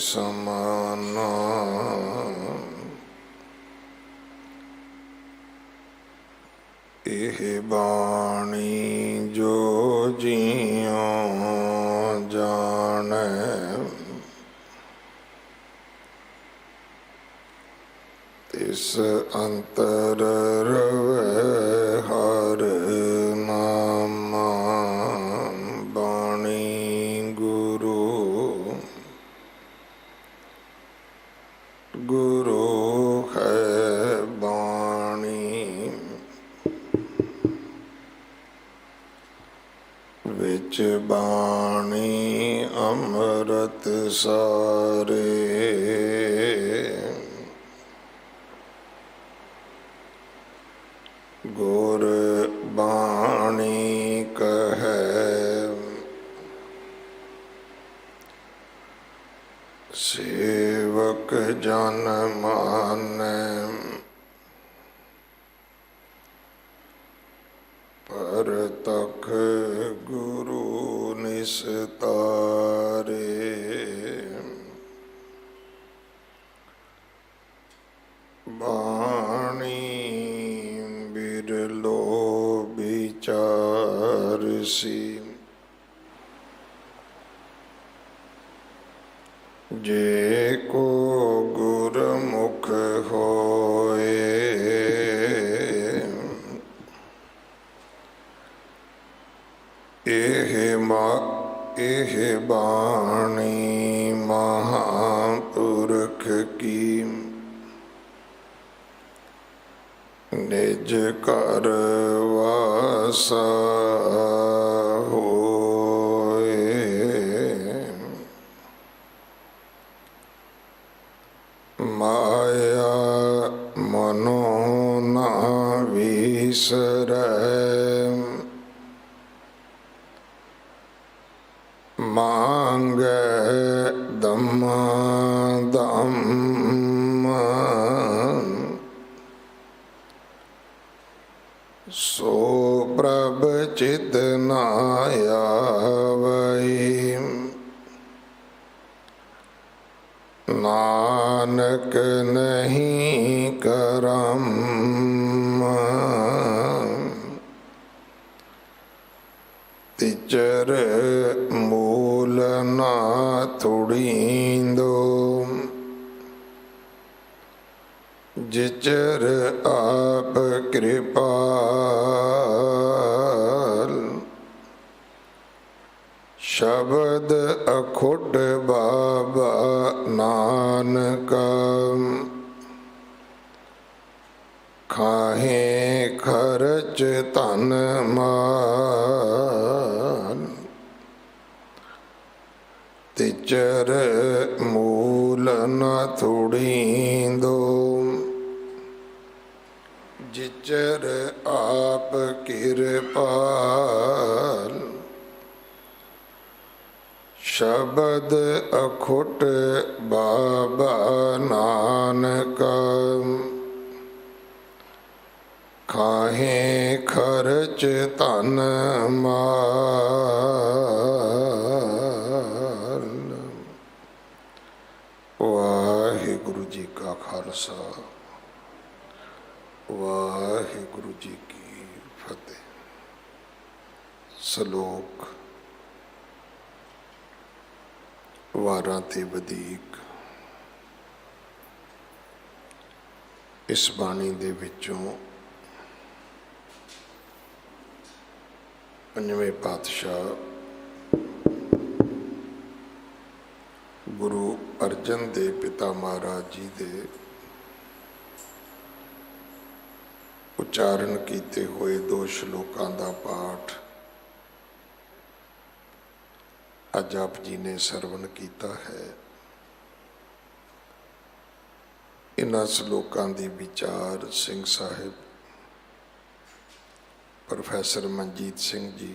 समाना। एह बाणी जो जियों जाने, तिस अंतर रवे हर नामा। बाणी गुरु गुरु है बाणी, विच बाणी अमृत सारे। गुर बाणी कहे सेवक जन माने, परतख गुरु निस्तारे। बाणी बिरलो विचारसी, जे को गुरमुख होए। एह बाणी महापुरख की, निज कर वासा होए। माया मनो ना विसरै, मांगे दम्मा दम। सो प्रभ चित न आवै, नानक नहीं करम। तिचर मूल ना थुड़ींदो, जिचर आप कृपाल। शब्द अखुट बाबा नानका, खाहे खर्च तन माल। तिचर मूल न थुड़ींदो, जिचर आप कृपाल। शब्द अखुट बाबा नानका, खाहे खर्च तन माल। वाहिगुरु जी का खालसा, वाहिगुरु जी की फतेह। सलोक वारां ते वधीक इस बाणी दे विचों पंजवें पातशाह गुरु अर्जन देव पिता महाराज जी दे उच्चारण किए हुए दो श्लोकां दा पाठ अज आप जी ने सरवण किया है। इन्हां श्लोकां दी विचार सिंह साहिब प्रोफैसर मनजीत सिंह जी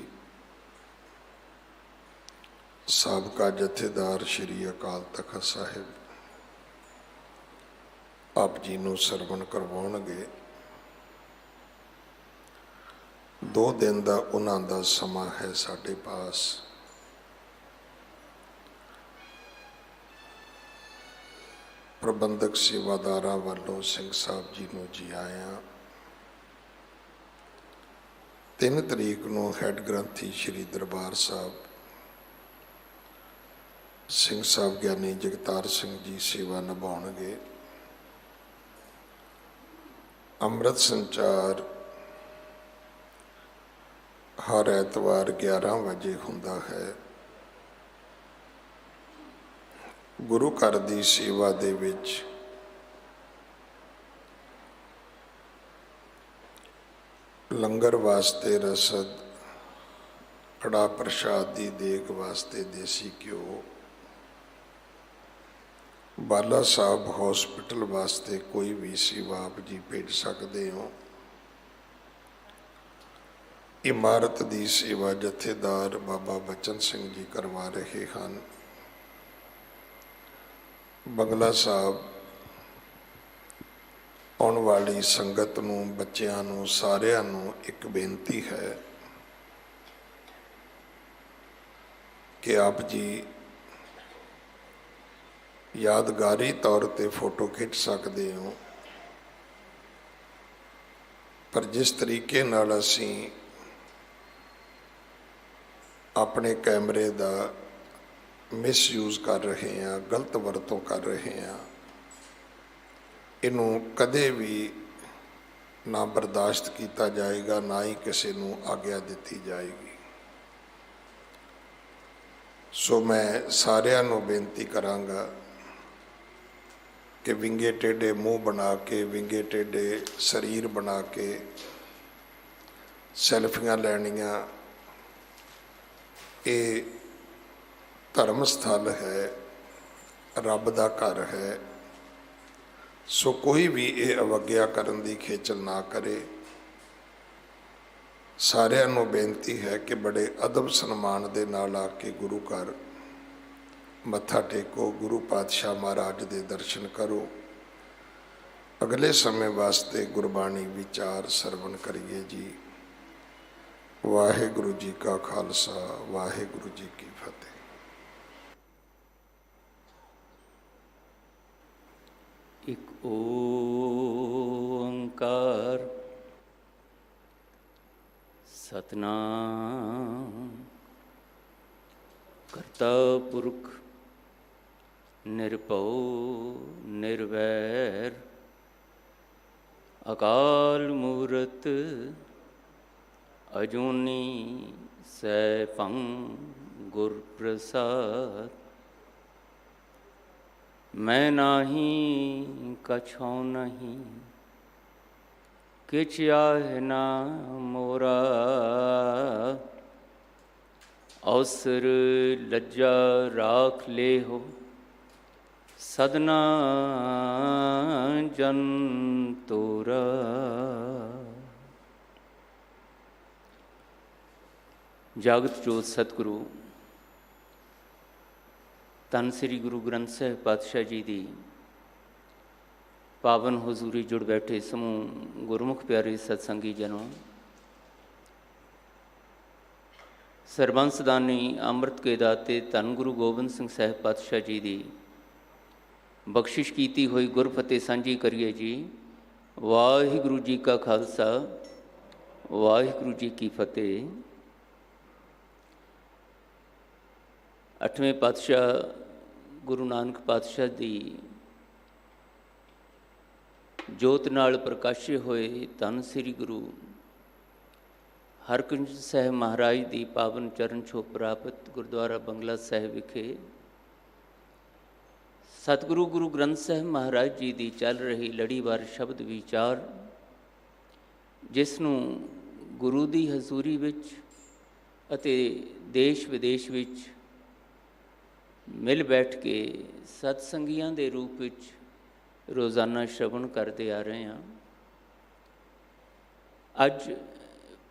साबका जथेदार श्री अकाल तख्त साहिब आप जी नूं सरवण करवाउणगे। 2 दिन का उन्हां दा समा है साडे पास। ਪ੍ਰਬੰਧਕ ਸੇਵਾਦਾਰਾਂ ਵੱਲੋਂ ਸਿੰਘ ਸਾਹਿਬ ਜੀ ਨੂੰ ਜੀ ਆਇਆਂ। 3 ਤਰੀਕ ਨੂੰ ਹੈੱਡ ਗ੍ਰੰਥੀ ਸ਼੍ਰੀ ਦਰਬਾਰ ਸਾਹਿਬ ਸਿੰਘ ਸਾਹਿਬ ਗਿਆਨੀ ਜਗਤਾਰ ਸਿੰਘ ਜੀ ਸੇਵਾ ਨਿਭਾਉਣਗੇ। ਅੰਮ੍ਰਿਤ ਸੰਚਾਰ ਹਰ ਐਤਵਾਰ 11 ਵਜੇ ਹੁੰਦਾ ਹੈ। ਗੁਰੂ ਘਰ ਦੀ ਸੇਵਾ ਦੇ ਵਿੱਚ ਲੰਗਰ ਵਾਸਤੇ ਰਸਦ, ਕੜਾ ਪ੍ਰਸ਼ਾਦ ਦੀ ਦੇਗ ਵਾਸਤੇ ਦੇਸੀ ਘਿਓ, ਬਾਲਾ ਸਾਹਿਬ ਹੌਸਪੀਟਲ ਵਾਸਤੇ ਕੋਈ ਵੀ ਸੇਵਾ ਆਪ ਜੀ ਭੇਜ ਸਕਦੇ ਹੋ। ਇਮਾਰਤ ਦੀ ਸੇਵਾ ਜਥੇਦਾਰ ਬਾਬਾ ਬਚਨ ਸਿੰਘ ਜੀ ਕਰਵਾ ਰਹੇ ਹਨ। ਬੰਗਲਾ ਸਾਹਿਬ ਆਉਣ ਵਾਲੀ ਸੰਗਤ ਨੂੰ, ਬੱਚਿਆਂ ਨੂੰ, ਸਾਰਿਆਂ ਨੂੰ ਇੱਕ ਬੇਨਤੀ ਹੈ ਕਿ ਆਪ ਜੀ ਯਾਦਗਾਰੀ ਤੌਰ ਤੇ ਫੋਟੋ ਖਿੱਚ ਸਕਦੇ ਹੋ, ਪਰ ਜਿਸ ਤਰੀਕੇ ਨਾਲ ਅਸੀਂ ਆਪਣੇ ਕੈਮਰੇ ਦਾ ਮਿਸਯੂਜ਼ ਕਰ ਰਹੇ ਹਾਂ, ਗਲਤ ਵਰਤੋਂ ਕਰ ਰਹੇ ਹਾਂ, ਇਹਨੂੰ ਕਦੇ ਵੀ ਨਾ ਬਰਦਾਸ਼ਤ ਕੀਤਾ ਜਾਏਗਾ, ਨਾ ਹੀ ਕਿਸੇ ਨੂੰ ਆਗਿਆ ਦਿੱਤੀ ਜਾਏਗੀ। ਸੋ ਮੈਂ ਸਾਰਿਆਂ ਨੂੰ ਬੇਨਤੀ ਕਰਾਂਗਾ ਕਿ ਵਿੰਗੇ ਟੇਢੇ ਮੂੰਹ ਬਣਾ ਕੇ, ਵਿੰਗੇ ਟੇਢੇ ਸਰੀਰ ਬਣਾ ਕੇ ਸੈਲਫੀਆਂ ਲੈਣੀਆਂ, ਇਹ ਧਰਮ ਸਥਲ ਹੈ, ਰੱਬ ਦਾ ਘਰ ਹੈ। ਸੋ ਕੋਈ ਵੀ ਇਹ ਅਵੱਗਿਆ ਕਰਨ ਦੀ ਖੇਚਲ ਨਾ ਕਰੇ। ਸਾਰਿਆਂ ਨੂੰ ਬੇਨਤੀ ਹੈ ਕਿ ਬੜੇ ਅਦਬ ਸਨਮਾਨ ਦੇ ਨਾਲ ਆ ਕੇ ਗੁਰੂ ਘਰ ਮੱਥਾ ਟੇਕੋ, ਗੁਰੂ ਪਾਤਸ਼ਾਹ ਮਹਾਰਾਜ ਦੇ ਦਰਸ਼ਨ ਕਰੋ। ਅਗਲੇ ਸਮੇਂ ਵਾਸਤੇ ਗੁਰਬਾਣੀ ਵਿਚਾਰ ਸਰਵਣ ਕਰੀਏ ਜੀ। ਵਾਹਿਗੁਰੂ ਜੀ ਕਾ ਖਾਲਸਾ, ਵਾਹਿਗੁਰੂ ਜੀ ਕੀ ਫਤਿਹ। ਇੱਕ ਓੰਕਾਰ ਸਤਿਨਾਮ ਕਰਤਾ ਪੁਰਖ ਨਿਰਭਉ ਨਿਰਵੈਰ ਅਕਾਲ ਮੂਰਤ ਅਜੂਨੀ ਸੈਭੰ ਗੁਰ ਪ੍ਰਸਾਦ। ਮੈਂ ਨਾਹੀ ਕਛੁ ਨਹੀਂ, ਕਿਛ ਆਹਿ ਨਾ ਮੋਰਾ। ਅਵਸਰ ਲੱਜਾ ਰਾਖ ਲੇਹੋ, ਸਦਨਾ ਜਨ ਤੋਰਾ। ਜਾਗਤ ਜੋਤ ਸਤਿਗੁਰੂ ਧੰਨ ਸ੍ਰੀ ਗੁਰੂ ਗ੍ਰੰਥ ਸਾਹਿਬ ਪਾਤਸ਼ਾਹ ਜੀ ਦੀ ਪਾਵਨ ਹਜ਼ੂਰੀ ਜੁੜ ਬੈਠੇ ਸਮੂਹ ਗੁਰਮੁਖ ਪਿਆਰੇ ਸਤਸੰਗੀ ਜਨੋ, ਸਰਬੰਸ ਦਾਨੀ ਅੰਮ੍ਰਿਤ ਕੇ ਦਾਤੇ ਧੰਨ ਗੁਰੂ ਗੋਬਿੰਦ ਸਿੰਘ ਸਾਹਿਬ ਪਾਤਸ਼ਾਹ ਜੀ ਦੀ ਬਖਸ਼ਿਸ਼ ਕੀਤੀ ਹੋਈ ਗੁਰਫਤਿਹ ਸਾਂਝੀ ਕਰੀਏ ਜੀ। ਵਾਹਿਗੁਰੂ ਜੀ ਕਾ ਖਾਲਸਾ, ਵਾਹਿਗੁਰੂ ਜੀ ਕੀ ਫਤਿਹ। 8ਵੇਂ ਪਾਤਸ਼ਾਹ ਗੁਰੂ ਨਾਨਕ ਪਾਤਸ਼ਾਹ ਦੀ ਜੋਤ ਨਾਲ ਪ੍ਰਕਾਸ਼ੇ ਹੋਏ ਧੰਨ ਸ੍ਰੀ ਗੁਰੂ ਹਰਗੋਬਿੰਦ ਸਾਹਿਬ ਮਹਾਰਾਜ ਦੀ ਪਾਵਨ ਚਰਨ ਛੋਹ ਪ੍ਰਾਪਤ ਗੁਰਦੁਆਰਾ ਬੰਗਲਾ ਸਾਹਿਬ ਵਿਖੇ ਸਤਿਗੁਰੂ ਗੁਰੂ ਗ੍ਰੰਥ ਸਾਹਿਬ ਮਹਾਰਾਜ ਜੀ ਦੀ ਚੱਲ ਰਹੀ ਲੜੀਵਾਰ ਸ਼ਬਦ ਵਿਚਾਰ, ਜਿਸ ਨੂੰ ਗੁਰੂ ਦੀ ਹਜ਼ੂਰੀ ਵਿੱਚ ਅਤੇ ਦੇਸ਼ ਵਿਦੇਸ਼ ਵਿੱਚ ਮਿਲ ਬੈਠ ਕੇ ਸਤਸੰਗੀਆਂ ਦੇ ਰੂਪ ਵਿੱਚ ਰੋਜ਼ਾਨਾ ਸ਼ਰਵਣ ਕਰਦੇ ਆ ਰਹੇ ਹਾਂ। ਅੱਜ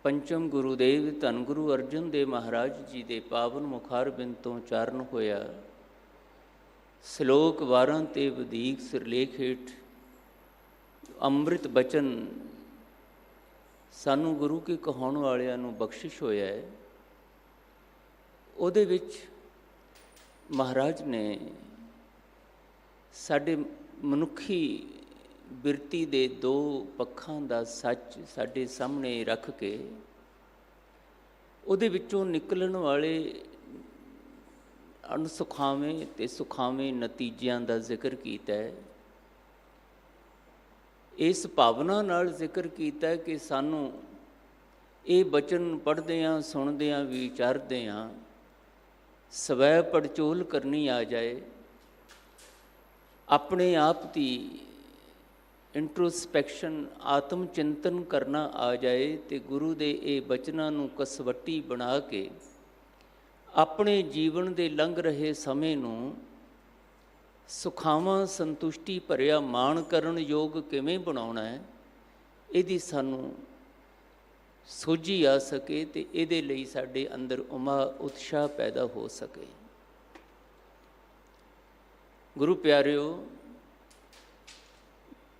ਪੰਚਮ ਗੁਰੂਦੇਵ ਧੰਨ ਗੁਰੂ ਅਰਜਨ ਦੇਵ ਮਹਾਰਾਜ ਜੀ ਦੇ ਪਾਵਨ ਮੁਖਾਰਬਿੰਦ ਤੋਂ ਉਚਾਰਨ ਹੋਇਆ ਸ਼ਲੋਕ 12 ਤੇ ਵਧੀਕ ਸਿਰਲੇਖ ਹੇਠ ਅੰਮ੍ਰਿਤ ਬਚਨ ਸਾਨੂੰ ਗੁਰੂ ਕੇ ਕਹਾਉਣ ਵਾਲਿਆਂ ਨੂੰ ਬਖਸ਼ਿਸ਼ ਹੋਇਆ ਹੈ। ਉਹਦੇ ਵਿੱਚ ਮਹਾਰਾਜ ਨੇ ਸਾਡੇ ਮਨੁੱਖੀ ਬਿਰਤੀ ਦੇ ਦੋ ਪੱਖਾਂ ਦਾ ਸੱਚ ਸਾਡੇ ਸਾਹਮਣੇ ਰੱਖ ਕੇ ਉਹਦੇ ਵਿੱਚੋਂ ਨਿਕਲਣ ਵਾਲੇ ਅਣਸੁਖਾਵੇਂ ਤੇ ਸੁਖਾਵੇਂ ਨਤੀਜਿਆਂ ਦਾ ਜ਼ਿਕਰ ਕੀਤਾ ਹੈ। ਇਸ ਭਾਵਨਾ ਨਾਲ ਜ਼ਿਕਰ ਕੀਤਾ ਹੈ ਕਿ ਸਾਨੂੰ ਇਹ ਬਚਨ ਪੜ੍ਹਦਿਆਂ ਸੁਣਦਿਆਂ ਵਿਚਾਰਦਿਆਂ ਸਵੈ ਪੜਚੋਲ ਕਰਨੀ ਆ ਜਾਏ, ਆਪਣੇ ਆਪ ਦੀ ਇੰਟਰੋਸਪੈਕਸ਼ਨ ਆਤਮ ਚਿੰਤਨ ਕਰਨਾ ਆ ਜਾਏ ਤੇ ਗੁਰੂ ਦੇ ਇਹ ਬਚਨਾਂ ਨੂੰ ਕਸਵੱਟੀ ਬਣਾ ਕੇ ਆਪਣੇ ਜੀਵਨ ਦੇ ਲੰਘ ਰਹੇ ਸਮੇਂ ਨੂੰ ਸੁਖਾਵਾਂ ਸੰਤੁਸ਼ਟੀ ਭਰਿਆ ਮਾਣ ਕਰਨ ਯੋਗ ਕਿਵੇਂ ਬਣਾਉਣਾ ਹੈ, ਇਹਦੀ ਸਾਨੂੰ ਸੋਝੀ ਆ ਸਕੇ ਤੇ ਇਹਦੇ ਲਈ ਸਾਡੇ ਅੰਦਰ ਉਤਸ਼ਾਹ ਪੈਦਾ ਹੋ ਸਕੇ। ਗੁਰੂ ਪਿਆਰਿਓ,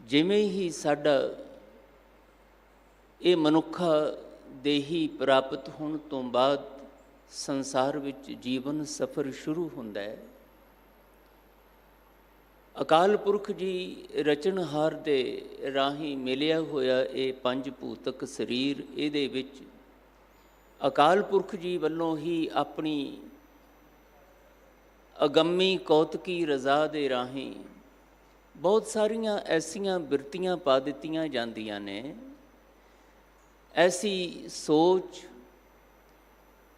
ਜਿਵੇਂ ਹੀ ਸਾਡਾ ਇਹ ਮਨੁੱਖਾ ਦੇਹੀ ਪ੍ਰਾਪਤ ਹੋਣ ਤੋਂ ਬਾਅਦ ਸੰਸਾਰ ਵਿੱਚ ਜੀਵਨ ਸਫ਼ਰ ਸ਼ੁਰੂ ਹੁੰਦਾ ਹੈ, ਅਕਾਲ ਪੁਰਖ ਜੀ ਰਚਨਹਾਰ ਦੇ ਰਾਹੀਂ ਮਿਲਿਆ ਹੋਇਆ ਇਹ ਪੰਜ ਭੂਤਕ ਸਰੀਰ, ਇਹਦੇ ਵਿੱਚ ਅਕਾਲ ਪੁਰਖ ਜੀ ਵੱਲੋਂ ਹੀ ਆਪਣੀ ਅਗੰਮੀ ਕੌਤਕੀ ਰਜ਼ਾ ਦੇ ਰਾਹੀਂ ਬਹੁਤ ਸਾਰੀਆਂ ਐਸੀਆਂ ਬਿਰਤੀਆਂ ਪਾ ਦਿੱਤੀਆਂ ਜਾਂਦੀਆਂ ਨੇ, ਐਸੀ ਸੋਚ,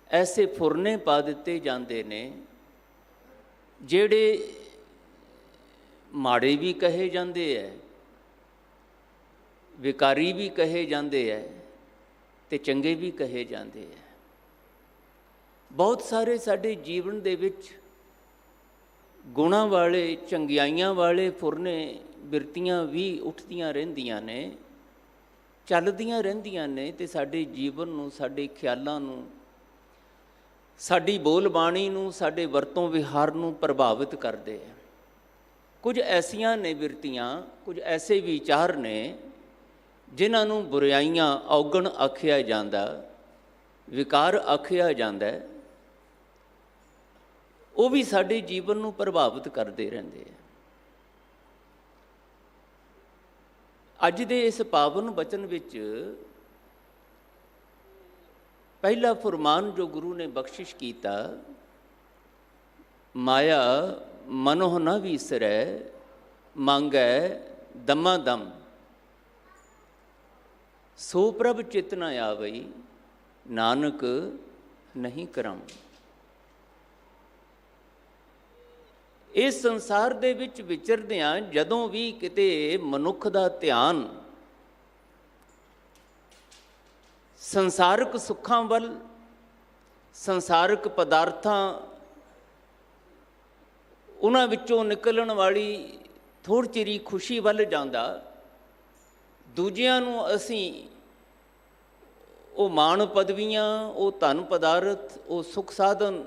ਐਸੇ ਫੁਰਨੇ ਪਾ ਦਿੱਤੇ ਜਾਂਦੇ ਨੇ ਜਿਹੜੇ ਮਾੜੇ ਵੀ ਕਹੇ ਜਾਂਦੇ ਹੈ, ਵਿਕਾਰੀ ਵੀ ਕਹੇ ਜਾਂਦੇ ਹੈ ਤੇ ਚੰਗੇ ਵੀ ਕਹੇ ਜਾਂਦੇ ਹੈ। ਬਹੁਤ ਸਾਰੇ ਸਾਡੇ ਜੀਵਨ ਦੇ ਵਿੱਚ ਗੁਣਾਂ ਵਾਲੇ, ਚੰਗਿਆਈਆਂ ਵਾਲੇ ਫੁਰਨੇ, ਬਿਰਤੀਆਂ ਵੀ ਉੱਠਦੀਆਂ ਰਹਿੰਦੀਆਂ ਨੇ, ਚੱਲਦੀਆਂ ਰਹਿੰਦੀਆਂ ਨੇ ਤੇ ਸਾਡੇ ਜੀਵਨ ਨੂੰ, ਸਾਡੇ ਖਿਆਲਾਂ ਨੂੰ, ਸਾਡੀ ਬੋਲ ਬਾਣੀ ਨੂੰ, ਸਾਡੇ ਵਰਤੋਂ ਵਿਹਾਰ ਨੂੰ ਪ੍ਰਭਾਵਿਤ ਕਰਦੇ ਆ। ਕੁਝ ਐਸੀਆਂ ਨੇ ਬਿਰਤੀਆਂ, ਕੁਝ ਐਸੇ ਵਿਚਾਰ ਨੇ ਜਿਨ੍ਹਾਂ ਨੂੰ ਬੁਰਾਈਆਂ ਔਗਣ ਆਖਿਆ ਜਾਂਦਾ, ਵਿਕਾਰ ਆਖਿਆ ਜਾਂਦਾ, ਉਹ ਵੀ ਸਾਡੇ ਜੀਵਨ ਨੂੰ ਪ੍ਰਭਾਵਿਤ ਕਰਦੇ ਰਹਿੰਦੇ ਆ। ਅੱਜ ਦੇ ਇਸ ਪਾਵਨ ਬਚਨ ਵਿੱਚ ਪਹਿਲਾ ਫੁਰਮਾਨ ਜੋ ਗੁਰੂ ਨੇ ਬਖਸ਼ਿਸ਼ ਕੀਤਾ, ਮਾਇਆ ਮਨੋਹ ਨ ਵੀਸਰੈ ਮੰਗੈ ਦਮਾ ਦਮ, ਸੋ ਪ੍ਰਭ ਚਿਤ ਨ ਆਵਈ ਨਾਨਕ ਨਹੀਂ ਕਰਮ। ਇਸ ਸੰਸਾਰ ਦੇ ਵਿੱਚ ਵਿਚਰਦਿਆਂ ਜਦੋਂ ਵੀ ਕਿਤੇ ਮਨੁੱਖ ਦਾ ਧਿਆਨ ਸੰਸਾਰਕ ਸੁੱਖਾਂ ਵੱਲ, ਸੰਸਾਰਕ ਪਦਾਰਥਾਂ, ਉਹਨਾਂ ਵਿੱਚੋਂ ਨਿਕਲਣ ਵਾਲੀ ਥੋੜ੍ਹੀ ਚਿਰੀ ਖੁਸ਼ੀ ਵੱਲ ਜਾਂਦਾ, ਦੂਜਿਆਂ ਨੂੰ ਅਸੀਂ ਉਹ ਮਾਣ ਪਦਵੀਆਂ, ਉਹ ਧਨ ਪਦਾਰਥ, ਉਹ ਸੁੱਖ ਸਾਧਨ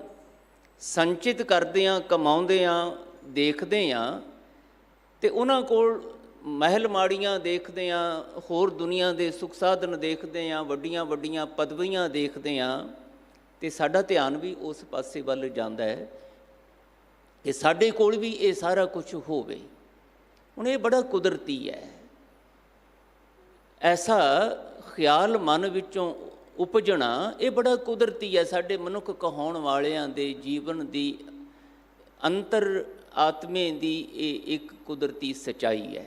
ਸੰਚਿਤ ਕਰਦੇ ਹਾਂ, ਕਮਾਉਂਦੇ ਹਾਂ, ਦੇਖਦੇ ਹਾਂ ਤੇ ਉਹਨਾਂ ਕੋਲ ਮਹਿਲ ਮਾੜੀਆਂ ਦੇਖਦੇ ਹਾਂ, ਹੋਰ ਦੁਨੀਆ ਦੇ ਸੁੱਖ ਸਾਧਨ ਦੇਖਦੇ ਹਾਂ, ਵੱਡੀਆਂ ਵੱਡੀਆਂ ਪਦਵੀਆਂ ਦੇਖਦੇ ਹਾਂ ਤੇ ਸਾਡਾ ਧਿਆਨ ਵੀ ਉਸ ਪਾਸੇ ਵੱਲ ਜਾਂਦਾ ਹੈ ਕਿ ਸਾਡੇ ਕੋਲ ਵੀ ਇਹ ਸਾਰਾ ਕੁਝ ਹੋਵੇ। ਹੁਣ ਇਹ ਬੜਾ ਕੁਦਰਤੀ ਹੈ, ਐਸਾ ਖਿਆਲ ਮਨ ਵਿੱਚੋਂ ਉਪਜਣਾ ਇਹ ਬੜਾ ਕੁਦਰਤੀ ਹੈ। ਸਾਡੇ ਮਨੁੱਖ ਕਹਾਉਣ ਵਾਲਿਆਂ ਦੇ ਜੀਵਨ ਦੀ ਅੰਤਰ ਆਤਮੇ ਦੀ ਇਹ ਇੱਕ ਕੁਦਰਤੀ ਸੱਚਾਈ ਹੈ।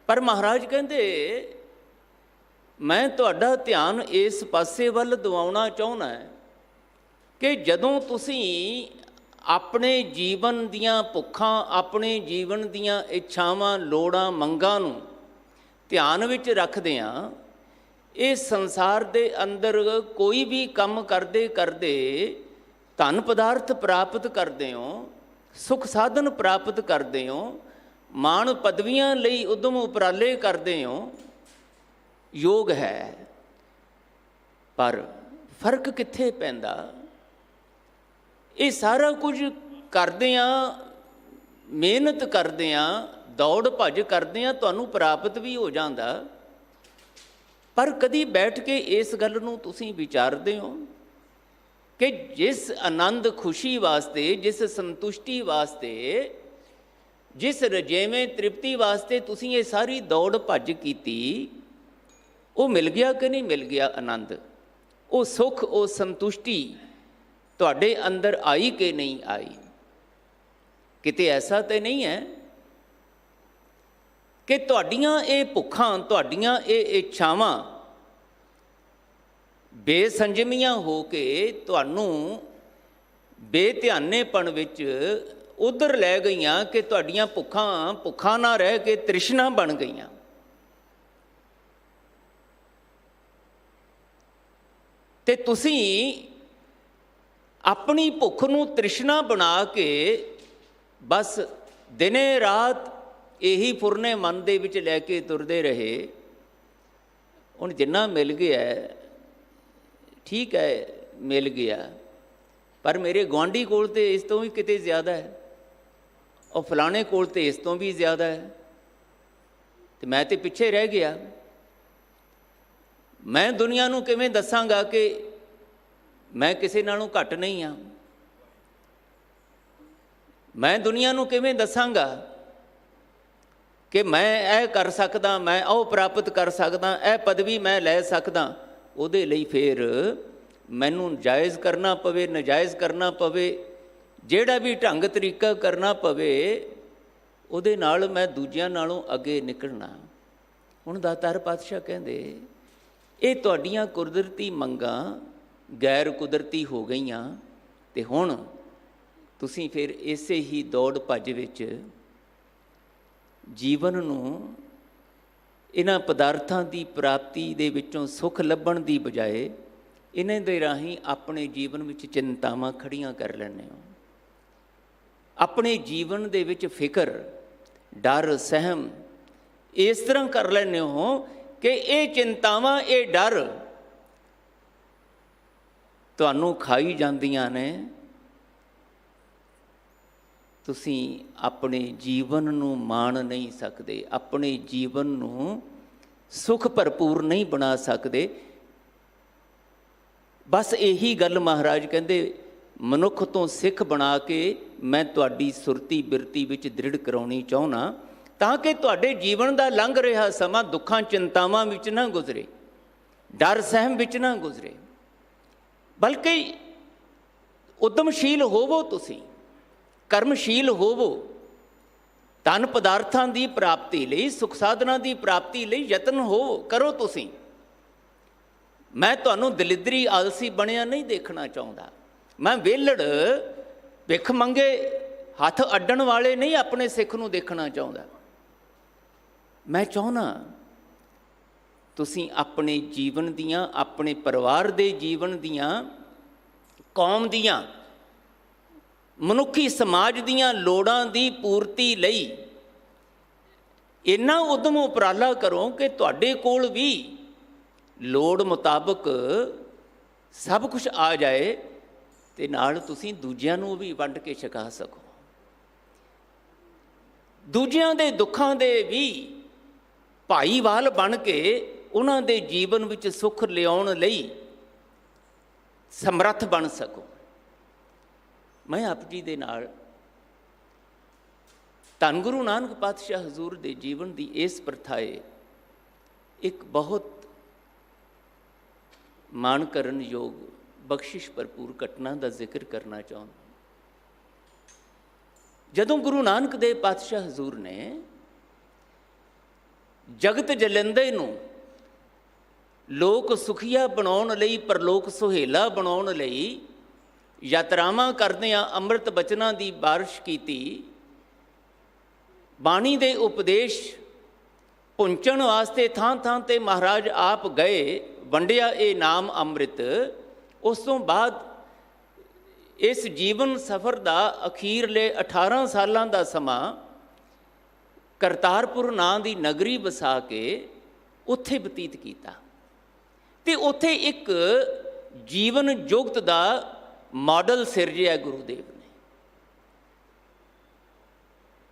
ਪਰ ਮਹਾਰਾਜ ਕਹਿੰਦੇ ਮੈਂ ਤੁਹਾਡਾ ਧਿਆਨ ਇਸ ਪਾਸੇ ਵੱਲ ਦਿਵਾਉਣਾ ਚਾਹੁੰਦਾ ਕਿ ਜਦੋਂ ਤੁਸੀਂ ਆਪਣੇ ਜੀਵਨ ਦੀਆਂ ਭੁੱਖਾਂ, ਆਪਣੇ ਜੀਵਨ ਦੀਆਂ ਇੱਛਾਵਾਂ, ਲੋੜਾਂ, ਮੰਗਾਂ ਨੂੰ ਧਿਆਨ ਵਿੱਚ ਰੱਖਦਿਆਂ ਇਹ ਸੰਸਾਰ ਦੇ ਅੰਦਰ ਕੋਈ ਵੀ ਕੰਮ ਕਰਦੇ ਕਰਦੇ ਧਨ ਪਦਾਰਥ ਪ੍ਰਾਪਤ ਕਰਦੇ ਹੋ, ਸੁੱਖ ਸਾਧਨ ਪ੍ਰਾਪਤ ਕਰਦੇ ਹੋ, ਮਾਣ ਪਦਵੀਆਂ ਲਈ ਉਦਮ ਉਪਰਾਲੇ ਕਰਦੇ ਹੋ, ਯੋਗ ਹੈ। ਪਰ ਫਰਕ ਕਿੱਥੇ ਪੈਂਦਾ? ਇਹ ਸਾਰਾ ਕੁਝ ਕਰਦਿਆਂ, ਮਿਹਨਤ ਕਰਦਿਆਂ, ਦੌੜ ਭੱਜ ਕਰਦਿਆਂ ਤੁਹਾਨੂੰ ਪ੍ਰਾਪਤ ਵੀ ਹੋ ਜਾਂਦਾ, ਪਰ ਕਦੀ ਬੈਠ ਕੇ ਇਸ ਗੱਲ ਨੂੰ ਤੁਸੀਂ ਵਿਚਾਰਦੇ ਹੋ ਕਿ ਜਿਸ ਆਨੰਦ ਖੁਸ਼ੀ ਵਾਸਤੇ, ਜਿਸ ਸੰਤੁਸ਼ਟੀ ਵਾਸਤੇ ਜਿਸ ਰਜੇਵੇਂ ਤ੍ਰਿਪਤੀ ਵਾਸਤੇ ਤੁਸੀਂ ਇਹ ਸਾਰੀ ਦੌੜ ਭੱਜ ਕੀਤੀ, ਉਹ ਮਿਲ ਗਿਆ ਕਿ ਨਹੀਂ ਮਿਲ ਗਿਆ ਆਨੰਦ? ਉਹ ਸੁੱਖ, ਉਹ ਸੰਤੁਸ਼ਟੀ ਤੁਹਾਡੇ ਅੰਦਰ ਆਈ ਕਿ ਨਹੀਂ ਆਈ? ਕਿਤੇ ਐਸਾ ਤਾਂ ਨਹੀਂ ਹੈ ਕਿ ਤੁਹਾਡੀਆਂ ਇਹ ਭੁੱਖਾਂ, ਤੁਹਾਡੀਆਂ ਇਹ ਇੱਛਾਵਾਂ ਬੇਸੰਜਮੀਆਂ ਹੋ ਕੇ ਤੁਹਾਨੂੰ ਬੇਧਿਆਨੇਪਣ ਵਿੱਚ ਉਧਰ ਲੈ ਗਈਆਂ ਕਿ ਤੁਹਾਡੀਆਂ ਭੁੱਖਾਂ ਨਾ ਰਹਿ ਕੇ ਤ੍ਰਿਸ਼ਨਾ ਬਣ ਗਈਆਂ। ਤੇ ਤੁਸੀਂ ਆਪਣੀ ਭੁੱਖ ਨੂੰ ਤ੍ਰਿਸ਼ਨਾ ਬਣਾ ਕੇ ਬਸ ਦਿਨੇ ਰਾਤ ਇਹੀ ਫੁਰਨੇ ਮਨ ਦੇ ਵਿੱਚ ਲੈ ਕੇ ਤੁਰਦੇ ਰਹੇ। ਹੁਣ ਜਿੰਨਾ ਮਿਲ ਗਿਆ ਠੀਕ ਹੈ, ਮਿਲ ਗਿਆ, ਪਰ ਮੇਰੇ ਗੁਆਂਢੀ ਕੋਲ ਤੇ ਇਸ ਤੋਂ ਵੀ ਕਿਤੇ ਜ਼ਿਆਦਾ ਹੈ, ਉਹ ਫਲਾਣੇ ਕੋਲ ਤੇ ਇਸ ਤੋਂ ਵੀ ਜ਼ਿਆਦਾ ਹੈ, ਤੇ ਮੈਂ ਤੇ ਪਿੱਛੇ ਰਹਿ ਗਿਆ। ਮੈਂ ਦੁਨੀਆ ਨੂੰ ਕਿਵੇਂ ਦੱਸਾਂਗਾ ਕਿ ਮੈਂ ਕਿਸੇ ਨਾਲੋਂ ਘੱਟ ਨਹੀਂ ਹਾਂ? ਮੈਂ ਦੁਨੀਆ ਨੂੰ ਕਿਵੇਂ ਦੱਸਾਂਗਾ ਕਿ ਮੈਂ ਇਹ ਕਰ ਸਕਦਾ, ਮੈਂ ਉਹ ਪ੍ਰਾਪਤ ਕਰ ਸਕਦਾ, ਇਹ ਪਦਵੀ ਮੈਂ ਲੈ ਸਕਦਾ? ਉਹਦੇ ਲਈ ਫਿਰ ਮੈਨੂੰ ਜਾਇਜ਼ ਕਰਨਾ ਪਵੇ, ਨਜਾਇਜ਼ ਕਰਨਾ ਪਵੇ, ਜਿਹੜਾ ਵੀ ਢੰਗ ਤਰੀਕਾ ਕਰਨਾ ਪਵੇ, ਉਹਦੇ ਨਾਲ ਮੈਂ ਦੂਜਿਆਂ ਨਾਲੋਂ ਅੱਗੇ ਨਿਕਲਣਾ। ਹੁਣ ਦਾਤਾਰ ਪਾਤਸ਼ਾਹ ਕਹਿੰਦੇ ਇਹ ਤੁਹਾਡੀਆਂ ਕੁਦਰਤੀ ਮੰਗਾਂ ਗੈਰ ਕੁਦਰਤੀ ਹੋ ਗਈਆਂ, ਤੇ ਹੁਣ ਤੁਸੀਂ ਫਿਰ ਇਸੇ ਹੀ ਦੌੜ ਭੱਜ ਵਿੱਚ ਜੀਵਨ ਨੂੰ ਇਹਨਾਂ ਪਦਾਰਥਾਂ ਦੀ ਪ੍ਰਾਪਤੀ ਦੇ ਵਿੱਚੋਂ ਸੁੱਖ ਲੱਭਣ ਦੀ ਬਜਾਏ ਇਹਨਾਂ ਦੇ ਰਾਹੀਂ ਆਪਣੇ ਜੀਵਨ ਵਿੱਚ ਚਿੰਤਾਵਾਂ ਖੜੀਆਂ ਕਰ ਲੈਂਦੇ ਹੋ। ਆਪਣੇ ਜੀਵਨ ਦੇ ਵਿੱਚ ਫਿਕਰ, ਡਰ, ਸਹਿਮ ਇਸ ਤਰ੍ਹਾਂ ਕਰ ਲੈਂਦੇ ਹੋ ਕਿ ਇਹ ਚਿੰਤਾਵਾਂ, ਇਹ ਡਰ ਤੁਹਾਨੂੰ ਖਾਈ ਜਾਂਦੀਆਂ ਨੇ। ਤੁਸੀਂ ਆਪਣੇ ਜੀਵਨ ਨੂੰ ਮਾਣ ਨਹੀਂ ਸਕਦੇ, ਆਪਣੇ ਜੀਵਨ ਨੂੰ ਸੁੱਖ ਭਰਪੂਰ ਨਹੀਂ ਬਣਾ ਸਕਦੇ। ਬਸ ਇਹੀ ਗੱਲ ਮਹਾਰਾਜ ਕਹਿੰਦੇ, ਮਨੁੱਖ ਤੋਂ ਸਿੱਖ ਬਣਾ ਕੇ ਮੈਂ ਤੁਹਾਡੀ ਸੁਰਤੀ ਬਿਰਤੀ ਵਿੱਚ ਦ੍ਰਿੜ ਕਰਾਉਣੀ ਚਾਹੁੰਦਾ, ਤਾਂ ਕਿ ਤੁਹਾਡੇ ਜੀਵਨ ਦਾ ਲੰਘ ਰਿਹਾ ਸਮਾਂ ਦੁੱਖਾਂ ਚਿੰਤਾਵਾਂ ਵਿੱਚ ਨਾ ਗੁਜ਼ਰੇ, ਡਰ ਸਹਿਮ ਵਿੱਚ ਨਾ ਗੁਜ਼ਰੇ, ਬਲਕਿ ਉਦਮਸ਼ੀਲ ਹੋਵੋ, ਤੁਸੀਂ ਕਰਮਸ਼ੀਲ ਹੋਵੋ। ਧਨ ਪਦਾਰਥਾਂ ਦੀ ਪ੍ਰਾਪਤੀ ਲਈ, ਸੁਖ ਸਾਧਨਾ ਦੀ ਪ੍ਰਾਪਤੀ ਲਈ ਯਤਨ ਕਰੋ ਤੁਸੀਂ। ਮੈਂ ਤੁਹਾਨੂੰ ਦਲਿੱਦਰੀ ਆਲਸੀ ਬਣਿਆ ਨਹੀਂ ਦੇਖਣਾ ਚਾਹੁੰਦਾ। ਮੈਂ ਵਿਹਲੜ ਭਿੱਖ ਮੰਗੇ ਹੱਥ ਅੱਡਣ ਵਾਲੇ ਨਹੀਂ ਆਪਣੇ ਸਿੱਖ ਨੂੰ ਦੇਖਣਾ ਚਾਹੁੰਦਾ। ਮੈਂ ਚਾਹੁੰਦਾ ਤੁਸੀਂ ਆਪਣੇ ਜੀਵਨ ਦੀਆਂ, ਆਪਣੇ ਪਰਿਵਾਰ ਦੇ ਜੀਵਨ ਦੀਆਂ, ਕੌਮ ਦੀਆਂ, ਮਨੁੱਖੀ ਸਮਾਜ ਦੀਆਂ ਲੋੜਾਂ ਦੀ ਪੂਰਤੀ ਲਈ ਇੰਨਾ ਉਦਮ ਉਪਰਾਲਾ ਕਰੋ ਕਿ ਤੁਹਾਡੇ ਕੋਲ ਵੀ ਲੋੜ ਮੁਤਾਬਕ ਸਭ ਕੁਝ ਆ ਜਾਏ, ਤੇ ਨਾਲ ਤੁਸੀਂ ਦੂਜਿਆਂ ਨੂੰ ਵੀ ਵੰਡ ਕੇ ਛਕਾ ਸਕੋ। ਦੂਜਿਆਂ ਦੇ ਦੁੱਖਾਂ ਦੇ ਵੀ ਭਾਈਵਾਲ ਬਣ ਕੇ ਉਹਨਾਂ ਦੇ ਜੀਵਨ ਵਿੱਚ ਸੁੱਖ ਲਿਆਉਣ ਲਈ ਸਮਰੱਥ ਬਣ ਸਕੋ। ਮੈਂ ਆਪ ਜੀ ਦੇ ਨਾਲ ਧੰਨ ਗੁਰੂ ਨਾਨਕ ਪਾਤਸ਼ਾਹ ਹਜ਼ੂਰ ਦੇ ਜੀਵਨ ਦੀ ਇਸ ਪ੍ਰਥਾਏ ਇੱਕ ਬਹੁਤ ਮਾਣ ਕਰਨ ਯੋਗ, ਬਖਸ਼ਿਸ਼ ਭਰਪੂਰ ਘਟਨਾ ਦਾ ਜ਼ਿਕਰ ਕਰਨਾ ਚਾਹੁੰਦਾ। ਜਦੋਂ ਗੁਰੂ ਨਾਨਕ ਦੇਵ ਪਾਤਸ਼ਾਹ ਹਜ਼ੂਰ ਨੇ ਜਗਤ ਜਲੰਦੇ ਨੂੰ ਲੋਕ ਸੁਖੀਆ ਬਣਾਉਣ ਲਈ, ਪਰਲੋਕ ਸੁਹੇਲਾ ਬਣਾਉਣ ਲਈ ਯਾਤਰਾਵਾਂ ਕਰਦਿਆਂ ਅੰਮ੍ਰਿਤ ਬਚਨਾਂ ਦੀ ਬਾਰਿਸ਼ ਕੀਤੀ, ਬਾਣੀ ਦੇ ਉਪਦੇਸ਼ ਪਹੁੰਚਣ ਵਾਸਤੇ ਥਾਂ ਥਾਂ 'ਤੇ ਮਹਾਰਾਜ ਆਪ ਗਏ, ਵੰਡਿਆ ਇਹ ਨਾਮ ਅੰਮ੍ਰਿਤ। ਉਸ ਤੋਂ ਬਾਅਦ ਇਸ ਜੀਵਨ ਸਫ਼ਰ ਦਾ ਅਖੀਰਲੇ 18 ਸਾਲਾਂ ਦਾ ਸਮਾਂ ਕਰਤਾਰਪੁਰ ਨਾਂ ਦੀ ਨਗਰੀ ਵਸਾ ਕੇ ਉੱਥੇ ਬਤੀਤ ਕੀਤਾ, ਤੇ ਉੱਥੇ ਇੱਕ ਜੀਵਨ ਜੁਗਤ ਦਾ ਮਾਡਲ ਸਿਰਜਿਆ ਗੁਰੂਦੇਵ ਨੇ।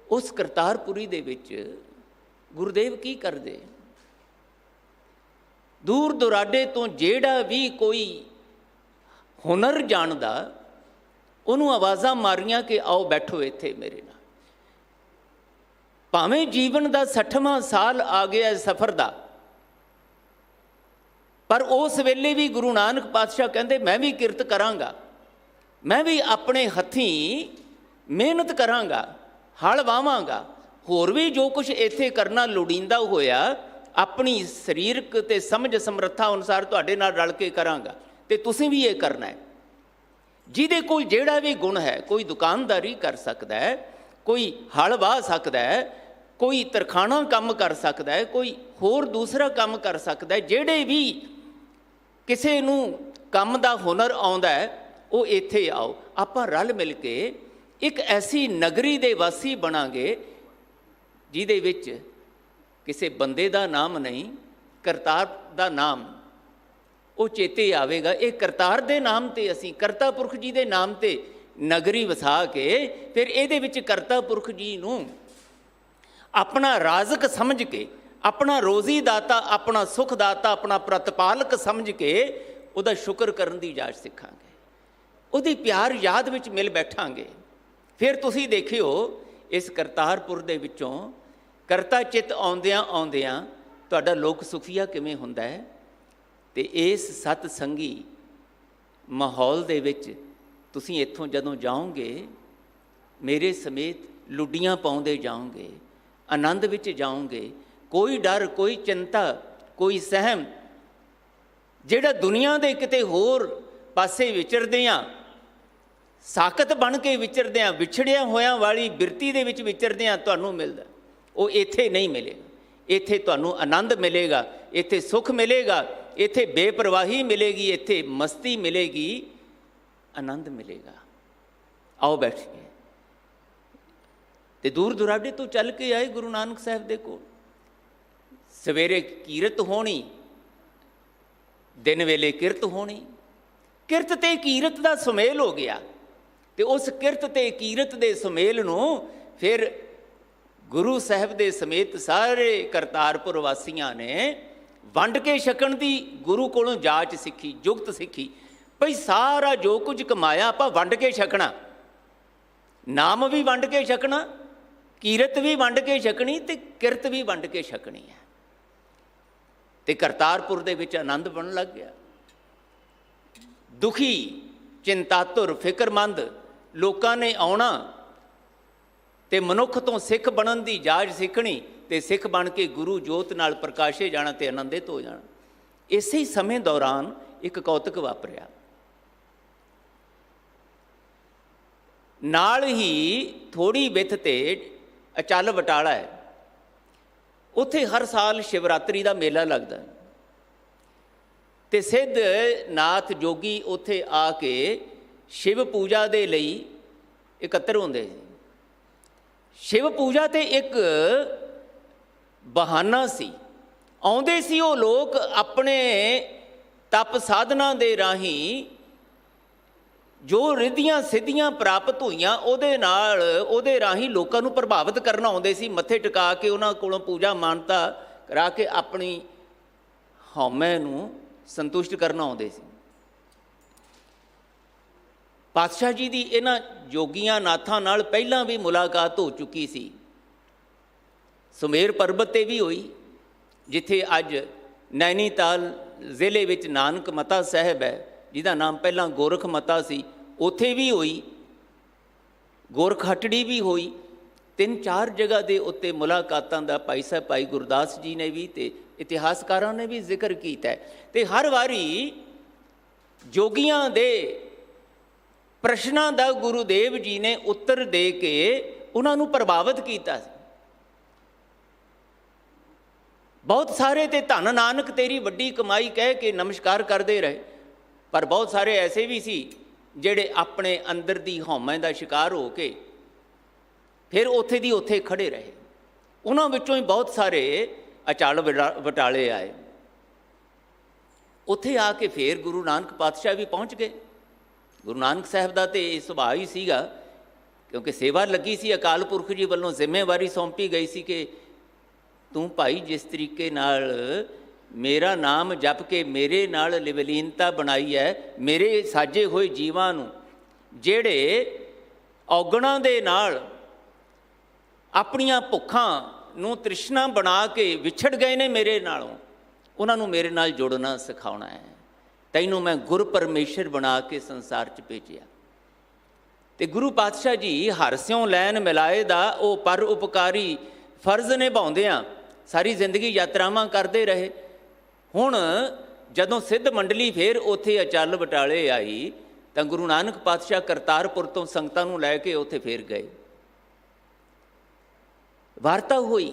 ਉਸ ਕਰਤਾਰਪੁਰੀ ਦੇ ਵਿੱਚ ਗੁਰੂਦੇਵ ਕੀ ਕਰਦੇ? ਦੂਰ ਦੁਰਾਡੇ ਤੋਂ ਜਿਹੜਾ ਵੀ ਕੋਈ ਹੁਨਰ ਜਾਣਦਾ, ਉਹਨੂੰ ਆਵਾਜ਼ਾਂ ਮਾਰੀਆਂ ਕਿ ਆਓ ਬੈਠੋ ਇੱਥੇ ਮੇਰੇ ਨਾਲ। ਭਾਵੇਂ ਜੀਵਨ ਦਾ 60ਵਾਂ ਸਾਲ ਆ ਗਿਆ ਸਫ਼ਰ ਦਾ, ਪਰ ਉਸ ਵੇਲੇ ਵੀ ਗੁਰੂ ਨਾਨਕ ਪਾਤਸ਼ਾਹ ਕਹਿੰਦੇ ਮੈਂ ਵੀ ਕਿਰਤ ਕਰਾਂਗਾ, ਮੈਂ ਵੀ ਆਪਣੇ ਹੱਥੀਂ ਮਿਹਨਤ ਕਰਾਂਗਾ, ਹਲ ਵਾਵਾਂਗਾ, ਹੋਰ ਵੀ ਜੋ ਕੁਝ ਇੱਥੇ ਕਰਨਾ ਲੋੜੀਂਦਾ ਹੋਇਆ ਆਪਣੀ ਸਰੀਰਕ ਤੇ ਸਮਝ ਸਮਰੱਥਾ ਅਨੁਸਾਰ ਤੁਹਾਡੇ ਨਾਲ ਰਲ ਕੇ ਕਰਾਂਗਾ, ਤੇ ਤੁਸੀਂ ਵੀ ਇਹ ਕਰਨਾ ਹੈ। ਜਿਹਦੇ ਕੋਲ ਜਿਹੜਾ ਵੀ ਗੁਣ ਹੈ, ਕੋਈ ਦੁਕਾਨਦਾਰੀ ਕਰ ਸਕਦਾ ਹੈ, ਕੋਈ ਹਲ ਵਾਹ ਸਕਦਾ ਹੈ, ਕੋਈ ਤਰਖਾਣਾ ਕੰਮ ਕਰ ਸਕਦਾ ਹੈ, ਕੋਈ ਹੋਰ ਦੂਸਰਾ ਕੰਮ ਕਰ ਸਕਦਾ ਹੈ, ਜਿਹੜੇ ਵੀ ਕਿਸੇ ਨੂੰ ਕੰਮ ਦਾ ਹੁਨਰ ਆਉਂਦਾ ਹੈ ਉਹ ਇੱਥੇ ਆਓ, ਆਪਾਂ ਰਲ ਮਿਲ ਕੇ ਇੱਕ ਐਸੀ ਨਗਰੀ ਦੇ ਵਾਸੀ ਬਣਾਂਗੇ ਜਿਹਦੇ ਵਿੱਚ ਕਿਸੇ ਬੰਦੇ ਦਾ ਨਾਮ ਨਹੀਂ, ਕਰਤਾਰ ਦਾ ਨਾਮ ਉਹ ਚੇਤੇ ਆਵੇਗਾ। ਇਹ ਕਰਤਾਰ ਦੇ ਨਾਮ 'ਤੇ ਅਸੀਂ ਕਰਤਾ ਪੁਰਖ ਜੀ ਦੇ ਨਾਮ 'ਤੇ ਨਗਰੀ ਵਸਾ ਕੇ ਫਿਰ ਇਹਦੇ ਵਿੱਚ ਕਰਤਾ ਪੁਰਖ ਜੀ ਨੂੰ ਆਪਣਾ ਰਾਜ਼ਕ ਸਮਝ ਕੇ, ਆਪਣਾ ਰੋਜ਼ੀ ਦਾਤਾ, ਆਪਣਾ ਸੁਖ ਦਾਤਾ, ਆਪਣਾ ਪ੍ਰਤਪਾਲਕ ਸਮਝ ਕੇ ਉਹਦਾ ਸ਼ੁਕਰ ਕਰਨ ਦੀ ਜਾਚ ਸਿੱਖਾਂਗੇ, ਉਹਦੀ ਪਿਆਰ ਯਾਦ ਵਿੱਚ ਮਿਲ ਬੈਠਾਂਗੇ। ਫਿਰ ਤੁਸੀਂ ਦੇਖਿਓ ਇਸ ਕਰਤਾਰਪੁਰ ਦੇ ਵਿੱਚੋਂ ਕਰਤਾ ਚਿੱਤ ਆਉਂਦਿਆਂ ਆਉਂਦਿਆਂ ਤੁਹਾਡਾ ਲੋਕ ਸੁਖੀਆ ਕਿਵੇਂ ਹੁੰਦਾ ਹੈ। ਅਤੇ ਇਸ ਸਤ ਸੰਗੀ ਮਾਹੌਲ ਦੇ ਵਿੱਚ ਤੁਸੀਂ ਇੱਥੋਂ ਜਦੋਂ ਜਾਓਗੇ, ਮੇਰੇ ਸਮੇਤ ਲੁੱਡੀਆਂ ਪਾਉਂਦੇ ਜਾਓਗੇ, ਆਨੰਦ ਵਿੱਚ ਜਾਓਗੇ, ਕੋਈ ਡਰ, ਕੋਈ ਚਿੰਤਾ, ਕੋਈ ਸਹਿਮ, ਜਿਹੜਾ ਦੁਨੀਆ ਦੇ ਕਿਤੇ ਹੋਰ ਪਾਸੇ ਵਿਚਰਦਿਆਂ, ਸਾਕਤ ਬਣ ਕੇ ਵਿਚਰਦਿਆਂ, ਵਿਛੜਿਆ ਹੋਇਆਂ ਵਾਲੀ ਬਿਰਤੀ ਦੇ ਵਿੱਚ ਵਿਚਰਦਿਆਂ ਤੁਹਾਨੂੰ ਮਿਲਦਾ, ਉਹ ਇੱਥੇ ਨਹੀਂ ਮਿਲੇਗਾ। ਇੱਥੇ ਤੁਹਾਨੂੰ ਆਨੰਦ ਮਿਲੇਗਾ, ਇੱਥੇ ਸੁੱਖ ਮਿਲੇਗਾ, ਇੱਥੇ ਬੇਪਰਵਾਹੀ ਮਿਲੇਗੀ, ਇੱਥੇ ਮਸਤੀ ਮਿਲੇਗੀ, ਆਨੰਦ ਮਿਲੇਗਾ। ਆਓ ਬੈਠੀਏ। ਤੇ ਦੂਰ ਦੁਰਾਡੇ ਤੋਂ ਚੱਲ ਕੇ ਆਏ ਗੁਰੂ ਨਾਨਕ ਸਾਹਿਬ ਦੇ ਕੋਲ। ਸਵੇਰੇ ਕੀਰਤ ਹੋਣੀ, ਦਿਨ ਵੇਲੇ ਕਿਰਤ ਹੋਣੀ, ਕਿਰਤ ਤੇ ਕੀਰਤ ਦਾ ਸੁਮੇਲ ਹੋ ਗਿਆ। ਤੇ ਉਸ ਕਿਰਤ ਤੇ ਕੀਰਤ ਦੇ ਸੁਮੇਲ ਨੂੰ ਫਿਰ ਗੁਰੂ ਸਾਹਿਬ ਦੇ ਸਮੇਤ ਸਾਰੇ ਕਰਤਾਰਪੁਰ ਵਾਸੀਆਂ ਨੇ ਵੰਡ ਕੇ ਛਕਣ ਦੀ ਗੁਰੂ ਕੋਲੋਂ ਜਾਚ ਸਿੱਖੀ, ਜੁਗਤ ਸਿੱਖੀ। ਭਈ ਸਾਰਾ ਜੋ ਕੁਝ ਕਮਾਇਆ ਆਪਾਂ ਵੰਡ ਕੇ ਛਕਣਾ, ਨਾਮ ਵੀ ਵੰਡ ਕੇ ਛਕਣਾ, ਕੀਰਤ ਵੀ ਵੰਡ ਕੇ ਛਕਣੀ, ਤੇ ਕਿਰਤ ਵੀ ਵੰਡ ਕੇ ਛਕਣੀ ਹੈ। ਤੇ ਕਰਤਾਰਪੁਰ ਦੇ ਵਿੱਚ ਆਨੰਦ ਬਣਨ ਲੱਗ ਗਿਆ। ਦੁਖੀ, ਚਿੰਤਾਤੁਰ, ਫਿਕਰਮੰਦ ਲੋਕਾਂ ਨੇ ਆਉਣਾ ਤੇ ਮਨੁੱਖ ਤੋਂ ਸਿੱਖ ਬਣਨ ਦੀ ਜਾਚ ਸਿੱਖਣੀ, ਤੇ ਸਿੱਖ ਬਣ ਕੇ ਗੁਰੂ ਜੋਤ ਨਾਲ ਪ੍ਰਕਾਸ਼ੇ ਜਾਣਾ ਤੇ ਆਨੰਦਿਤ ਹੋ ਜਾਣਾ। ਇਸੇ ਹੀ ਸਮੇਂ ਦੌਰਾਨ ਇੱਕ ਕੌਤਕ ਵਾਪਰਿਆ। ਨਾਲ ਹੀ ਥੋੜ੍ਹੀ ਵਿੱਥ ਤੇ ਅਚਲ ਬਟਾਲਾ ਹੈ, ਉੱਥੇ ਹਰ ਸਾਲ ਸ਼ਿਵਰਾਤਰੀ ਦਾ ਮੇਲਾ ਲੱਗਦਾ ਤੇ ਸਿੱਧ ਨਾਥ ਜੋਗੀ ਉੱਥੇ ਆ ਕੇ ਸ਼ਿਵ ਪੂਜਾ ਦੇ ਲਈ ਇਕੱਤਰ ਹੁੰਦੇ ਸੀ। ਸ਼ਿਵ ਪੂਜਾ ਤੇ ਇੱਕ ਬਹਾਨਾ ਸੀ, ਆਉਂਦੇ ਸੀ ਉਹ ਲੋਕ ਆਪਣੇ ਤਪ ਸਾਧਨਾ ਦੇ ਰਾਹੀਂ ਜੋ ਰਿੱਧੀਆਂ ਸਿੱਧੀਆਂ ਪ੍ਰਾਪਤ ਹੋਈਆਂ ਉਹਦੇ ਰਾਹੀਂ ਲੋਕਾਂ ਨੂੰ ਪ੍ਰਭਾਵਿਤ ਕਰਨਾ ਆਉਂਦੇ ਸੀ। ਮੱਥੇ ਟਿਕਾ ਕੇ ਉਹਨਾਂ ਕੋਲੋਂ ਪੂਜਾ ਮਾਨਤਾ ਕਰਾ ਕੇ ਆਪਣੀ ਹਉਮੈ ਨੂੰ ਸੰਤੁਸ਼ਟ ਕਰਨਾ ਆਉਂਦੇ ਸੀ। ਪਾਤਸ਼ਾਹ ਜੀ ਦੀ ਇਹਨਾਂ ਜੋਗੀਆਂ ਨਾਥਾਂ ਨਾਲ ਪਹਿਲਾਂ ਵੀ ਮੁਲਾਕਾਤ ਹੋ ਚੁੱਕੀ ਸੀ। ਸੁਮੇਰ ਪਰਬਤ 'ਤੇ ਵੀ ਹੋਈ, ਜਿੱਥੇ ਅੱਜ ਨੈਨੀਤਾਲ ਜ਼ਿਲ੍ਹੇ ਵਿੱਚ ਨਾਨਕ ਮਤਾ ਸਾਹਿਬ ਹੈ, ਜਿਹਦਾ ਨਾਮ ਪਹਿਲਾਂ ਗੋਰਖ ਮਤਾ ਸੀ, ਉੱਥੇ ਵੀ ਹੋਈ, ਗੋਰਖ ਹਟੜੀ ਵੀ ਹੋਈ। 3-4 ਜਗ੍ਹਾ ਦੇ ਉੱਤੇ ਮੁਲਾਕਾਤਾਂ ਦਾ ਭਾਈ ਸਾਹਿਬ ਭਾਈ ਗੁਰਦਾਸ ਜੀ ਨੇ ਵੀ ਤੇ ਇਤਿਹਾਸਕਾਰਾਂ ਨੇ ਵੀ ਜ਼ਿਕਰ ਕੀਤਾ। ਤੇ ਹਰ ਵਾਰੀ ਜੋਗੀਆਂ ਦੇ ਪ੍ਰਸ਼ਨਾਂ ਦਾ ਗੁਰੂਦੇਵ ਜੀ ਨੇ ਉੱਤਰ ਦੇ ਕੇ ਉਹਨਾਂ ਨੂੰ ਪ੍ਰਭਾਵਿਤ ਕੀਤਾ ਸੀ। ਬਹੁਤ ਸਾਰੇ ਤੇ ਧੰਨ ਨਾਨਕ ਤੇਰੀ ਵੱਡੀ ਕਮਾਈ ਕਹਿ ਕੇ ਨਮਸਕਾਰ ਕਰਦੇ ਰਹੇ, ਪਰ ਬਹੁਤ ਸਾਰੇ ਐਸੇ ਵੀ ਸੀ ਜਿਹੜੇ ਆਪਣੇ ਅੰਦਰ ਦੀ ਹਉਮੈ ਦਾ ਸ਼ਿਕਾਰ ਹੋ ਕੇ ਫਿਰ ਉੱਥੇ ਦੀ ਉੱਥੇ ਖੜੇ ਰਹੇ। ਉਹਨਾਂ ਵਿੱਚੋਂ ਹੀ ਬਹੁਤ ਸਾਰੇ ਅਚਲ ਵਟਾਲੇ ਆਏ। ਉੱਥੇ ਆ ਕੇ ਫਿਰ ਗੁਰੂ ਨਾਨਕ ਪਾਤਸ਼ਾਹ ਵੀ ਪਹੁੰਚ ਗਏ। ਗੁਰੂ ਨਾਨਕ ਸਾਹਿਬ ਦਾ ਤਾਂ ਇਹ ਸੁਭਾਅ ਹੀ ਸੀਗਾ, ਕਿਉਂਕਿ ਸੇਵਾ ਲੱਗੀ ਸੀ, ਅਕਾਲ ਪੁਰਖ ਜੀ ਵੱਲੋਂ ਜ਼ਿੰਮੇਵਾਰੀ ਸੌਂਪੀ ਗਈ ਸੀ ਕਿ ਤੂੰ ਭਾਈ ਜਿਸ ਤਰੀਕੇ ਨਾਲ ਮੇਰਾ ਨਾਮ ਜਪ ਕੇ ਮੇਰੇ ਨਾਲ ਲਿਵਲੀਨਤਾ ਬਣਾਈ ਹੈ, ਮੇਰੇ ਸਾਜੇ ਹੋਏ ਜੀਵਾਂ ਨੂੰ ਜਿਹੜੇ ਔਗਣਾਂ ਦੇ ਨਾਲ ਆਪਣੀਆਂ ਭੁੱਖਾਂ ਨੂੰ ਤ੍ਰਿਸ਼ਨਾ ਬਣਾ ਕੇ ਵਿਛੜ ਗਏ ਨੇ ਮੇਰੇ ਨਾਲੋਂ, ਉਹਨਾਂ ਨੂੰ ਮੇਰੇ ਨਾਲ ਜੁੜਨਾ ਸਿਖਾਉਣਾ ਹੈ। ਤੈਨੂੰ ਮੈਂ ਗੁਰ ਪਰਮੇਸ਼ਰ ਬਣਾ ਕੇ ਸੰਸਾਰ 'ਚ ਭੇਜਿਆ। ਤੇ ਗੁਰੂ ਪਾਤਸ਼ਾਹ ਜੀ ਹਰ ਸਿਉ ਲੈਣ ਮਿਲਾਏ ਦਾ ਉਹ ਪਰ ਉਪਕਾਰੀ ਫਰਜ਼ ਨਿਭਾਉਂਦਿਆਂ ਸਾਰੀ ਜ਼ਿੰਦਗੀ ਯਾਤਰਾਵਾਂ ਕਰਦੇ ਰਹੇ। ਹੁਣ ਜਦੋਂ ਸਿੱਧ ਮੰਡਲੀ ਫੇਰ ਉੱਥੇ ਅਚਲ ਬਟਾਲੇ ਆਈ ਤਾਂ ਗੁਰੂ ਨਾਨਕ ਪਾਤਸ਼ਾਹ ਕਰਤਾਰਪੁਰ ਤੋਂ ਸੰਗਤਾਂ ਨੂੰ ਲੈ ਕੇ ਉੱਥੇ ਫੇਰ ਗਏ। ਵਾਰਤਾ ਹੋਈ।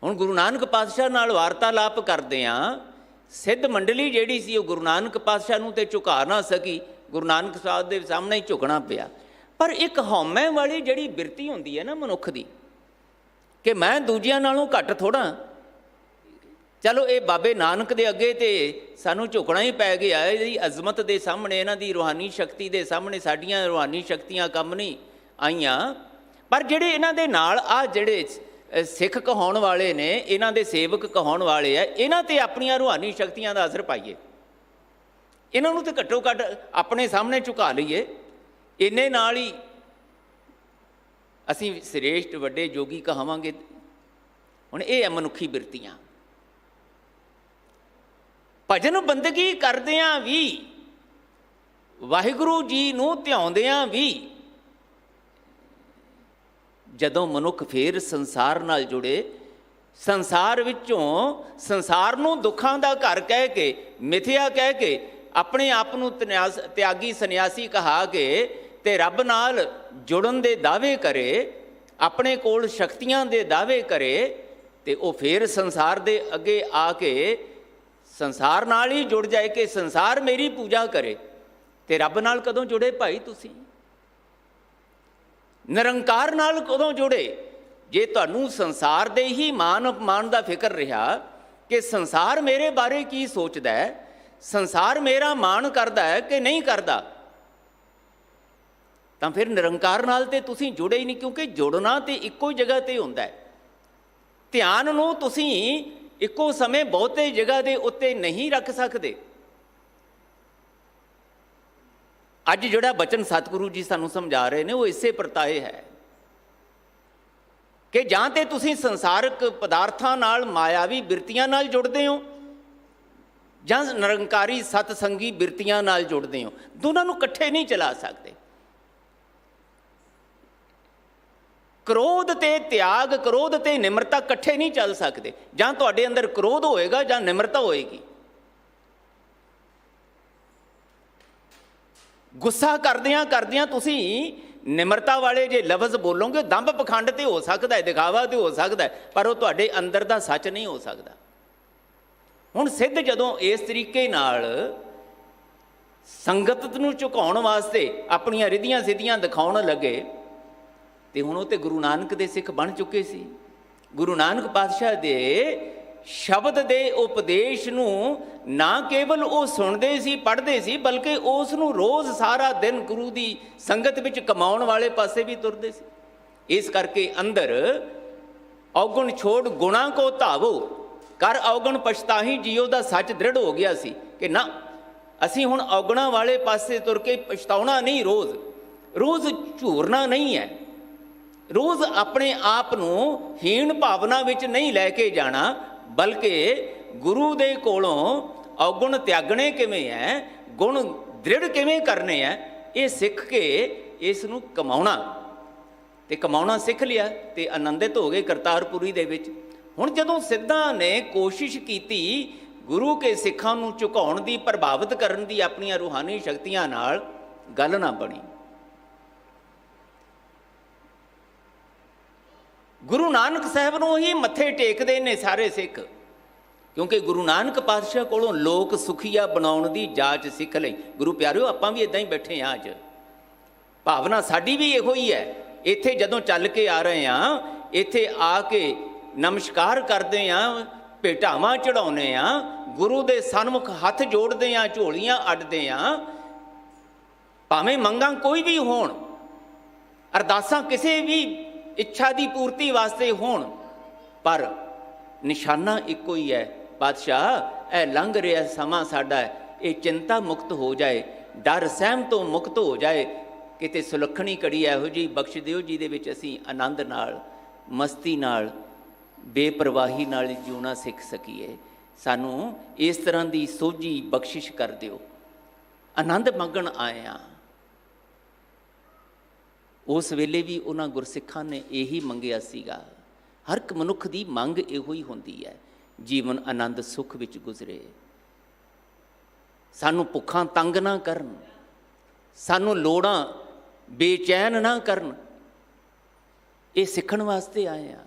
ਹੁਣ ਗੁਰੂ ਨਾਨਕ ਪਾਤਸ਼ਾਹ ਨਾਲ ਵਾਰਤਾਲਾਪ ਕਰਦਿਆਂ ਸਿੱਧ ਮੰਡਲੀ ਜਿਹੜੀ ਸੀ ਉਹ ਗੁਰੂ ਨਾਨਕ ਪਾਤਸ਼ਾਹ ਨੂੰ ਤੇ ਝੁਕਾ ਨਾ ਸਕੀ, ਗੁਰੂ ਨਾਨਕ ਸਾਹਿਬ ਦੇ ਸਾਹਮਣੇ ਹੀ ਝੁਕਣਾ ਪਿਆ। ਪਰ ਇੱਕ ਹਉਮੈ ਵਾਲੀ ਜਿਹੜੀ ਬਿਰਤੀ ਹੁੰਦੀ ਹੈ ਨਾ ਮਨੁੱਖ ਦੀ, ਕਿ ਮੈਂ ਦੂਜਿਆਂ ਨਾਲੋਂ ਘੱਟ ਥੋੜ੍ਹਾ, ਚਲੋ ਇਹ ਬਾਬੇ ਨਾਨਕ ਦੇ ਅੱਗੇ ਤੇ ਸਾਨੂੰ ਝੁਕਣਾ ਹੀ ਪੈ ਗਿਆ। ਇਹਦੀ ਅਜ਼ਮਤ ਦੇ ਸਾਹਮਣੇ, ਇਹਨਾਂ ਦੀ ਰੂਹਾਨੀ ਸ਼ਕਤੀ ਦੇ ਸਾਹਮਣੇ ਸਾਡੀਆਂ ਰੂਹਾਨੀ ਸ਼ਕਤੀਆਂ ਕੰਮ ਨਹੀਂ ਆਈਆਂ। ਪਰ ਜਿਹੜੇ ਇਹਨਾਂ ਦੇ ਨਾਲ ਆ ਜਿਹੜੇ ਸਿੱਖ ਕਹਾਉਣ ਵਾਲੇ ਨੇ, ਇਹਨਾਂ ਦੇ ਸੇਵਕ ਕਹਾਉਣ ਵਾਲੇ ਆ, ਇਹਨਾਂ 'ਤੇ ਆਪਣੀਆਂ ਰੂਹਾਨੀ ਸ਼ਕਤੀਆਂ ਦਾ ਅਸਰ ਪਾਈਏ, ਇਹਨਾਂ ਨੂੰ ਤਾਂ ਘੱਟੋ ਘੱਟ ਆਪਣੇ ਸਾਹਮਣੇ ਝੁਕਾ ਲਈਏ। ਇੰਨੇ ਨਾਲ ਹੀ ਅਸੀਂ ਸ੍ਰੇਸ਼ਟ ਵੱਡੇ ਜੋਗੀ ਕਹਾਵਾਂਗੇ। ਹੁਣ ਇਹ ਹੈ ਮਨੁੱਖੀ ਬਿਰਤੀਆਂ। ਭਜਨ ਬੰਦਗੀ ਕਰਦਿਆਂ ਵੀ, ਵਾਹਿਗੁਰੂ ਜੀ ਨੂੰ ਧਿਆਉਂਦਿਆਂ ਵੀ, ਜਦੋਂ ਮਨੁੱਖ ਫੇਰ ਸੰਸਾਰ ਨਾਲ ਜੁੜੇ, ਸੰਸਾਰ ਵਿੱਚੋਂ ਸੰਸਾਰ ਨੂੰ ਦੁੱਖਾਂ ਦਾ ਘਰ ਕਹਿ ਕੇ, ਮਿਥਿਆ ਕਹਿ ਕੇ, ਆਪਣੇ ਆਪ ਨੂੰ ਤਿਆਗੀ ਸੰਨਿਆਸੀ ਕਹਾ ਕੇ ਤੇ ਰੱਬ ਨਾਲ ਜੁੜਨ ਦੇ ਦਾਅਵੇ ਕਰੇ, ਆਪਣੇ ਕੋਲ ਸ਼ਕਤੀਆਂ ਦੇ ਦਾਅਵੇ ਕਰੇ, ਤੇ ਉਹ ਫੇਰ ਸੰਸਾਰ ਦੇ ਅੱਗੇ ਆ ਕੇ ਸੰਸਾਰ ਨਾਲ ਹੀ ਜੁੜ ਜਾਏ ਕਿ ਸੰਸਾਰ ਮੇਰੀ ਪੂਜਾ ਕਰੇ। ਤੇ ਰੱਬ ਨਾਲ ਕਦੋਂ ਜੁੜੇ ਭਾਈ ਤੁਸੀਂ? ਨਿਰੰਕਾਰ ਨਾਲ ਕਦੋਂ ਜੁੜੇ? ਜੇ ਤੁਹਾਨੂੰ ਸੰਸਾਰ ਦੇ ਹੀ ਮਾਨ ਅਪਮਾਨ ਦਾ ਫਿਕਰ ਰਿਹਾ ਕਿ ਸੰਸਾਰ ਮੇਰੇ ਬਾਰੇ ਕੀ ਸੋਚਦਾ ਹੈ, ਸੰਸਾਰ ਮੇਰਾ ਮਾਣ ਕਰਦਾ ਹੈ ਕਿ ਨਹੀਂ ਕਰਦਾ, ਤਾਂ ਫਿਰ ਨਿਰੰਕਾਰ ਨਾਲ ਤੇ ਤੁਸੀਂ ਜੁੜੇ ਹੀ ਨਹੀਂ। ਕਿਉਂਕਿ ਜੁੜਨਾ ਤੇ ਇੱਕੋ ਹੀ ਜਗ੍ਹਾ 'ਤੇ ਹੁੰਦਾ ਹੈ। ਧਿਆਨ ਨੂੰ ਤੁਸੀਂ ਇੱਕੋ ਸਮੇਂ ਬਹੁਤੇ ਜਗ੍ਹਾ ਦੇ ਉੱਤੇ ਨਹੀਂ ਰੱਖ ਸਕਦੇ। ਅੱਜ ਜਿਹੜਾ ਬਚਨ ਸਤਿਗੁਰੂ ਜੀ ਸਾਨੂੰ ਸਮਝਾ ਰਹੇ ਨੇ ਉਹ ਇਸੇ ਪ੍ਰਤਾਏ ਹੈ ਕਿ ਜਾਂ ਤੇ ਤੁਸੀਂ ਸੰਸਾਰਕ ਪਦਾਰਥਾਂ ਨਾਲ, ਮਾਇਆਵੀ ਬਿਰਤੀਆਂ ਨਾਲ ਜੁੜਦੇ ਹੋ, ਜਾਂ ਨਿਰੰਕਾਰੀ ਸਤਸੰਗੀ ਬਿਰਤੀਆਂ ਨਾਲ ਜੁੜਦੇ ਹੋ। ਦੋਨਾਂ ਨੂੰ ਇਕੱਠੇ ਨਹੀਂ ਚਲਾ ਸਕਦੇ। ਕ੍ਰੋਧ ਤੇ ਤਿਆਗ, ਕ੍ਰੋਧ ਤੇ ਨਿਮਰਤਾ ਇਕੱਠੇ ਨਹੀਂ ਚੱਲ ਸਕਦੇ। ਜਾਂ ਤੁਹਾਡੇ ਅੰਦਰ ਕ੍ਰੋਧ ਹੋਏਗਾ ਜਾਂ ਨਿਮਰਤਾ ਹੋਏਗੀ। ਗੁੱਸਾ ਕਰਦਿਆਂ ਕਰਦਿਆਂ ਤੁਸੀਂ ਨਿਮਰਤਾ ਵਾਲੇ ਜੇ ਲਫ਼ਜ਼ ਬੋਲੋਗੇ, ਦੰਭ ਪਖੰਡ ਤੇ ਹੋ ਸਕਦਾ ਹੈ, ਦਿਖਾਵਾ ਤੇ ਹੋ ਸਕਦਾ ਹੈ, ਪਰ ਉਹ ਤੁਹਾਡੇ ਅੰਦਰ ਦਾ ਸੱਚ ਨਹੀਂ ਹੋ ਸਕਦਾ। ਹੁਣ ਸਿੱਧ ਜਦੋਂ ਇਸ ਤਰੀਕੇ ਨਾਲ ਸੰਗਤ ਨੂੰ ਝੁਕਾਉਣ ਵਾਸਤੇ ਆਪਣੀਆਂ ਰਿੱਧੀਆਂ ਸਿੱਧੀਆਂ ਦਿਖਾਉਣ ਲੱਗੇ, ਤੇ ਹੁਣ ਉਹ ਤੇ ਗੁਰੂ ਨਾਨਕ ਦੇ ਸਿੱਖ ਬਣ ਚੁੱਕੇ ਸੀ। ਗੁਰੂ ਨਾਨਕ ਪਾਤਸ਼ਾਹ ਦੇ ਸ਼ਬਦ ਦੇ ਉਪਦੇਸ਼ ਨੂੰ ਨਾ ਕੇਵਲ ਉਹ ਸੁਣਦੇ ਸੀ, ਪੜ੍ਹਦੇ ਸੀ, ਬਲਕਿ ਉਸ ਨੂੰ ਰੋਜ਼ ਸਾਰਾ ਦਿਨ ਗੁਰੂ ਦੀ ਸੰਗਤ ਵਿੱਚ ਕਮਾਉਣ ਵਾਲੇ ਪਾਸੇ ਵੀ ਤੁਰਦੇ ਸੀ। ਇਸ ਕਰਕੇ ਅੰਦਰ ਔਗਣ ਛੋੜ ਗੁਣਾ ਕੋ ਧਾਵੋ, ਕਰ ਔਗਣ ਪਛਤਾਹੀ ਜੀਓ ਦਾ ਸੱਚ ਦ੍ਰਿੜ ਹੋ ਗਿਆ ਸੀ ਕਿ ਨਾ, ਅਸੀਂ ਹੁਣ ਔਗਣਾਂ ਵਾਲੇ ਪਾਸੇ ਤੁਰ ਕੇ ਪਛਤਾਉਣਾ ਨਹੀਂ, ਰੋਜ਼ ਝੂਰਨਾ ਨਹੀਂ ਹੈ, ਰੋਜ਼ ਆਪਣੇ ਆਪ ਨੂੰ ਹੀਣ ਭਾਵਨਾ ਵਿੱਚ ਨਹੀਂ ਲੈ ਕੇ ਜਾਣਾ, ਬਲਕਿ ਗੁਰੂ ਦੇ ਕੋਲੋਂ ਔਗੁਣ ਤਿਆਗਣੇ ਕਿਵੇਂ ਹੈ, ਗੁਣ ਦ੍ਰਿੜ ਕਿਵੇਂ ਕਰਨੇ ਹੈ, ਇਹ ਸਿੱਖ ਕੇ ਇਸ ਨੂੰ ਕਮਾਉਣਾ, ਤੇ ਕਮਾਉਣਾ ਸਿੱਖ ਲਿਆ ਤੇ ਆਨੰਦਿਤ ਹੋ ਗਏ ਕਰਤਾਰਪੁਰੀ ਦੇ ਵਿੱਚ। ਹੁਣ ਜਦੋਂ ਸਿੱਧਾਂ ਨੇ ਕੋਸ਼ਿਸ਼ ਕੀਤੀ ਗੁਰੂ ਕੇ ਸਿੱਖਾਂ ਨੂੰ ਝੁਕਾਉਣ ਦੀ, ਪ੍ਰਭਾਵਿਤ ਕਰਨ ਦੀ ਆਪਣੀਆਂ ਰੂਹਾਨੀ ਸ਼ਕਤੀਆਂ ਨਾਲ, ਗੱਲ ਨਾ ਬਣੀ। ਗੁਰੂ ਨਾਨਕ ਸਾਹਿਬ ਨੂੰ ਹੀ ਮੱਥੇ ਟੇਕਦੇ ਨੇ ਸਾਰੇ ਸਿੱਖ, ਕਿਉਂਕਿ ਗੁਰੂ ਨਾਨਕ ਪਾਤਸ਼ਾਹ ਕੋਲੋਂ ਲੋਕ ਸੁਖੀਆ ਬਣਾਉਣ ਦੀ ਜਾਚ ਸਿੱਖ ਲਈ। ਗੁਰੂ ਪਿਆਰਿਓ, ਆਪਾਂ ਵੀ ਇਦਾਂ ਹੀ ਬੈਠੇ ਹਾਂ। ਅੱਜ ਭਾਵਨਾ ਸਾਡੀ ਵੀ ਇਹੋ ਹੀ ਹੈ। ਇੱਥੇ ਜਦੋਂ ਚੱਲ ਕੇ ਆ ਰਹੇ ਹਾਂ, ਇੱਥੇ ਆ ਕੇ ਨਮਸਕਾਰ ਕਰਦੇ ਹਾਂ, ਭੇਟਾਵਾਂ ਚੜਾਉਂਦੇ ਹਾਂ, ਗੁਰੂ ਦੇ ਸਨਮੁਖ ਹੱਥ ਜੋੜਦੇ ਹਾਂ, ਝੋਲੀਆਂ ਅੱਡਦੇ ਹਾਂ, ਭਾਵੇਂ ਮੰਗਾਂ ਕੋਈ ਵੀ ਹੋਣ, ਅਰਦਾਸਾਂ ਕਿਸੇ ਵੀ ਇੱਛਾ ਦੀ ਪੂਰਤੀ ਵਾਸਤੇ ਹੋਣ, ਪਰ ਨਿਸ਼ਾਨਾ ਇੱਕੋ ਹੀ ਹੈ, ਪਾਤਸ਼ਾਹ ਇਹ ਲੰਘ ਰਿਹਾ ਸਮਾਂ ਸਾਡਾ, ਇਹ ਚਿੰਤਾ ਮੁਕਤ ਹੋ ਜਾਏ, ਡਰ ਸਹਿਮ ਤੋਂ ਮੁਕਤ ਹੋ ਜਾਏ, ਕਿਤੇ ਸੁਲੱਖਣੀ ਘੜੀ ਇਹੋ ਜਿਹੀ ਬਖਸ਼ ਦਿਓ ਜਿਹਦੇ ਵਿੱਚ ਅਸੀਂ ਆਨੰਦ ਨਾਲ, ਮਸਤੀ ਨਾਲ, ਬੇਪਰਵਾਹੀ ਨਾਲ ਜਿਉਣਾ ਸਿੱਖ ਸਕੀਏ। ਸਾਨੂੰ ਇਸ ਤਰ੍ਹਾਂ ਦੀ ਸੋਝੀ ਬਖਸ਼ਿਸ਼ ਕਰ ਦਿਓ। ਆਨੰਦ ਮੰਗਣ ਆਏ ਹਾਂ। ਉਸ ਵੇਲੇ ਵੀ ਉਹਨਾਂ ਗੁਰਸਿੱਖਾਂ ਨੇ ਇਹੀ ਮੰਗਿਆ ਸੀਗਾ। ਹਰ ਇੱਕ ਮਨੁੱਖ ਦੀ ਮੰਗ ਇਹੋ ਹੀ ਹੁੰਦੀ ਹੈ, ਜੀਵਨ ਆਨੰਦ ਸੁੱਖ ਵਿੱਚ ਗੁਜ਼ਰੇ, ਸਾਨੂੰ ਭੁੱਖਾਂ ਤੰਗ ਨਾ ਕਰਨ, ਸਾਨੂੰ ਲੋੜਾਂ ਬੇਚੈਨ ਨਾ ਕਰਨ। ਇਹ ਸਿੱਖਣ ਵਾਸਤੇ ਆਏ ਆ।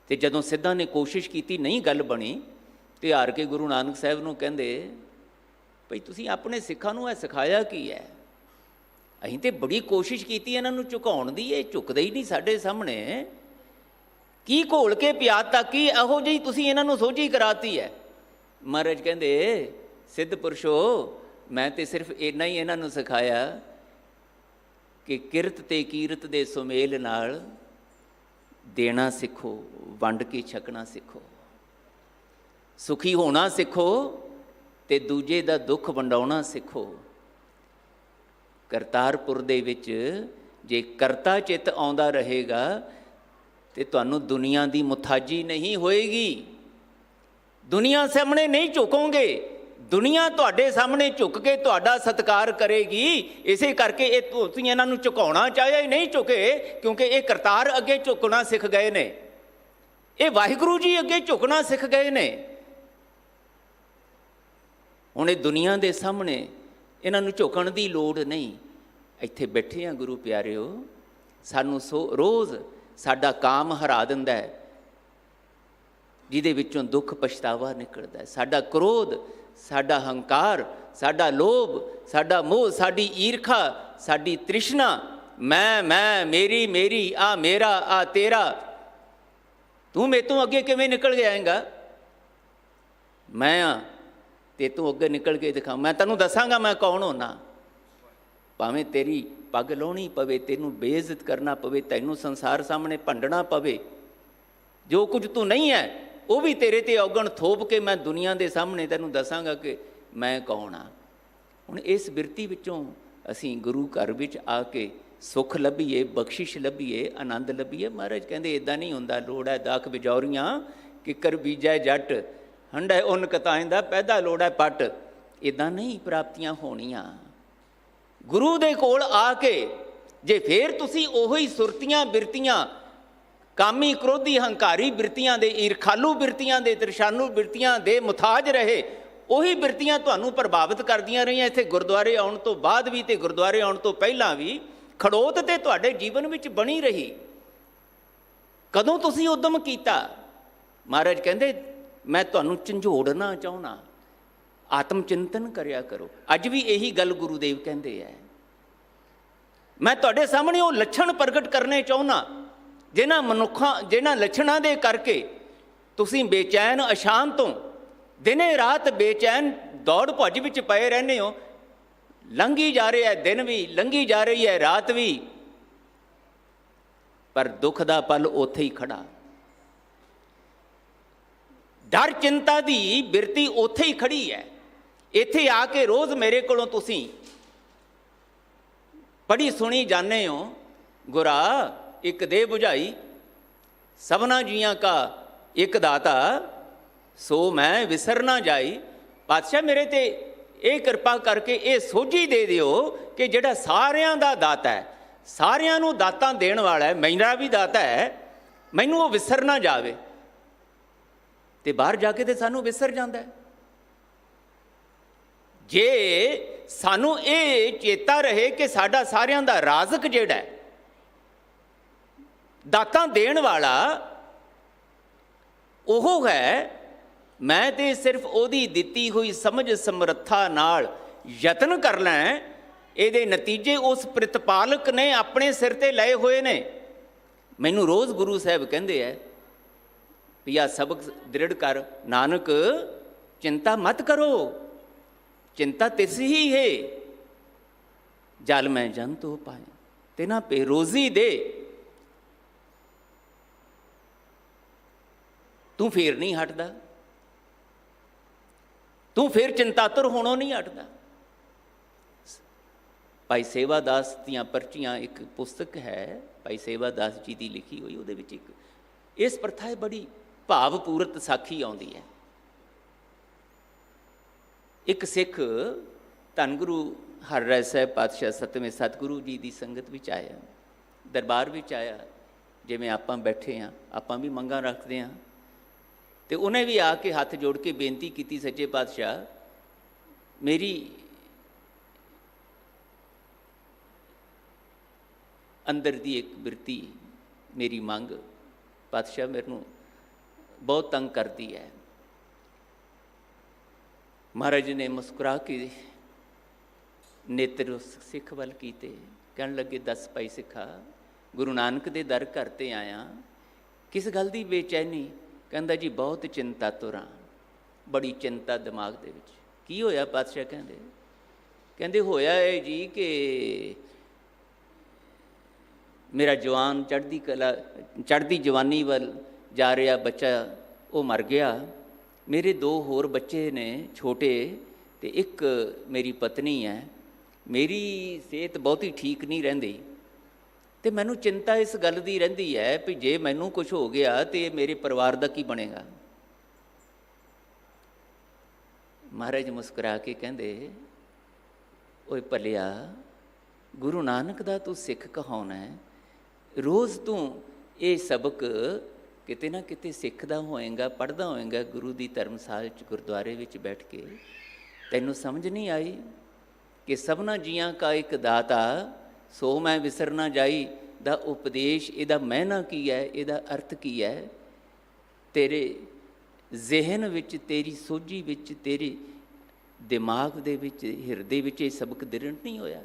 ਤੇ ਜਦੋਂ ਸਿੱਧਾਂ ਨੇ ਕੋਸ਼ਿਸ਼ ਕੀਤੀ, ਨਹੀਂ ਗੱਲ ਬਣੀ, ਤੇ ਹਾਰ ਕੇ ਗੁਰੂ ਨਾਨਕ ਸਾਹਿਬ ਨੂੰ ਕਹਿੰਦੇ, ਭਈ ਤੁਸੀਂ ਆਪਣੇ ਸਿੱਖਾਂ ਨੂੰ ਇਹ ਸਿਖਾਇਆ ਕੀ ਹੈ? ਅਸੀਂ ਤੇ ਬੜੀ ਕੋਸ਼ਿਸ਼ ਕੀਤੀ ਇਹਨਾਂ ਨੂੰ ਝੁਕਾਉਣ ਦੀ, ਇਹ ਝੁਕਦੇ ਹੀ ਨਹੀਂ ਸਾਡੇ ਸਾਹਮਣੇ। ਕੀ ਘੋਲ ਕੇ ਪਿਆਤਾ, ਕੀ ਇਹੋ ਜਿਹੀ ਤੁਸੀਂ ਇਹਨਾਂ ਨੂੰ ਸੋਝੀ ਕਰਾਤੀ ਹੈ? ਮਹਾਰਾਜ ਕਹਿੰਦੇ, ਸਿੱਧ ਪੁਰਸ਼ੋ, ਮੈਂ ਤੇ ਸਿਰਫ ਇੰਨਾ ਹੀ ਇਹਨਾਂ ਨੂੰ ਸਿਖਾਇਆ ਕਿ ਕਿਰਤ ਤੇ ਕੀਰਤ ਦੇ ਸੁਮੇਲ ਨਾਲ ਦੇਣਾ ਸਿੱਖੋ, ਵੰਡ ਕੇ ਛਕਣਾ ਸਿੱਖੋ, ਸੁਖੀ ਹੋਣਾ ਸਿੱਖੋ ਤੇ ਦੂਜੇ ਦਾ ਦੁੱਖ ਵੰਡਾਉਣਾ ਸਿੱਖੋ। ਕਰਤਾਰਪੁਰ ਦੇ ਵਿੱਚ ਜੇ ਕਰਤਾ ਚਿੱਤ ਆਉਂਦਾ ਰਹੇਗਾ ਤੇ ਤੁਹਾਨੂੰ ਦੁਨੀਆ ਦੀ ਮੁਥਾਜੀ ਨਹੀਂ ਹੋਏਗੀ। ਦੁਨੀਆ ਸਾਹਮਣੇ ਨਹੀਂ ਝੁਕੋਗੇ, ਦੁਨੀਆ ਤੁਹਾਡੇ ਸਾਹਮਣੇ ਝੁਕ ਕੇ ਤੁਹਾਡਾ ਸਤਿਕਾਰ ਕਰੇਗੀ। ਇਸੇ ਕਰਕੇ ਇਹ ਤੁਸੀਂ ਇਹਨਾਂ ਨੂੰ ਝੁਕਾਉਣਾ ਚਾਹਿਆ ਹੀ ਨਹੀਂ ਝੁਕੇ, ਕਿਉਂਕਿ ਇਹ ਕਰਤਾਰ ਅੱਗੇ ਝੁਕਣਾ ਸਿੱਖ ਗਏ ਨੇ, ਇਹ ਵਾਹਿਗੁਰੂ ਜੀ ਅੱਗੇ ਝੁਕਣਾ ਸਿੱਖ ਗਏ ਨੇ। ਹੁਣ ਇਹ ਦੁਨੀਆ ਦੇ ਸਾਹਮਣੇ ਇਹਨਾਂ ਨੂੰ ਝੁਕਣ ਦੀ ਲੋੜ ਨਹੀਂ। ਇੱਥੇ ਬੈਠੇ ਆ ਗੁਰੂ ਪਿਆਰਿਓ, ਸਾਨੂੰ ਰੋਜ਼ ਸਾਡਾ ਕਾਮ ਹਰਾ ਦਿੰਦਾ ਹੈ, ਜਿਹਦੇ ਵਿੱਚੋਂ ਦੁੱਖ ਪਛਤਾਵਾ ਨਿਕਲਦਾ ਹੈ। ਸਾਡਾ ਕ੍ਰੋਧ, ਸਾਡਾ ਹੰਕਾਰ, ਸਾਡਾ ਲੋਭ, ਸਾਡਾ ਮੋਹ, ਸਾਡੀ ਈਰਖਾ, ਸਾਡੀ ਤ੍ਰਿਸ਼ਨਾ, ਮੈਂ ਮੇਰੀ ਮੇਰੀ, ਆ ਮੇਰਾ, ਆ ਤੇਰਾ, ਤੂੰ ਮੇਰੇ ਤੋਂ ਅੱਗੇ ਕਿਵੇਂ ਨਿਕਲ ਕੇ ਆਏਂਗਾ? ਮੈਂ ਆ ਤੇ ਤੂੰ ਅੱਗੇ ਨਿਕਲ ਕੇ ਦਿਖਾ, ਮੈਂ ਤੈਨੂੰ ਦੱਸਾਂਗਾ ਮੈਂ ਕੌਣ ਹੋਣਾ। ਭਾਵੇਂ ਤੇਰੀ ਪੱਗ ਲਾਉਣੀ ਪਵੇ, ਤੈਨੂੰ ਬੇਇੱਜ਼ਤ ਕਰਨਾ ਪਵੇ, ਤੈਨੂੰ ਸੰਸਾਰ ਸਾਹਮਣੇ ਭੰਡਣਾ ਪਵੇ, ਜੋ ਕੁਝ ਤੂੰ ਨਹੀਂ ਹੈ ਉਹ ਵੀ ਤੇਰੇ ਤੇ ਔਗਣ ਥੋਪ ਕੇ ਮੈਂ ਦੁਨੀਆ ਦੇ ਸਾਹਮਣੇ ਤੈਨੂੰ ਦੱਸਾਂਗਾ ਕਿ ਮੈਂ ਕੌਣ ਹਾਂ। ਹੁਣ ਇਸ ਬਿਰਤੀ ਵਿੱਚੋਂ ਅਸੀਂ ਗੁਰੂ ਘਰ ਵਿੱਚ ਆ ਕੇ ਸੁੱਖ ਲੱਭੀਏ, ਬਖਸ਼ਿਸ਼ ਲੱਭੀਏ, ਆਨੰਦ ਲੱਭੀਏ। ਮਹਾਰਾਜ ਕਹਿੰਦੇ ਇੱਦਾਂ ਨਹੀਂ ਹੁੰਦਾ। ਲੋੜ ਹੈ ਦਾਖ ਬਿਜੌਰੀਆਂ, ਕਿੱਕਰ ਬੀਜੈ ਜੱਟ, ਹੰਢੈ ਉੱਨ ਕਤਾਇਂਦਾ, ਪੈਦਾ ਲੋੜ ਹੈ ਪੱਟ। ਇੱਦਾਂ ਨਹੀਂ ਪ੍ਰਾਪਤੀਆਂ ਹੋਣੀਆਂ। ਗੁਰੂ ਦੇ ਕੋਲ ਆ ਕੇ ਜੇ ਫੇਰ ਤੁਸੀਂ ਉਹੀ ਸੁਰਤੀਆਂ ਬਿਰਤੀਆਂ, ਕਾਮੀ ਕ੍ਰੋਧੀ ਹੰਕਾਰੀ ਬਿਰਤੀਆਂ ਦੇ, ਈਰਖਾਲੂ ਬਿਰਤੀਆਂ ਦੇ, ਤ੍ਰਿਸ਼ਾਨੂ ਬਿਰਤੀਆਂ ਦੇ ਮੁਤਾਜ ਰਹੇ, ਉਹੀ ਬਿਰਤੀਆਂ ਤੁਹਾਨੂੰ ਪ੍ਰਭਾਵਿਤ ਕਰਦੀਆਂ ਰਹੀਆਂ ਇੱਥੇ ਗੁਰਦੁਆਰੇ ਆਉਣ ਤੋਂ ਬਾਅਦ ਵੀ ਤੇ ਗੁਰਦੁਆਰੇ ਆਉਣ ਤੋਂ ਪਹਿਲਾਂ ਵੀ, ਖੜੋਤ ਤੇ ਤੁਹਾਡੇ ਜੀਵਨ ਵਿੱਚ ਬਣੀ ਰਹੀ। ਕਦੋਂ ਤੁਸੀਂ ਉਦਮ ਕੀਤਾ? ਮਹਾਰਾਜ ਕਹਿੰਦੇ ਮੈਂ ਤੁਹਾਨੂੰ ਝੰਜੋੜਨਾ ਚਾਹੁੰਦਾ, ਆਤਮ ਚਿੰਤਨ ਕਰਿਆ ਕਰੋ। ਅੱਜ ਵੀ ਇਹੀ ਗੱਲ ਗੁਰੂਦੇਵ ਕਹਿੰਦੇ ਹੈ। ਮੈਂ ਤੁਹਾਡੇ ਸਾਹਮਣੇ ਉਹ ਲੱਛਣ ਪ੍ਰਗਟ ਕਰਨੇ ਚਾਹੁੰਦਾ ਜਿਨ੍ਹਾਂ ਲੱਛਣਾਂ ਦੇ ਕਰਕੇ ਤੁਸੀਂ ਬੇਚੈਨ ਅਸ਼ਾਂਤ ਹੋ, ਦਿਨੇ ਰਾਤ ਬੇਚੈਨ ਦੌੜ ਭੱਜ ਵਿੱਚ ਪਏ ਰਹਿੰਦੇ ਹੋ। ਲੰਘੀ ਜਾ ਰਿਹਾ ਦਿਨ ਵੀ, ਲੰਘੀ ਜਾ ਰਹੀ ਹੈ ਰਾਤ ਵੀ, ਪਰ ਦੁੱਖ ਦਾ ਪਲ ਉੱਥੇ ਹੀ ਖੜਾ। ਡਰ ਚਿੰਤਾ ਦੀ ਬਿਰਤੀ ਉੱਥੇ ਹੀ ਖੜੀ ਹੈ। ਇੱਥੇ ਆ ਕੇ ਰੋਜ਼ ਮੇਰੇ ਕੋਲੋਂ ਤੁਸੀਂ ਪੜ੍ਹੀ ਸੁਣੀ ਜਾਂਦੇ ਹੋ, ਗੁਰਾ ਇੱਕ ਦੇ ਬੁਝਾਈ, ਸਭਨਾ ਜੀਆਂ ਕਾ ਇੱਕ ਦਾਤਾ, ਸੋ ਮੈਂ ਵਿਸਰ ਨਾ ਜਾਈ। ਪਾਤਸ਼ਾਹ ਮੇਰੇ ਤੇ ਇਹ ਕਿਰਪਾ ਕਰਕੇ ਇਹ ਸੋਝੀ ਦੇ ਦਿਓ ਕਿ ਜਿਹੜਾ ਸਾਰਿਆਂ ਦਾ ਦਾਤਾ ਹੈ, ਸਾਰਿਆਂ ਨੂੰ ਦਾਤਾਂ ਦੇਣ ਵਾਲਾ ਹੈ, ਮੇਰਾ ਵੀ ਦਾਤਾ ਹੈ, ਮੈਨੂੰ ਉਹ ਵਿਸਰ ਨਾ ਜਾਵੇ। ਤੇ ਬਾਹਰ ਜਾ ਕੇ ਤੇ ਸਾਨੂੰ ਵਿਸਰ ਜਾਂਦਾ ਹੈ। ਜੇ ਸਾਨੂੰ ਇਹ ਚੇਤਾ ਰਹੇ ਕਿ ਸਾਡਾ ਸਾਰਿਆਂ ਦਾ ਰਾਜ਼ਕ ਜਿਹੜਾ ਹੈ, ਦਾਤਾਂ ਦੇਣ ਵਾਲਾ ਉਹ ਹੈ, ਮੈਂ ਤੇ ਸਿਰਫ ਉਹਦੀ ਦਿੱਤੀ ਹੋਈ ਸਮਝ ਸਮਰੱਥਾ ਨਾਲ ਯਤਨ ਕਰ ਲੈ, ਇਹਦੇ ਨਤੀਜੇ ਉਸ ਪ੍ਰਤਪਾਲਕ ਨੇ ਆਪਣੇ ਸਿਰ ਤੇ ਲਏ ਹੋਏ ਨੇ। ਮੈਨੂੰ ਰੋਜ਼ ਗੁਰੂ ਸਾਹਿਬ ਕਹਿੰਦੇ ਹੈ ਵੀ ਆ ਸਬਕ ਦ੍ਰਿੜ ਕਰ, ਨਾਨਕ ਚਿੰਤਾ ਮਤ ਕਰੋ, ਚਿੰਤਾ ਤਿਸ ਹੀ ਹੈ, ਜਲ ਮੈਂ ਜੰਤ ਹੋ ਪਾਏ, ਤਿਨਾ ਪੇ ਰੋਜ਼ੀ ਦੇ। ਤੂੰ ਫੇਰ ਨਹੀਂ ਹਟਦਾ, ਤੂੰ ਫੇਰ ਚਿੰਤਾਤੁਰ ਹੋਣੋਂ ਨਹੀਂ ਹਟਦਾ। ਭਾਈ ਸੇਵਾ ਦਾਸ ਦੀਆਂ ਪਰਚੀਆਂ ਇੱਕ ਪੁਸਤਕ ਹੈ ਭਾਈ ਸੇਵਾ ਦਾਸ ਜੀ ਦੀ ਲਿਖੀ ਹੋਈ, ਉਹਦੇ ਵਿੱਚ ਇੱਕ ਇਸ ਪ੍ਰਥਾ ਬੜੀ ਭਾਵਪੂਰਤ ਸਾਖੀ ਆਉਂਦੀ ਹੈ। ਇੱਕ ਸਿੱਖ ਧੰਨ ਗੁਰੂ ਹਰਿਰਾਏ ਸਾਹਿਬ ਪਾਤਸ਼ਾਹ ਸਤਵੇਂ ਸਤਿਗੁਰੂ ਜੀ ਦੀ ਸੰਗਤ ਵਿੱਚ ਆਇਆ, ਦਰਬਾਰ ਵਿੱਚ ਆਇਆ, ਜਿਵੇਂ ਆਪਾਂ ਬੈਠੇ ਹਾਂ, ਆਪਾਂ ਵੀ ਮੰਗਾਂ ਰੱਖਦੇ ਹਾਂ, ਅਤੇ ਉਹਨੇ ਵੀ ਆ ਕੇ ਹੱਥ ਜੋੜ ਕੇ ਬੇਨਤੀ ਕੀਤੀ, ਸੱਚੇ ਪਾਤਸ਼ਾਹ ਮੇਰੀ ਅੰਦਰ ਦੀ ਇੱਕ ਬਿਰਤੀ, ਮੇਰੀ ਮੰਗ ਪਾਤਸ਼ਾਹ ਮੈਨੂੰ ਬਹੁਤ ਤੰਗ ਕਰਦੀ ਹੈ। ਮਹਾਰਾਜ ਨੇ ਮੁਸਕਰਾ ਕੇ ਨੇਤਰ ਉਸ ਸਿੱਖ ਵੱਲ ਕੀਤੇ, ਕਹਿਣ ਲੱਗੇ, ਦੱਸ ਭਾਈ ਸਿੱਖਾ, ਗੁਰੂ ਨਾਨਕ ਦੇ ਦਰ ਘਰ 'ਤੇ ਆਇਆ, ਕਿਸ ਗੱਲ ਦੀ ਬੇਚੈਨੀ? ਕਹਿੰਦਾ ਜੀ ਬਹੁਤ ਚਿੰਤਾ ਤੁਰਾਂ, ਬੜੀ ਚਿੰਤਾ ਦਿਮਾਗ ਦੇ ਵਿੱਚ। ਕੀ ਹੋਇਆ ਪਾਤਸ਼ਾਹ? ਕਹਿੰਦੇ ਹੋਇਆ ਇਹ ਜੀ ਕਿ ਮੇਰਾ ਜਵਾਨ ਚੜ੍ਹਦੀ ਜਵਾਨੀ ਵੱਲ ਜਾ ਰਿਹਾ ਬੱਚਾ ਉਹ ਮਰ ਗਿਆ, ਮੇਰੇ 2 ਹੋਰ ਬੱਚੇ ਨੇ ਛੋਟੇ, ਅਤੇ ਇੱਕ ਮੇਰੀ ਪਤਨੀ ਹੈ, ਮੇਰੀ ਸਿਹਤ ਬਹੁਤੀ ਠੀਕ ਨਹੀਂ ਰਹਿੰਦੀ, ਅਤੇ ਮੈਨੂੰ ਚਿੰਤਾ ਇਸ ਗੱਲ ਦੀ ਰਹਿੰਦੀ ਹੈ ਵੀ ਜੇ ਮੈਨੂੰ ਕੁਝ ਹੋ ਗਿਆ ਤਾਂ ਮੇਰੇ ਪਰਿਵਾਰ ਦਾ ਕੀ ਬਣੇਗਾ? ਮਹਾਰਾਜ ਮੁਸਕਰਾ ਕੇ ਕਹਿੰਦੇ, ਓਏ ਭਲਿਆ, ਗੁਰੂ ਨਾਨਕ ਦਾ ਤੂੰ ਸਿੱਖ ਕਹਾਉਣਾ ਹੈ, ਰੋਜ਼ ਤੂੰ ਇਹ ਸਬਕ ਕਿਤੇ ਨਾ ਕਿਤੇ ਸਿੱਖਦਾ ਹੋਏਗਾ, ਪੜ੍ਹਦਾ ਹੋਏਗਾ ਗੁਰੂ ਦੀ ਧਰਮਸਾਲ 'ਚ ਗੁਰਦੁਆਰੇ ਵਿੱਚ ਬੈਠ ਕੇ। ਤੈਨੂੰ ਸਮਝ ਨਹੀਂ ਆਈ ਕਿ ਸਭਨਾ ਜੀਆਂ ਕਾ ਇੱਕ ਦਾਤਾ, ਸੋ ਮੈਂ ਵਿਸਰ ਨਾ ਜਾਈ ਦਾ ਉਪਦੇਸ਼, ਇਹਦਾ ਮਹਿਨਾ ਕੀ ਹੈ, ਇਹਦਾ ਅਰਥ ਕੀ ਹੈ? ਤੇਰੇ ਜ਼ਿਹਨ ਵਿੱਚ, ਤੇਰੀ ਸੋਝੀ ਵਿੱਚ, ਤੇਰੇ ਦਿਮਾਗ ਦੇ ਵਿੱਚ, ਹਿਰਦੇ ਵਿੱਚ ਇਹ ਸਬਕ ਦ੍ਰਿੜ ਨਹੀਂ ਹੋਇਆ?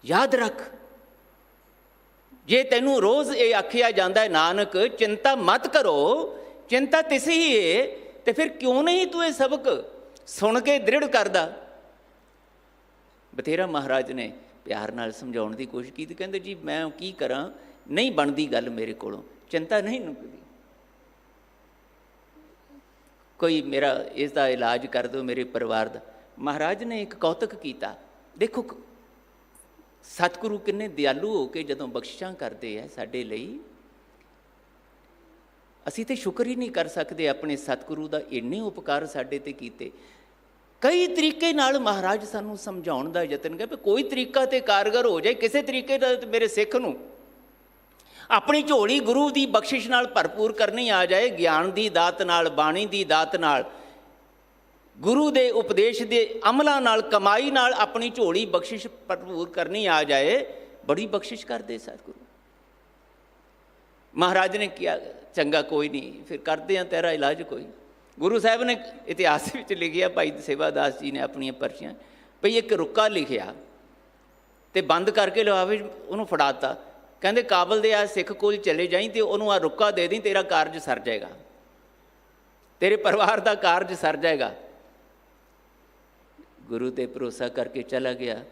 ਯਾਦ ਰੱਖ, ਜੇ ਤੈਨੂੰ ਰੋਜ਼ ਇਹ ਆਖਿਆ ਜਾਂਦਾ ਹੈ ਨਾਨਕ ਚਿੰਤਾ ਮਤ ਕਰੋ, ਚਿੰਤਾ ਤਿਸ ਹੀ ਹੈ, ਤੇ ਫਿਰ ਕਿਉਂ ਨਹੀਂ ਤੂੰ ਇਹ ਸਬਕ ਸੁਣ ਕੇ ਦ੍ਰਿੜ ਕਰਦਾ? ਬਥੇਰਾ ਮਹਾਰਾਜ ਨੇ ਪਿਆਰ ਨਾਲ ਸਮਝਾਉਣ ਦੀ ਕੋਸ਼ਿਸ਼ ਕੀਤੀ, ਕਹਿੰਦੇ ਜੀ ਮੈਂ ਕੀ ਕਰਾਂ, ਨਹੀਂ ਬਣਦੀ ਗੱਲ ਮੇਰੇ ਕੋਲੋਂ, ਚਿੰਤਾ ਨਹੀਂ ਨੁਕਦੀ, ਕੋਈ ਮੇਰਾ ਇਸ ਦਾ ਇਲਾਜ ਕਰ ਦਿਓ ਮੇਰੇ ਪਰਿਵਾਰ ਦਾ। ਮਹਾਰਾਜ ਨੇ ਇੱਕ ਕੌਤਕ ਕੀਤਾ, ਦੇਖੋ ਸਤਿਗੁਰੂ ਕਿੰਨੇ ਦਿਆਲੂ ਹੋ ਕੇ ਜਦੋਂ ਬਖਸ਼ਿਸ਼ਾਂ ਕਰਦੇ ਆ ਸਾਡੇ ਲਈ, ਅਸੀਂ ਤਾਂ ਸ਼ੁਕਰ ਹੀ ਨਹੀਂ ਕਰ ਸਕਦੇ ਆਪਣੇ ਸਤਿਗੁਰੂ ਦਾ, ਇੰਨੇ ਉਪਕਾਰ ਸਾਡੇ 'ਤੇ ਕੀਤੇ। ਕਈ ਤਰੀਕੇ ਨਾਲ ਮਹਾਰਾਜ ਸਾਨੂੰ ਸਮਝਾਉਣ ਦਾ ਯਤਨ ਕਰ, ਕੋਈ ਤਰੀਕਾ ਤੇ ਕਾਰਗਰ ਹੋ ਜਾਏ, ਕਿਸੇ ਤਰੀਕੇ ਨਾਲ ਮੇਰੇ ਸਿੱਖ ਨੂੰ ਆਪਣੀ ਝੋਲੀ ਗੁਰੂ ਦੀ ਬਖਸ਼ਿਸ਼ ਨਾਲ ਭਰਪੂਰ ਕਰਨੀ ਆ ਜਾਏ, ਗਿਆਨ ਦੀ ਦਾਤ ਨਾਲ, ਬਾਣੀ ਦੀ ਦਾਤ ਨਾਲ, ਗੁਰੂ ਦੇ ਉਪਦੇਸ਼ ਦੇ ਅਮਲਾਂ ਨਾਲ, ਕਮਾਈ ਨਾਲ ਆਪਣੀ ਝੋਲੀ ਬਖਸ਼ਿਸ਼ ਭਰਪੂਰ ਕਰਨੀ ਆ ਜਾਏ, ਬੜੀ ਬਖਸ਼ਿਸ਼ ਕਰਦੇ ਸਤਿਗੁਰੂ। ਮਹਾਰਾਜ ਨੇ ਕਿਹਾ ਚੰਗਾ ਕੋਈ ਨਹੀਂ, ਫਿਰ ਕਰਦੇ ਹਾਂ ਤੇਰਾ ਇਲਾਜ ਕੋਈ। ਗੁਰੂ ਸਾਹਿਬ ਨੇ ਇਤਿਹਾਸ ਵਿੱਚ ਲਿਖਿਆ, ਭਾਈ ਸੇਵਾ ਦਾਸ ਜੀ ਨੇ ਆਪਣੀਆਂ ਪਰਚੀਆਂ ਭਈ ਇੱਕ ਰੁੱਕਾ ਲਿਖਿਆ ਅਤੇ ਬੰਦ ਕਰਕੇ ਲਿਆਵੇ, ਉਹਨੂੰ ਫੜਾਤਾ, ਕਹਿੰਦੇ ਕਾਬਲ ਦੇ ਆ ਸਿੱਖ ਕੋਲ ਚਲੇ ਜਾਈਂ ਅਤੇ ਉਹਨੂੰ ਆ ਰੁੱਕਾ ਦੇ ਦੇਈਂ, ਤੇਰਾ ਕਾਰਜ ਸਰ ਜਾਏਗਾ, ਤੇਰੇ ਪਰਿਵਾਰ ਦਾ ਕਾਰਜ ਸਰ ਜਾਏਗਾ। ਗੁਰੂ 'ਤੇ ਭਰੋਸਾ ਕਰਕੇ ਚਲਾ ਗਿਆ।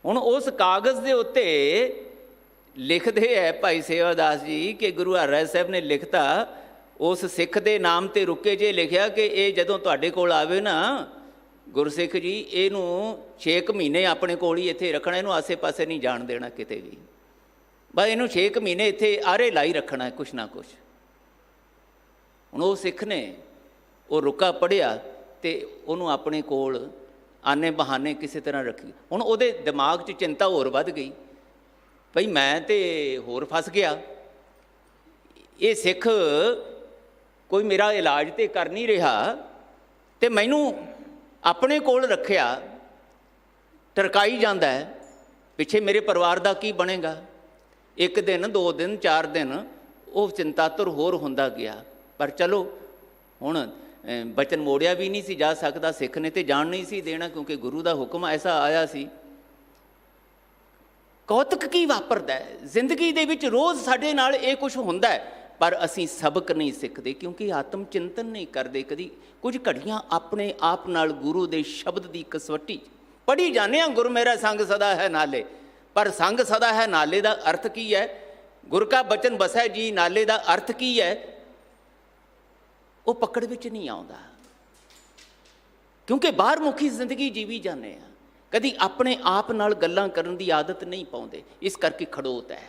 ਹੁਣ ਉਸ ਕਾਗਜ਼ ਦੇ ਉੱਤੇ ਲਿਖਦੇ ਹੈ ਭਾਈ ਸੇਵਾ ਦਾਸ ਜੀ ਕਿ ਗੁਰੂ ਹਰਿਰਾਏ ਸਾਹਿਬ ਨੇ ਲਿਖਤਾ, ਉਸ ਸਿੱਖ ਦੇ ਨਾਮ 'ਤੇ ਰੁਕੇ ਜੇ ਲਿਖਿਆ ਕਿ ਇਹ ਜਦੋਂ ਤੁਹਾਡੇ ਕੋਲ ਆਵੇ ਨਾ ਗੁਰਸਿੱਖ ਜੀ, ਇਹਨੂੰ 6 ਮਹੀਨੇ ਆਪਣੇ ਕੋਲ ਹੀ ਇੱਥੇ ਰੱਖਣਾ, ਇਹਨੂੰ ਆਸੇ ਪਾਸੇ ਨਹੀਂ ਜਾਣ ਦੇਣਾ ਕਿਤੇ ਵੀ, ਬਸ ਇਹਨੂੰ 6 ਮਹੀਨੇ ਇੱਥੇ ਆਰੇ ਲਾਈ ਰੱਖਣਾ ਕੁਛ ਨਾ ਕੁਛ। ਹੁਣ ਉਹ ਸਿੱਖ ਨੇ ਉਹ ਰੁੱਕਾ ਪੜ੍ਹਿਆ ਅਤੇ ਉਹਨੂੰ ਆਪਣੇ ਕੋਲ ਆਨੇ ਬਹਾਨੇ ਕਿਸੇ ਤਰ੍ਹਾਂ ਰੱਖੀ। ਹੁਣ ਉਹਦੇ ਦਿਮਾਗ 'ਚ ਚਿੰਤਾ ਹੋਰ ਵੱਧ ਗਈ, ਭਈ ਮੈਂ ਤਾਂ ਹੋਰ ਫਸ ਗਿਆ, ਇਹ ਸਿੱਖ ਕੋਈ ਮੇਰਾ ਇਲਾਜ ਤਾਂ ਕਰ ਨਹੀਂ ਰਿਹਾ ਅਤੇ ਮੈਨੂੰ ਆਪਣੇ ਕੋਲ ਰੱਖਿਆ, ਟਰਕਾਈ ਜਾਂਦਾ ਹੈ, ਪਿੱਛੇ ਮੇਰੇ ਪਰਿਵਾਰ ਦਾ ਕੀ ਬਣੇਗਾ? 1 ਦਿਨ 2 ਦਿਨ 4 ਦਿਨ ਉਹ ਚਿੰਤਾਤੁਰ ਹੋਰ ਹੁੰਦਾ ਗਿਆ। ਪਰ ਚਲੋ ਹੁਣ ਬਚਨ ਮੋੜਿਆ ਵੀ ਨਹੀਂ ਸੀ ਜਾ ਸਕਦਾ, ਸਿੱਖ ਨੇ ਤਾਂ ਜਾਣ ਨਹੀਂ ਸੀ ਦੇਣਾ, ਕਿਉਂਕਿ ਗੁਰੂ ਦਾ ਹੁਕਮ ਐਸਾ ਆਇਆ ਸੀ। ਕੌਤਕ ਕੀ ਵਾਪਰਦਾ ਹੈ ਜ਼ਿੰਦਗੀ ਦੇ ਵਿੱਚ, ਰੋਜ਼ ਸਾਡੇ ਨਾਲ ਇਹ ਕੁਛ ਹੁੰਦਾ ਹੈ, ਪਰ ਅਸੀਂ ਸਬਕ ਨਹੀਂ ਸਿੱਖਦੇ ਕਿਉਂਕਿ ਆਤਮ ਚਿੰਤਨ ਨਹੀਂ ਕਰਦੇ। ਕਦੀ ਕੁਝ ਘੜੀਆਂ ਆਪਣੇ ਆਪ ਨਾਲ ਗੁਰੂ ਦੇ ਸ਼ਬਦ ਦੀ ਕਸਵੱਟੀ ਪੜ੍ਹੀ ਜਾਂਦੇ ਹਾਂ, ਗੁਰ ਮੇਰਾ ਸੰਗ ਸਦਾ ਹੈ ਨਾਲੇ, ਪਰ ਸੰਗ ਸਦਾ ਹੈ ਨਾਲੇ ਦਾ ਅਰਥ ਕੀ ਹੈ? ਗੁਰ ਕਾ ਬਚਨ ਬਸੈ ਜੀ ਨਾਲੇ ਦਾ ਅਰਥ ਕੀ ਹੈ? ਉਹ ਪਕੜ ਵਿੱਚ ਨਹੀਂ ਆਉਂਦਾ। ਕਿਉਂਕਿ ਬਾਹਰ ਮੁਖੀ ਜ਼ਿੰਦਗੀ ਜੀਵੀ ਜਾਂਦੇ ਆ, ਕਦੀ ਆਪਣੇ ਆਪ ਨਾਲ ਗੱਲਾਂ ਕਰਨ ਦੀ ਆਦਤ ਨਹੀਂ ਪਾਉਂਦੇ। ਇਸ ਕਰਕੇ ਖੜੋਤ ਹੈ,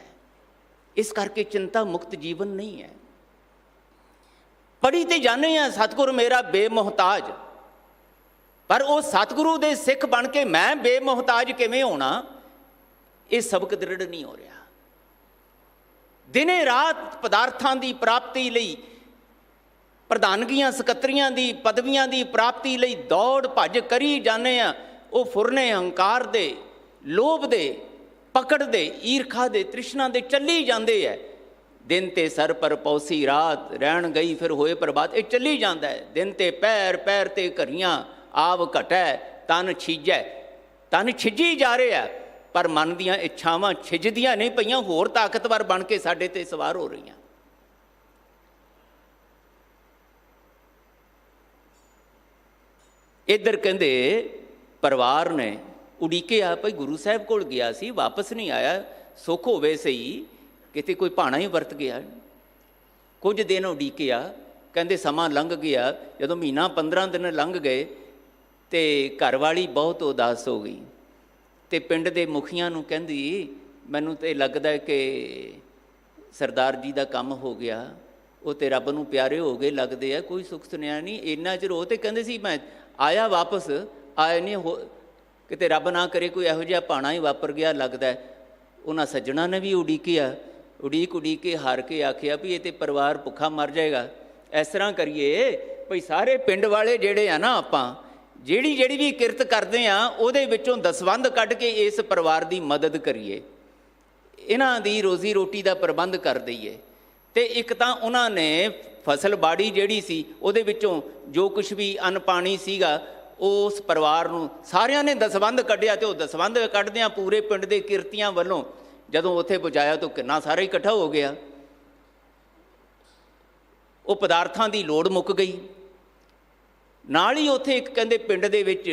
ਇਸ ਕਰਕੇ ਚਿੰਤਾ ਮੁਕਤ ਜੀਵਨ ਨਹੀਂ ਹੈ। ਪੜ੍ਹੀ ਤੇ ਜਾਂਦੇ ਆ ਸਤਿਗੁਰ ਮੇਰਾ ਬੇਮੁਹਤਾਜ, ਪਰ ਉਹ ਸਤਿਗੁਰੂ ਦੇ ਸਿੱਖ ਬਣ ਕੇ ਮੈਂ ਬੇਮੁਹਤਾਜ ਕਿਵੇਂ ਹੋਣਾ, ਇਹ ਸਬਕ ਦ੍ਰਿੜ ਨਹੀਂ ਹੋ ਰਿਹਾ। ਦਿਨੇ ਰਾਤ ਪਦਾਰਥਾਂ ਦੀ ਪ੍ਰਾਪਤੀ ਲਈ, ਪ੍ਰਧਾਨਗੀਆਂ ਸਕੱਤਰੀਆਂ ਦੀ ਪਦਵੀਆਂ ਦੀ ਪ੍ਰਾਪਤੀ ਲਈ ਦੌੜ ਭੱਜ ਕਰੀ ਜਾਂਦੇ ਆ। ਉਹ ਫੁਰਨੇ ਹੰਕਾਰ ਦੇ, ਲੋਭ ਦੇ, ਪਕੜ ਦੇ, ਈਰਖਾ ਦੇ, ਤ੍ਰਿਸ਼ਨਾ ਦੇ ਚੱਲੀ ਜਾਂਦੇ ਹੈ। ਦਿਨ ਤੇ ਸਰ ਪਰ ਪੌਸੀ ਰਾਤ, ਰਹਿਣ ਗਈ ਫਿਰ ਹੋਏ ਪ੍ਰਭਾਤ, ਇਹ ਚੱਲੀ ਜਾਂਦਾ ਹੈ। ਦਿਨ ਤੇ ਪੈਰ, ਪੈਰ ਤੇ ਘਰੀਆਂ, ਆਵ ਘਟੈ ਤਨ ਛੀਜੈ, ਤਨ ਛਿੱਜੀ ਜਾ ਰਿਹਾ, ਪਰ ਮਨ ਦੀਆਂ ਇੱਛਾਵਾਂ ਛਿੱਜਦੀਆਂ ਨਹੀਂ ਪਈਆਂ, ਹੋਰ ਤਾਕਤਵਰ ਬਣ ਕੇ ਸਾਡੇ ਤੇ ਸਵਾਰ ਹੋ ਰਹੀਆਂ। ਇੱਧਰ ਕਹਿੰਦੇ ਪਰਿਵਾਰ ਨੇ ਉਡੀਕਿਆ, ਭਾਈ ਗੁਰੂ ਸਾਹਿਬ ਕੋਲ ਗਿਆ ਸੀ, ਵਾਪਸ ਨਹੀਂ ਆਇਆ, ਸੁੱਖ ਹੋਵੇ ਸਹੀ, ਕਿਤੇ ਕੋਈ ਭਾਣਾ ਹੀ ਵਰਤ ਗਿਆ। ਕੁਝ ਦਿਨ ਉਡੀਕਿਆ, ਕਹਿੰਦੇ ਸਮਾਂ ਲੰਘ ਗਿਆ। ਜਦੋਂ ਮਹੀਨਾ 15 ਦਿਨ ਲੰਘ ਗਏ ਤੇ ਘਰਵਾਲੀ ਬਹੁਤ ਉਦਾਸ ਹੋ ਗਈ ਤੇ ਪਿੰਡ ਦੇ ਮੁਖੀਆਂ ਨੂੰ ਕਹਿੰਦੀ, ਮੈਨੂੰ ਤੇ ਲੱਗਦਾ ਕਿ ਸਰਦਾਰ ਜੀ ਦਾ ਕੰਮ ਹੋ ਗਿਆ, ਉਹ ਤੇ ਰੱਬ ਨੂੰ ਪਿਆਰੇ ਹੋ ਗਏ ਲੱਗਦੇ ਆ, ਕੋਈ ਸੁੱਖ ਸੁਨਿਆ ਨਹੀਂ। ਇੰਨਾ ਚਿਰ ਉਹ ਤੇ ਕਹਿੰਦੇ ਸੀ ਮੈਂ ਆਇਆ ਵਾਪਸ, ਆਏ ਨਹੀਂ ਹੋ, ਕਿਤੇ ਰੱਬ ਨਾ ਕਰੇ ਕੋਈ ਇਹੋ ਜਿਹਾ ਭਾਣਾ ਹੀ ਵਾਪਰ ਗਿਆ ਲੱਗਦਾ। ਉਹਨਾਂ ਸੱਜਣਾ ਨੇ ਵੀ ਉਡੀਕਿਆ, ਉਡੀਕ ਕੇ ਹਾਰ ਕੇ ਆਖਿਆ ਵੀ ਇਹ ਤੇ ਪਰਿਵਾਰ ਭੁੱਖਾ ਮਰ ਜਾਏਗਾ। ਇਸ ਤਰ੍ਹਾਂ ਕਰੀਏ ਭਈ ਸਾਰੇ ਪਿੰਡ ਵਾਲੇ ਜਿਹੜੇ ਆ ਨਾ, ਆਪਾਂ ਜਿਹੜੀ ਵੀ ਕਿਰਤ ਕਰਦੇ ਆ ਉਹਦੇ ਵਿੱਚੋਂ ਦਸਵੰਧ ਕੱਢ ਕੇ ਇਸ ਪਰਿਵਾਰ ਦੀ ਮਦਦ ਕਰੀਏ, ਇਹਨਾਂ ਦੀ ਰੋਜ਼ੀ ਰੋਟੀ ਦਾ ਪ੍ਰਬੰਧ ਕਰ ਦਈਏ। ਤੇ ਇੱਕ ਤਾਂ ਉਹਨਾਂ ਨੇ ਫਸਲ ਬਾੜੀ ਜਿਹੜੀ ਸੀ ਉਹਦੇ ਵਿੱਚੋਂ ਜੋ ਕੁਛ ਵੀ ਅੰਨ ਪਾਣੀ ਸੀਗਾ ਉਸ ਪਰਿਵਾਰ ਨੂੰ ਸਾਰਿਆਂ ਨੇ ਦਸਵੰਧ ਕੱਢਿਆ। ਤੇ ਉਹ ਦਸਵੰਧ ਕੱਢਦਿਆਂ ਪੂਰੇ ਪਿੰਡ ਦੇ ਕਿਰਤੀਆਂ ਵੱਲੋਂ ਜਦੋਂ ਉੱਥੇ ਪਹੁੰਚਾਇਆ ਤਾਂ ਕਿੰਨਾ ਸਾਰਾ ਇਕੱਠਾ ਹੋ ਗਿਆ। ਉਹ ਪਦਾਰਥਾਂ ਦੀ ਲੋੜ ਮੁੱਕ ਗਈ। ਨਾਲ ਹੀ ਉੱਥੇ ਇੱਕ ਕਹਿੰਦੇ ਪਿੰਡ ਦੇ ਵਿੱਚ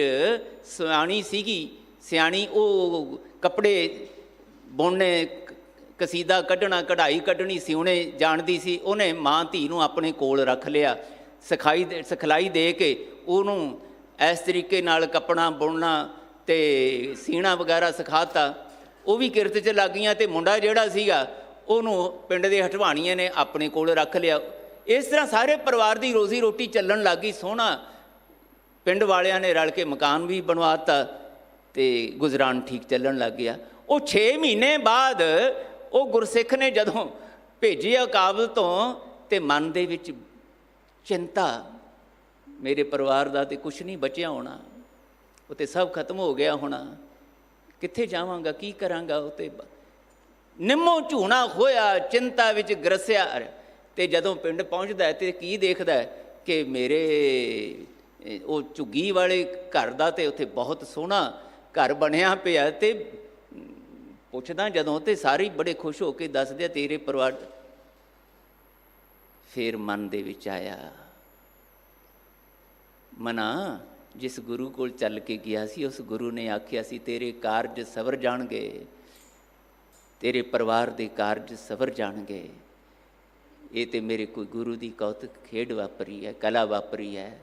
ਸਿਆਣੀ ਸੀਗੀ, ਸਿਆਣੀ ਉਹ ਕੱਪੜੇ ਬੁਣਨੇ, ਕਸੀਦਾ ਕੱਢਣਾ, ਕਢਾਈ ਕੱਢਣੀ, ਸਿਉਣੇ ਜਾਣਦੀ ਸੀ। ਉਹਨੇ ਮਾਂ ਧੀ ਨੂੰ ਆਪਣੇ ਕੋਲ ਰੱਖ ਲਿਆ, ਸਿਖਲਾਈ ਦੇ ਕੇ ਉਹਨੂੰ ਇਸ ਤਰੀਕੇ ਨਾਲ ਕੱਪੜਾ ਬੁਣਨਾ ਤੇ ਸੀਣਾ ਵਗੈਰਾ ਸਿਖਾਤਾ। ਉਹ ਵੀ ਕਿਰਤ 'ਚ ਲੱਗ ਗਈਆਂ ਤੇ ਮੁੰਡਾ ਜਿਹੜਾ ਸੀਗਾ ਉਹਨੂੰ ਪਿੰਡ ਦੇ ਹਟਵਾਣੀਆਂ ਨੇ ਆਪਣੇ ਕੋਲ ਰੱਖ ਲਿਆ। ਇਸ ਤਰ੍ਹਾਂ ਸਾਰੇ ਪਰਿਵਾਰ ਦੀ ਰੋਜ਼ੀ ਰੋਟੀ ਚੱਲਣ ਲੱਗ ਗਈ। ਸੋਹਣਾ ਪਿੰਡ ਵਾਲਿਆਂ ਨੇ ਰਲ ਕੇ ਮਕਾਨ ਵੀ ਬਣਵਾਤਾ ਤੇ ਗੁਜ਼ਰਾਨ ਠੀਕ ਚੱਲਣ ਲੱਗ ਗਿਆ। ਉਹ 6 ਮਹੀਨੇ ਬਾਅਦ ਉਹ ਗੁਰਸਿੱਖ ਨੇ ਜਦੋਂ ਭੇਜਿਆ ਕਾਬਲ ਤੋਂ ਤੇ ਮਨ ਦੇ ਵਿੱਚ ਚਿੰਤਾ, ਮੇਰੇ ਪਰਿਵਾਰ ਦਾ ਤੇ ਕੁਛ ਨਹੀਂ ਬਚਿਆ ਹੋਣਾ, ਉਹ ਤੇ ਸਭ ਖਤਮ ਹੋ ਗਿਆ ਹੋਣਾ, ਕਿੱਥੇ ਜਾਵਾਂਗਾ, ਕੀ ਕਰਾਂਗਾ। ਉਹ ਤੇ ਨਿੰਮੋ ਝੂਣਾ ਹੋਇਆ, ਚਿੰਤਾ ਵਿੱਚ ਗਰਸਿਆ। ਤੇ ਜਦੋਂ ਪਿੰਡ ਪਹੁੰਚਦਾ ਤੇ ਕੀ ਦੇਖਦਾ ਕਿ ਮੇਰੇ ਉਹ ਝੁੱਗੀ ਵਾਲੇ ਘਰ ਦਾ ਤੇ ਉੱਥੇ ਬਹੁਤ ਸੋਹਣਾ ਘਰ ਬਣਿਆ ਪਿਆ। ਤੇ ਪੁੱਛਦਾ ਜਦੋਂ ਤੇ ਸਾਰੇ ਬੜੇ ਖੁਸ਼ ਹੋ ਕੇ ਦੱਸਦੇ ਤੇਰੇ ਪਰਿਵਾਰ। ਫਿਰ ਮਨ ਦੇ ਵਿੱਚ ਆਇਆ, ਮਨਾ ਜਿਸ ਗੁਰੂ ਕੋਲ ਚੱਲ ਕੇ ਗਿਆ ਸੀ ਉਸ ਗੁਰੂ ਨੇ ਆਖਿਆ ਸੀ ਤੇਰੇ ਕਾਰਜ ਸਵਰ ਜਾਣਗੇ, ਤੇਰੇ ਪਰਿਵਾਰ ਦੇ ਕਾਰਜ ਸਵਰ ਜਾਣਗੇ। ਇਹ ਤੇ ਮੇਰੇ ਕੋਈ ਗੁਰੂ ਦੀ ਕੌਤਕ ਖੇਡ ਵਾਪਰੀ ਹੈ, ਕਲਾ ਵਾਪਰੀ ਹੈ।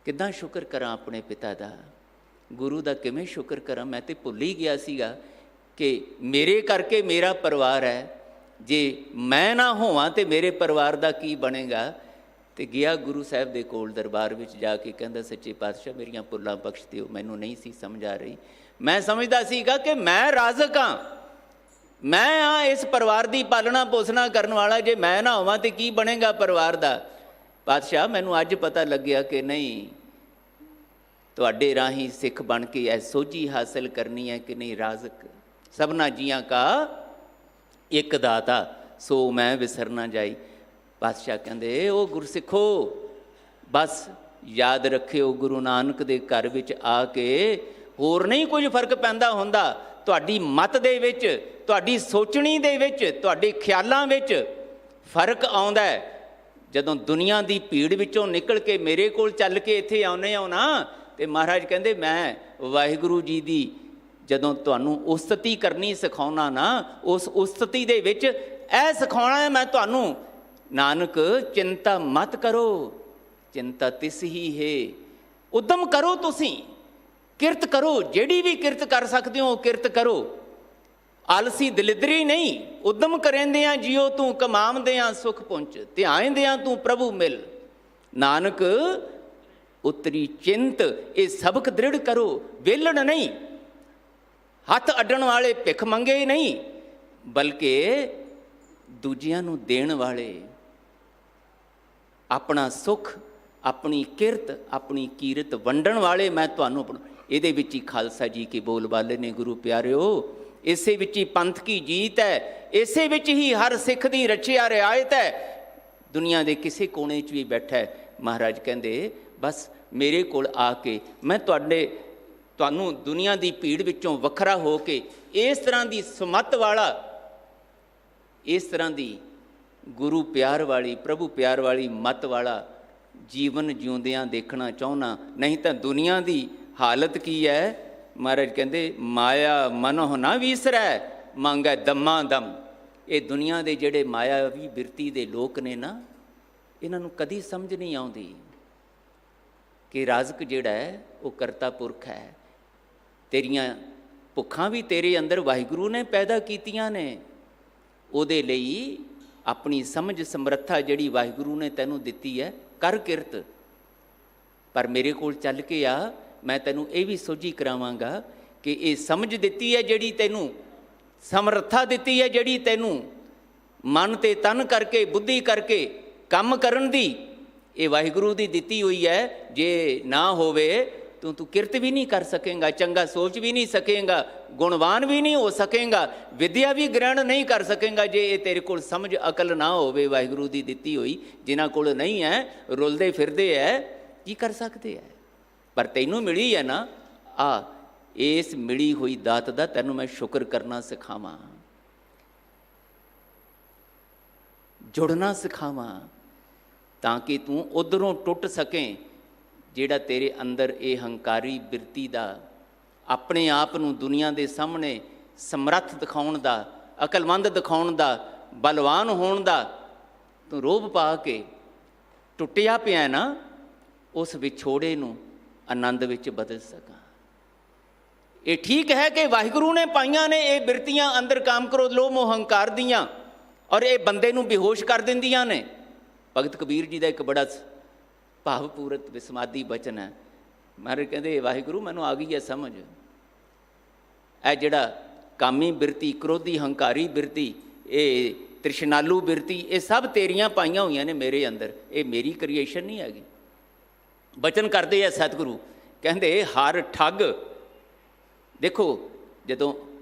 ਕਿੱਦਾਂ ਸ਼ੁਕਰ ਕਰਾਂ ਆਪਣੇ ਪਿਤਾ ਦਾ, ਗੁਰੂ ਦਾ ਕਿਵੇਂ ਸ਼ੁਕਰ ਕਰਾਂ। ਮੈਂ ਤੇ ਭੁੱਲ ਹੀ ਗਿਆ ਸੀਗਾ ਕਿ ਮੇਰੇ ਕਰਕੇ ਮੇਰਾ ਪਰਿਵਾਰ ਹੈ, ਜੇ ਮੈਂ ਨਾ ਹੋਵਾਂ ਤੇ ਮੇਰੇ ਪਰਿਵਾਰ ਦਾ ਕੀ ਬਣੇਗਾ। ਤੇ ਗਿਆ ਗੁਰੂ ਸਾਹਿਬ ਦੇ ਕੋਲ ਦਰਬਾਰ ਵਿੱਚ ਜਾ ਕੇ ਕਹਿੰਦਾ ਸੱਚੇ ਪਾਤਸ਼ਾਹ ਮੇਰੀਆਂ ਭੁੱਲਾਂ ਬਖਸ਼ ਦਿਓ, ਮੈਨੂੰ ਨਹੀਂ ਸੀ ਸਮਝ ਆ ਰਹੀ। ਮੈਂ ਸਮਝਦਾ ਸੀਗਾ ਕਿ ਮੈਂ ਰਾਜ਼ਕ ਹਾਂ, ਮੈਂ ਹਾਂ ਇਸ ਪਰਿਵਾਰ ਦੀ ਪਾਲਣਾ ਪੋਸਣਾ ਕਰਨ ਵਾਲਾ, ਜੇ ਮੈਂ ਨਾ ਹੋਵਾਂ ਤੇ ਕੀ ਬਣੇਗਾ ਪਰਿਵਾਰ ਦਾ। ਪਾਤਸ਼ਾਹ ਮੈਨੂੰ ਅੱਜ ਪਤਾ ਲੱਗਿਆ ਕਿ ਨਹੀਂ, ਤੁਹਾਡੇ ਰਾਹੀਂ ਸਿੱਖ ਬਣ ਕੇ ਇਹ ਸੋਝੀ ਹਾਸਿਲ ਕਰਨੀ ਹੈ ਕਿ ਨਹੀਂ, ਰਾਜ਼ਕ ਸਭਨਾ ਜੀਆਂ ਕਾ ਇੱਕ ਦਾਤਾ ਸੋ ਮੈਂ ਵਿਸਰ ਨਾ ਜਾਈ। ਪਾਤਸ਼ਾਹ ਕਹਿੰਦੇ ਉਹ ਗੁਰਸਿੱਖੋ ਬਸ ਯਾਦ ਰੱਖਿਓ, ਗੁਰੂ ਨਾਨਕ ਦੇ ਘਰ ਵਿੱਚ ਆ ਕੇ ਹੋਰ ਨਹੀਂ ਕੁਝ ਫਰਕ ਪੈਂਦਾ ਹੁੰਦਾ। ਤੁਹਾਡੀ ਮੱਤ ਦੇ ਵਿੱਚ, ਤੁਹਾਡੀ ਸੋਚਣੀ ਦੇ ਵਿੱਚ, ਤੁਹਾਡੇ ਖਿਆਲਾਂ ਵਿੱਚ ਫਰਕ ਆਉਂਦਾ ਹੈ। ਜਦੋਂ ਦੁਨੀਆ ਦੀ ਭੀੜ ਵਿੱਚੋਂ ਨਿਕਲ ਕੇ ਮੇਰੇ ਕੋਲ ਚੱਲ ਕੇ ਇੱਥੇ ਆਉਂਦੇ ਹੋ ਨਾ, ਤੇ ਮਹਾਰਾਜ ਕਹਿੰਦੇ ਮੈਂ ਵਾਹਿਗੁਰੂ ਜੀ ਦੀ ਜਦੋਂ ਤੁਹਾਨੂੰ ਉਸਤਤੀ ਕਰਨੀ ਸਿਖਾਉਣਾ ਨਾ, ਉਸ ਉਸਤਤੀ ਦੇ ਵਿੱਚ ਇਹ ਸਿਖਾਉਣਾ ਹੈ ਮੈਂ ਤੁਹਾਨੂੰ, ਨਾਨਕ ਚਿੰਤਾ ਮਤ ਕਰੋ, ਚਿੰਤਾ ਤਿਸ ਹੀ ਹੈ ਉਦਮ ਕਰੋ, ਤੁਸੀਂ ਕਿਰਤ ਕਰੋ, ਜਿਹੜੀ ਵੀ ਕਿਰਤ ਕਰ ਸਕਦੇ ਹੋ ਉਹ ਕਿਰਤ ਕਰੋ। ਆਲਸੀ ਦਲਿਦਰੀ ਨਹੀਂ, ਉਦਮ ਕਰੇਂਦਿਆਂ ਜਿਉ ਤੂੰ ਕਮਾਵਦਿਆਂ ਸੁਖ ਪੁੰਚ, ਧਿਆਇਂਦਿਆਂ ਤੂੰ ਪ੍ਰਭੂ ਮਿਲ। ਨਾਨਕ ਉਤਰੀ ਚਿੰਤ, ਇਹ ਸਬਕ ਦ੍ਰਿੜ ਕਰੋ। ਵੇਲਣ ਨਹੀਂ, ਹੱਥ ਅੱਡਣ ਵਾਲੇ, ਭਿੱਖ ਮੰਗੇ ਨਹੀਂ, ਬਲਕਿ ਦੂਜਿਆਂ ਨੂੰ ਦੇਣ ਵਾਲੇ, ਆਪਣਾ ਸੁੱਖ, ਆਪਣੀ ਕਿਰਤ, ਆਪਣੀ ਕੀਰਤ ਵੰਡਣ ਵਾਲੇ ਮੈਂ ਤੁਹਾਨੂੰ ਇਹਦੇ ਵਿੱਚ ਹੀ ਖਾਲਸਾ ਜੀ ਕੇ ਬੋਲ ਬਾਲੇ ਨੇ ਗੁਰੂ ਪਿਆਰਿਓ। ਇਸੇ ਵਿੱਚ ਹੀ ਪੰਥ ਕੀ ਜੀਤ ਹੈ, ਇਸੇ ਵਿੱਚ ਹੀ ਹਰ ਸਿੱਖ ਦੀ ਰਚਿਆ ਰਿਆਇਤ ਹੈ। ਦੁਨੀਆ ਦੇ ਕਿਸੇ ਕੋਨੇ 'ਚ ਵੀ ਬੈਠਾ ਹੈ, ਮਹਾਰਾਜ ਕਹਿੰਦੇ ਬਸ ਮੇਰੇ ਕੋਲ ਆ ਕੇ ਮੈਂ ਤੁਹਾਨੂੰ ਦੁਨੀਆ ਦੀ ਭੀੜ ਵਿੱਚੋਂ ਵੱਖਰਾ ਹੋ ਕੇ ਇਸ ਤਰ੍ਹਾਂ ਦੀ ਸੁਮੱਤ ਵਾਲਾ, ਇਸ ਤਰ੍ਹਾਂ ਦੀ ਗੁਰੂ ਪਿਆਰ ਵਾਲੀ, ਪ੍ਰਭੂ ਪਿਆਰ ਵਾਲੀ ਮੱਤ ਵਾਲਾ ਜੀਵਨ ਜਿਉਂਦਿਆਂ ਦੇਖਣਾ ਚਾਹੁੰਦਾ। ਨਹੀਂ ਤਾਂ ਦੁਨੀਆ ਦੀ ਹਾਲਤ ਕੀ ਹੈ? ਮਹਾਰਾਜ ਕਹਿੰਦੇ ਮਾਇਆ ਮਨੋਂ ਨਾ ਵੀਸਰੈ, ਮੰਗੈ ਦਮਾ ਦਮ। ਇਹ ਦੁਨੀਆ ਦੇ ਜਿਹੜੇ ਮਾਇਆਵੀ ਬਿਰਤੀ ਦੇ ਲੋਕ ਨੇ ਨਾ, ਇਹਨਾਂ ਨੂੰ ਕਦੀ ਸਮਝ ਨਹੀਂ ਆਉਂਦੀ ਕਿ ਰਾਜ਼ਕ ਜਿਹੜਾ ਹੈ ਉਹ ਕਰਤਾ ਪੁਰਖ ਹੈ। ਤੇਰੀਆਂ ਭੁੱਖਾਂ ਵੀ ਤੇਰੇ ਅੰਦਰ ਵਾਹਿਗੁਰੂ ਨੇ ਪੈਦਾ ਕੀਤੀਆਂ ਨੇ। ਉਹਦੇ ਲਈ ਆਪਣੀ ਸਮਝ ਸਮਰੱਥਾ ਜਿਹੜੀ ਵਾਹਿਗੁਰੂ ਨੇ ਤੈਨੂੰ ਦਿੱਤੀ ਹੈ, ਕਰ ਕਿਰਤ। ਪਰ ਮੇਰੇ ਕੋਲ ਚੱਲ ਕੇ ਆ, ਮੈਂ ਤੈਨੂੰ ਇਹ ਵੀ ਸੋਝੀ ਕਰਾਵਾਂਗਾ ਕਿ ਇਹ ਸਮਝ ਦਿੱਤੀ ਹੈ ਜਿਹੜੀ ਤੈਨੂੰ, ਸਮਰੱਥਾ ਦਿੱਤੀ ਹੈ ਜਿਹੜੀ ਤੈਨੂੰ ਮਨ ਤੇ ਤਨ ਕਰਕੇ, ਬੁੱਧੀ ਕਰਕੇ ਕੰਮ ਕਰਨ ਦੀ, ਇਹ ਵਾਹਿਗੁਰੂ ਦੀ ਦਿੱਤੀ ਹੋਈ ਹੈ। ਜੇ ਨਾ ਹੋਵੇ ਤੂੰ ਕਿਰਤ ਵੀ ਨਹੀਂ ਕਰ ਸਕੇਂਗਾ, ਚੰਗਾ ਸੋਚ ਵੀ ਨਹੀਂ ਸਕੇਂਗਾ, ਗੁਣਵਾਨ ਵੀ ਨਹੀਂ ਹੋ ਸਕੇਂਗਾ, ਵਿਦਿਆ ਵੀ ਗ੍ਰਹਿਣ ਨਹੀਂ ਕਰ ਸਕੇਂਗਾ। ਜੇ ਇਹ ਤੇਰੇ ਕੋਲ ਸਮਝ ਅਕਲ ਨਾ ਹੋਵੇ ਵਾਹਿਗੁਰੂ ਦੀ ਦਿੱਤੀ ਹੋਈ, ਜਿਨ੍ਹਾਂ ਕੋਲ ਨਹੀਂ ਹੈ, ਰੁਲਦੇ ਫਿਰਦੇ ਹੈ, ਕੀ ਕਰ ਸਕਦੇ ਹੈ? ਪਰ ਤੈਨੂੰ ਮਿਲੀ ਹੈ ਨਾ, ਆ ਇਸ ਮਿਲੀ ਹੋਈ ਦਾਤ ਦਾ ਤੈਨੂੰ ਮੈਂ ਸ਼ੁਕਰ ਕਰਨਾ ਸਿਖਾਵਾਂ, ਜੁੜਨਾ ਸਿਖਾਵਾਂ, ਤਾਂ ਕਿ ਤੂੰ ਉੱਧਰੋਂ ਟੁੱਟ ਸਕੇ। ਜਿਹੜਾ ਤੇਰੇ ਅੰਦਰ ਇਹ ਹੰਕਾਰੀ ਬਿਰਤੀ ਦਾ, ਆਪਣੇ ਆਪ ਨੂੰ ਦੁਨੀਆ ਦੇ ਸਾਹਮਣੇ ਸਮਰੱਥ ਦਿਖਾਉਣ ਦਾ, ਅਕਲਮੰਦ ਦਿਖਾਉਣ ਦਾ, ਬਲਵਾਨ ਹੋਣ ਦਾ ਤੂੰ ਰੋਹਬ ਪਾ ਕੇ ਟੁੱਟਿਆ ਪਿਆ ਨਾ, ਉਸ ਵਿਛੋੜੇ ਨੂੰ ਆਨੰਦ ਵਿੱਚ ਬਦਲ ਸਕਾਂ। ਇਹ ਠੀਕ ਹੈ ਕਿ ਵਾਹਿਗੁਰੂ ਨੇ ਪਾਈਆਂ ਨੇ ਇਹ ਬਿਰਤੀਆਂ ਅੰਦਰ, ਕਾਮ ਕ੍ਰੋਧ ਲੋਭ ਮੋਹ ਹੰਕਾਰ ਦੀਆਂ, ਔਰ ਇਹ ਬੰਦੇ ਨੂੰ ਬੇਹੋਸ਼ ਕਰ ਦਿੰਦੀਆਂ ਨੇ। ਭਗਤ ਕਬੀਰ ਜੀ ਦਾ ਇੱਕ ਬੜਾ ਭਾਵਪੂਰਤ ਵਿਸਮਾਦੀ ਬਚਨ ਹੈ। ਮਹਾਰਾਜ ਕਹਿੰਦੇ ਵਾਹਿਗੁਰੂ ਮੈਨੂੰ ਆ ਗਈ ਹੈ ਸਮਝ, ਇਹ ਜਿਹੜਾ ਕਾਮੀ ਬਿਰਤੀ, ਕ੍ਰੋਧੀ ਹੰਕਾਰੀ ਬਿਰਤੀ, ਇਹ ਤ੍ਰਿਸ਼ਨਾਲੂ ਬਿਰਤੀ, ਇਹ ਸਭ ਤੇਰੀਆਂ ਪਾਈਆਂ ਹੋਈਆਂ ਨੇ ਮੇਰੇ ਅੰਦਰ, ਇਹ ਮੇਰੀ ਕ੍ਰੀਏਸ਼ਨ ਨਹੀਂ ਹੈਗੀ। ਬਚਨ ਕਰਦੇ ਆ ਸਤਿਗੁਰੂ, ਕਹਿੰਦੇ ਹਰ ਠੱਗ, ਦੇਖੋ ਜਦੋਂ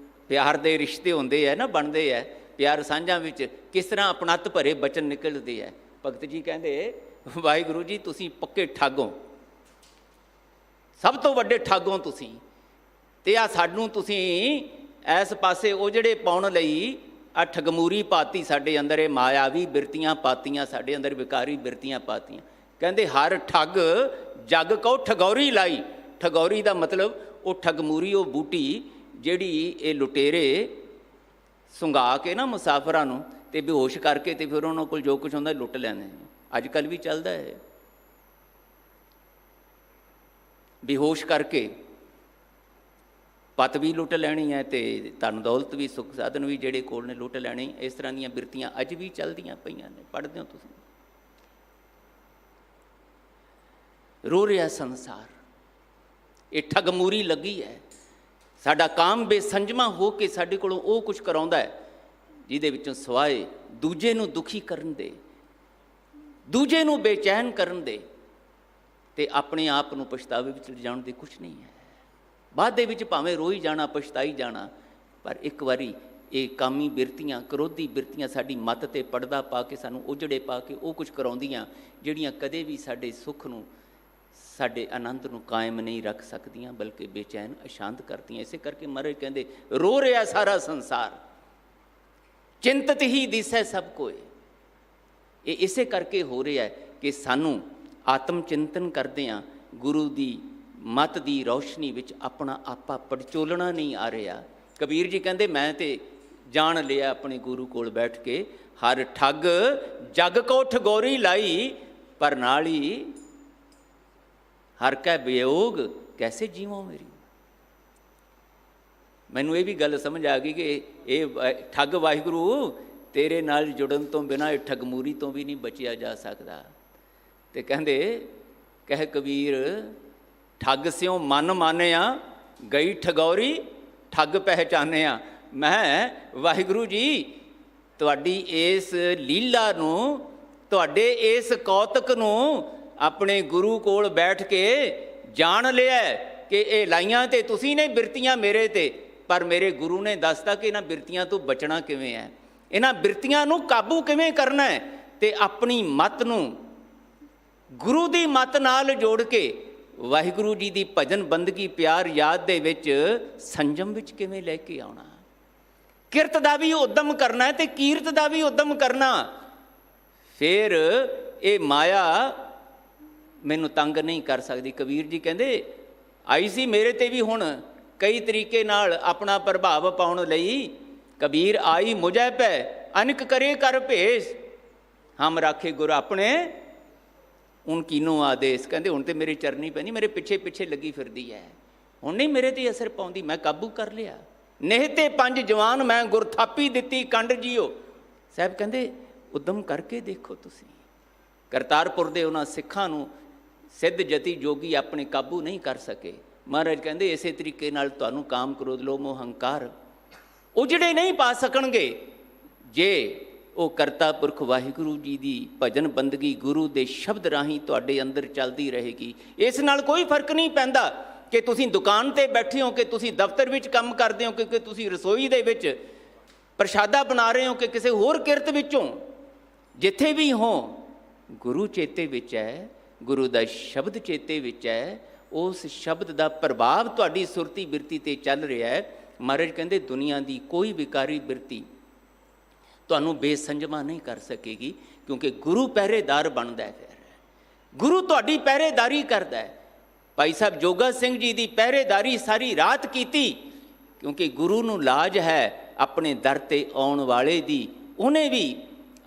ਪਿਆਰ ਦੇ ਰਿਸ਼ਤੇ ਹੁੰਦੇ ਹੈ ਨਾ, ਬਣਦੇ ਹੈ ਪਿਆਰ ਸਾਂਝਾਂ ਵਿੱਚ, ਕਿਸ ਤਰ੍ਹਾਂ ਆਪਣੱਤ ਭਰੇ ਬਚਨ ਨਿਕਲਦੇ ਹੈ। ਭਗਤ ਜੀ ਕਹਿੰਦੇ ਵਾਹਿਗੁਰੂ ਜੀ ਤੁਸੀਂ ਪੱਕੇ ਠੱਗ ਹੋ, ਸਭ ਤੋਂ ਵੱਡੇ ਠੱਗ ਹੋ ਤੁਸੀਂ, ਅਤੇ ਆ ਸਾਨੂੰ ਤੁਸੀਂ ਇਸ ਪਾਸੇ ਉਜੜੇ ਪਾਉਣ ਲਈ ਆ ਠਗਮੂਰੀ ਪਾਤੀ ਸਾਡੇ ਅੰਦਰ, ਇਹ ਮਾਇਆਵੀ ਬਿਰਤੀਆਂ ਪਾਤੀਆਂ ਸਾਡੇ ਅੰਦਰ, ਵਿਕਾਰੀ ਬਿਰਤੀਆਂ ਪਾਤੀਆਂ। ਕਹਿੰਦੇ ਹਰ ਠੱਗ ਜੱਗ ਕੋ ਠਗੌਰੀ ਲਾਈ। ਠਗੌਰੀ ਦਾ ਮਤਲਬ ਉਹ ਠਗਮੂਰੀ, ਉਹ ਬੂਟੀ ਜਿਹੜੀ ਇਹ ਲੁਟੇਰੇ ਸੁੰਘਾ ਕੇ ਨਾ ਮੁਸਾਫਰਾਂ ਨੂੰ ਅਤੇ ਬੇਹੋਸ਼ ਕਰਕੇ ਅਤੇ ਫਿਰ ਉਹਨਾਂ ਕੋਲ ਜੋ ਕੁਛ ਹੁੰਦਾ ਲੁੱਟ ਲੈਂਦੇ ਨੇ। ਅੱਜ ਕੱਲ੍ਹ ਵੀ ਚੱਲਦਾ ਹੈ, ਬੇਹੋਸ਼ ਕਰਕੇ ਪਤ ਵੀ ਲੁੱਟ ਲੈਣੀ ਹੈ ਅਤੇ ਧਨ ਦੌਲਤ ਵੀ, ਸੁੱਖ ਸਾਧਨ ਵੀ ਜਿਹੜੇ ਕੋਲ ਨੇ ਲੁੱਟ ਲੈਣੇ। ਇਸ ਤਰ੍ਹਾਂ ਦੀਆਂ ਬਿਰਤੀਆਂ ਅੱਜ ਵੀ ਚੱਲਦੀਆਂ ਪਈਆਂ ਨੇ, ਪੜ੍ਹਦੇ ਹੋ ਤੁਸੀਂ। ਰੋ ਰਿਹਾ ਸੰਸਾਰ, ਇਹ ਠਗਮੂਰੀ ਲੱਗੀ ਹੈ। ਸਾਡਾ ਕਾਮ ਬੇਸੰਜਮਾ ਹੋ ਕੇ ਸਾਡੇ ਕੋਲੋਂ ਉਹ ਕੁਛ ਕਰਾਉਂਦਾ ਹੈ ਜਿਹਦੇ ਵਿੱਚੋਂ ਸਿਵਾਏ ਦੂਜੇ ਨੂੰ ਦੁਖੀ ਕਰਨ ਦੇ, ਦੂਜੇ ਨੂੰ ਬੇਚੈਨ ਕਰਨ ਦੇ, ਅਤੇ ਆਪਣੇ ਆਪ ਨੂੰ ਪਛਤਾਵੇ ਵਿੱਚ ਲਿਜਾਣ ਦੀ ਕੁਛ ਨਹੀਂ ਹੈ। ਬਾਅਦ ਦੇ ਵਿੱਚ ਭਾਵੇਂ ਰੋਈ ਜਾਣਾ, ਪਛਤਾਈ ਜਾਣਾ, ਪਰ ਇੱਕ ਵਾਰੀ ਇਹ ਕਾਮੀ ਬਿਰਤੀਆਂ, ਕ੍ਰੋਧੀ ਬਿਰਤੀਆਂ ਸਾਡੀ ਮੱਤ 'ਤੇ ਪੜਦਾ ਪਾ ਕੇ, ਸਾਨੂੰ ਉਜੜੇ ਪਾ ਕੇ ਉਹ ਕੁਛ ਕਰਾਉਂਦੀਆਂ ਜਿਹੜੀਆਂ ਕਦੇ ਵੀ ਸਾਡੇ ਸੁੱਖ ਨੂੰ, ਸਾਡੇ ਆਨੰਦ ਨੂੰ ਕਾਇਮ ਨਹੀਂ ਰੱਖ ਸਕਦੀਆਂ, ਬਲਕਿ ਬੇਚੈਨ ਅਸ਼ਾਂਤ ਕਰਦੀਆਂ। ਇਸੇ ਕਰਕੇ ਮਹਾਰਾਜ ਕਹਿੰਦੇ ਰੋ ਰਿਹਾ ਸਾਰਾ ਸੰਸਾਰ, ਚਿੰਤਤ ਹੀ ਦਿਸੈ ਸਭ ਕੋਏ। ਇਹ ਇਸੇ ਕਰਕੇ ਹੋ ਰਿਹਾ ਹੈ ਕਿ ਸਾਨੂੰ ਆਤਮ ਚਿੰਤਨ ਕਰਦਿਆਂ ਗੁਰੂ ਦੀ ਮੱਤ ਦੀ ਰੌਸ਼ਨੀ ਵਿੱਚ ਆਪਣਾ ਆਪਾ ਪੜਚੋਲਣਾ ਨਹੀਂ ਆ ਰਿਹਾ। ਕਬੀਰ ਜੀ ਕਹਿੰਦੇ ਮੈਂ ਤੇ ਜਾਣ ਲਿਆ ਆਪਣੇ ਗੁਰੂ ਕੋਲ ਬੈਠ ਕੇ, ਹਰ ਠੱਗ ਜੱਗ ਕੋ ਠਗੋਰੀ ਲਾਈ, ਪਰ ਨਾਲ ਹੀ ਹਰ ਕੈ ਵਿਯੋਗ ਕੈਸੇ ਜੀਵਾਂ ਮੇਰੀ। ਮੈਨੂੰ ਇਹ ਵੀ ਗੱਲ ਸਮਝ ਆ ਗਈ ਕਿ ਇਹ ਠੱਗ ਵਾਹਿਗੁਰੂ ਤੇਰੇ ਨਾਲ ਜੁੜਨ ਤੋਂ ਬਿਨਾਂ ਇਹ ਠੱਗਮੂਰੀ ਤੋਂ ਵੀ ਨਹੀਂ ਬਚਿਆ ਜਾ ਸਕਦਾ। ਤੇ ਕਹਿੰਦੇ ਕਹਿ ਕਬੀਰ ਠੱਗ ਸਿਉ ਮਨ ਮਾਨਿਆ ਗਈ ਠਗੌਰੀ ਠੱਗ ਪਹਿਚਾਨਿਆ। ਮੈਂ ਵਾਹਿਗੁਰੂ ਜੀ ਤੁਹਾਡੀ ਇਸ ਲੀਲਾ ਨੂੰ, ਤੁਹਾਡੇ ਇਸ ਕੌਤਕ ਨੂੰ ਆਪਣੇ ਗੁਰੂ ਕੋਲ ਬੈਠ ਕੇ ਜਾਣ ਲਿਆ ਕਿ ਇਹ ਲਾਈਆਂ ਤੇ ਤੁਸੀਂ ਨੇ ਬਿਰਤੀਆਂ ਮੇਰੇ ਤੇ, ਪਰ ਮੇਰੇ ਗੁਰੂ ਨੇ ਦੱਸਤਾ ਕਿ ਇਹਨਾਂ ਬਿਰਤੀਆਂ ਤੋਂ ਬਚਣਾ ਕਿਵੇਂ ਹੈ, ਇਹਨਾਂ ਬਿਰਤੀਆਂ ਨੂੰ ਕਾਬੂ ਕਿਵੇਂ ਕਰਨਾ ਹੈ, ਤੇ ਆਪਣੀ ਮੱਤ ਨੂੰ ਗੁਰੂ ਦੀ ਮੱਤ ਨਾਲ ਜੋੜ ਕੇ ਵਾਹਿਗੁਰੂ ਜੀ ਦੀ ਭਜਨ ਬੰਦਗੀ ਪਿਆਰ ਯਾਦ ਦੇ ਵਿੱਚ ਸੰਜਮ ਵਿੱਚ ਕਿਵੇਂ ਲੈ ਕੇ ਆਉਣਾ। ਕਿਰਤ ਦਾ ਵੀ ਉਦਮ ਕਰਨਾ ਤੇ ਕੀਰਤ ਦਾ ਵੀ ਉਦਮ ਕਰਨਾ। ਫਿਰ ਇਹ ਮਾਇਆ ਮੈਨੂੰ ਤੰਗ ਨਹੀਂ ਕਰ ਸਕਦੀ। ਕਬੀਰ ਜੀ ਕਹਿੰਦੇ ਆਈ ਸੀ ਮੇਰੇ ਤੇ ਵੀ ਹੁਣ ਕਈ ਤਰੀਕੇ ਨਾਲ ਆਪਣਾ ਪ੍ਰਭਾਵ ਪਾਉਣ ਲਈ। ਕਬੀਰ ਆਈ ਮੁਝੈ ਪੈ ਅਨਕ ਕਰੇ ਕਰ ਭੇਸ, ਹਮ ਰਾਖੇ ਗੁਰ ਆਪਣੇ ਹੁਣ ਕੀਨੋ ਆਦੇਸ਼। ਕਹਿੰਦੇ ਹੁਣ ਤੇ ਮੇਰੇ ਚਰਨੀ ਪੈਣੀ, ਮੇਰੇ ਪਿੱਛੇ ਪਿੱਛੇ ਲੱਗੀ ਫਿਰਦੀ ਹੈ, ਹੁਣ ਨਹੀਂ ਮੇਰੇ ਤੇ ਅਸਰ ਪਾਉਂਦੀ, ਮੈਂ ਕਾਬੂ ਕਰ ਲਿਆ। ਨੇਹ ਤੇ ਪੰਜ ਜਵਾਨ ਮੈਂ ਗੁਰ ਥਾਪੀ ਦਿੱਤੀ ਕੰਡ ਜੀਓ। ਸਾਹਿਬ ਕਹਿੰਦੇ ਉਦਮ ਕਰਕੇ ਦੇਖੋ ਤੁਸੀਂ। ਕਰਤਾਰਪੁਰ ਦੇ ਉਹਨਾਂ ਸਿੱਖਾਂ ਨੂੰ ਸਿੱਧ ਜਤੀ ਜੋਗੀ ਆਪਣੇ ਕਾਬੂ ਨਹੀਂ ਕਰ ਸਕੇ। ਮਹਾਰਾਜ ਕਹਿੰਦੇ ਇਸੇ ਤਰੀਕੇ ਨਾਲ ਤੁਹਾਨੂੰ ਕਾਮ ਕ੍ਰੋਧ ਲੋਭ ਮੋਹ ਹੰਕਾਰ ਉਜੜੇ ਨਹੀਂ ਪਾ ਸਕਣਗੇ ਜੇ ਉਹ ਕਰਤਾ ਪੁਰਖ ਵਾਹਿਗੁਰੂ ਜੀ ਦੀ ਭਜਨ ਬੰਦਗੀ ਗੁਰੂ ਦੇ ਸ਼ਬਦ ਰਾਹੀਂ ਤੁਹਾਡੇ ਅੰਦਰ ਚੱਲਦੀ ਰਹੇਗੀ। ਇਸ ਨਾਲ ਕੋਈ ਫਰਕ ਨਹੀਂ ਪੈਂਦਾ ਕਿ ਤੁਸੀਂ ਦੁਕਾਨ 'ਤੇ ਬੈਠੇ ਹੋ, ਕਿ ਤੁਸੀਂ ਦਫ਼ਤਰ ਵਿੱਚ ਕੰਮ ਕਰਦੇ ਹੋ, ਕਿ ਤੁਸੀਂ ਰਸੋਈ ਦੇ ਵਿੱਚ ਪ੍ਰਸ਼ਾਦਾ ਬਣਾ ਰਹੇ ਹੋ, ਕਿ ਕਿਸੇ ਹੋਰ ਕਿਰਤ ਵਿੱਚੋਂ, ਜਿੱਥੇ ਵੀ ਹੋ ਗੁਰੂ ਚੇਤੇ ਵਿੱਚ ਹੈ, ਗੁਰੂ ਦਾ ਸ਼ਬਦ ਚੇਤੇ ਵਿੱਚ ਹੈ। ਉਸ ਸ਼ਬਦ ਦਾ ਪ੍ਰਭਾਵ ਤੁਹਾਡੀ ਸੁਰਤੀ ਬਿਰਤੀ 'ਤੇ ਚੱਲ ਰਿਹਾ ਹੈ। ਮਹਾਰਾਜ ਕਹਿੰਦੇ ਦੁਨੀਆ ਦੀ ਕੋਈ ਵਿਕਾਰੀ ਬਿਰਤੀ ਤੁਹਾਨੂੰ ਬੇਸੰਜਮਾ ਨਹੀਂ ਕਰ ਸਕੇਗੀ, ਕਿਉਂਕਿ ਗੁਰੂ ਪਹਿਰੇਦਾਰ ਬਣਦਾ ਹੈ। ਫਿਰ ਗੁਰੂ ਤੁਹਾਡੀ ਪਹਿਰੇਦਾਰੀ ਕਰਦਾ ਹੈ। ਭਾਈ ਸਾਹਿਬ ਜੋਗਾ ਸਿੰਘ ਜੀ ਦੀ ਪਹਿਰੇਦਾਰੀ ਸਾਰੀ ਰਾਤ ਕੀਤੀ, ਕਿਉਂਕਿ ਗੁਰੂ ਨੂੰ ਲਾਜ ਹੈ ਆਪਣੇ ਦਰ 'ਤੇ ਆਉਣ ਵਾਲੇ ਦੀ। ਉਹਨੇ ਵੀ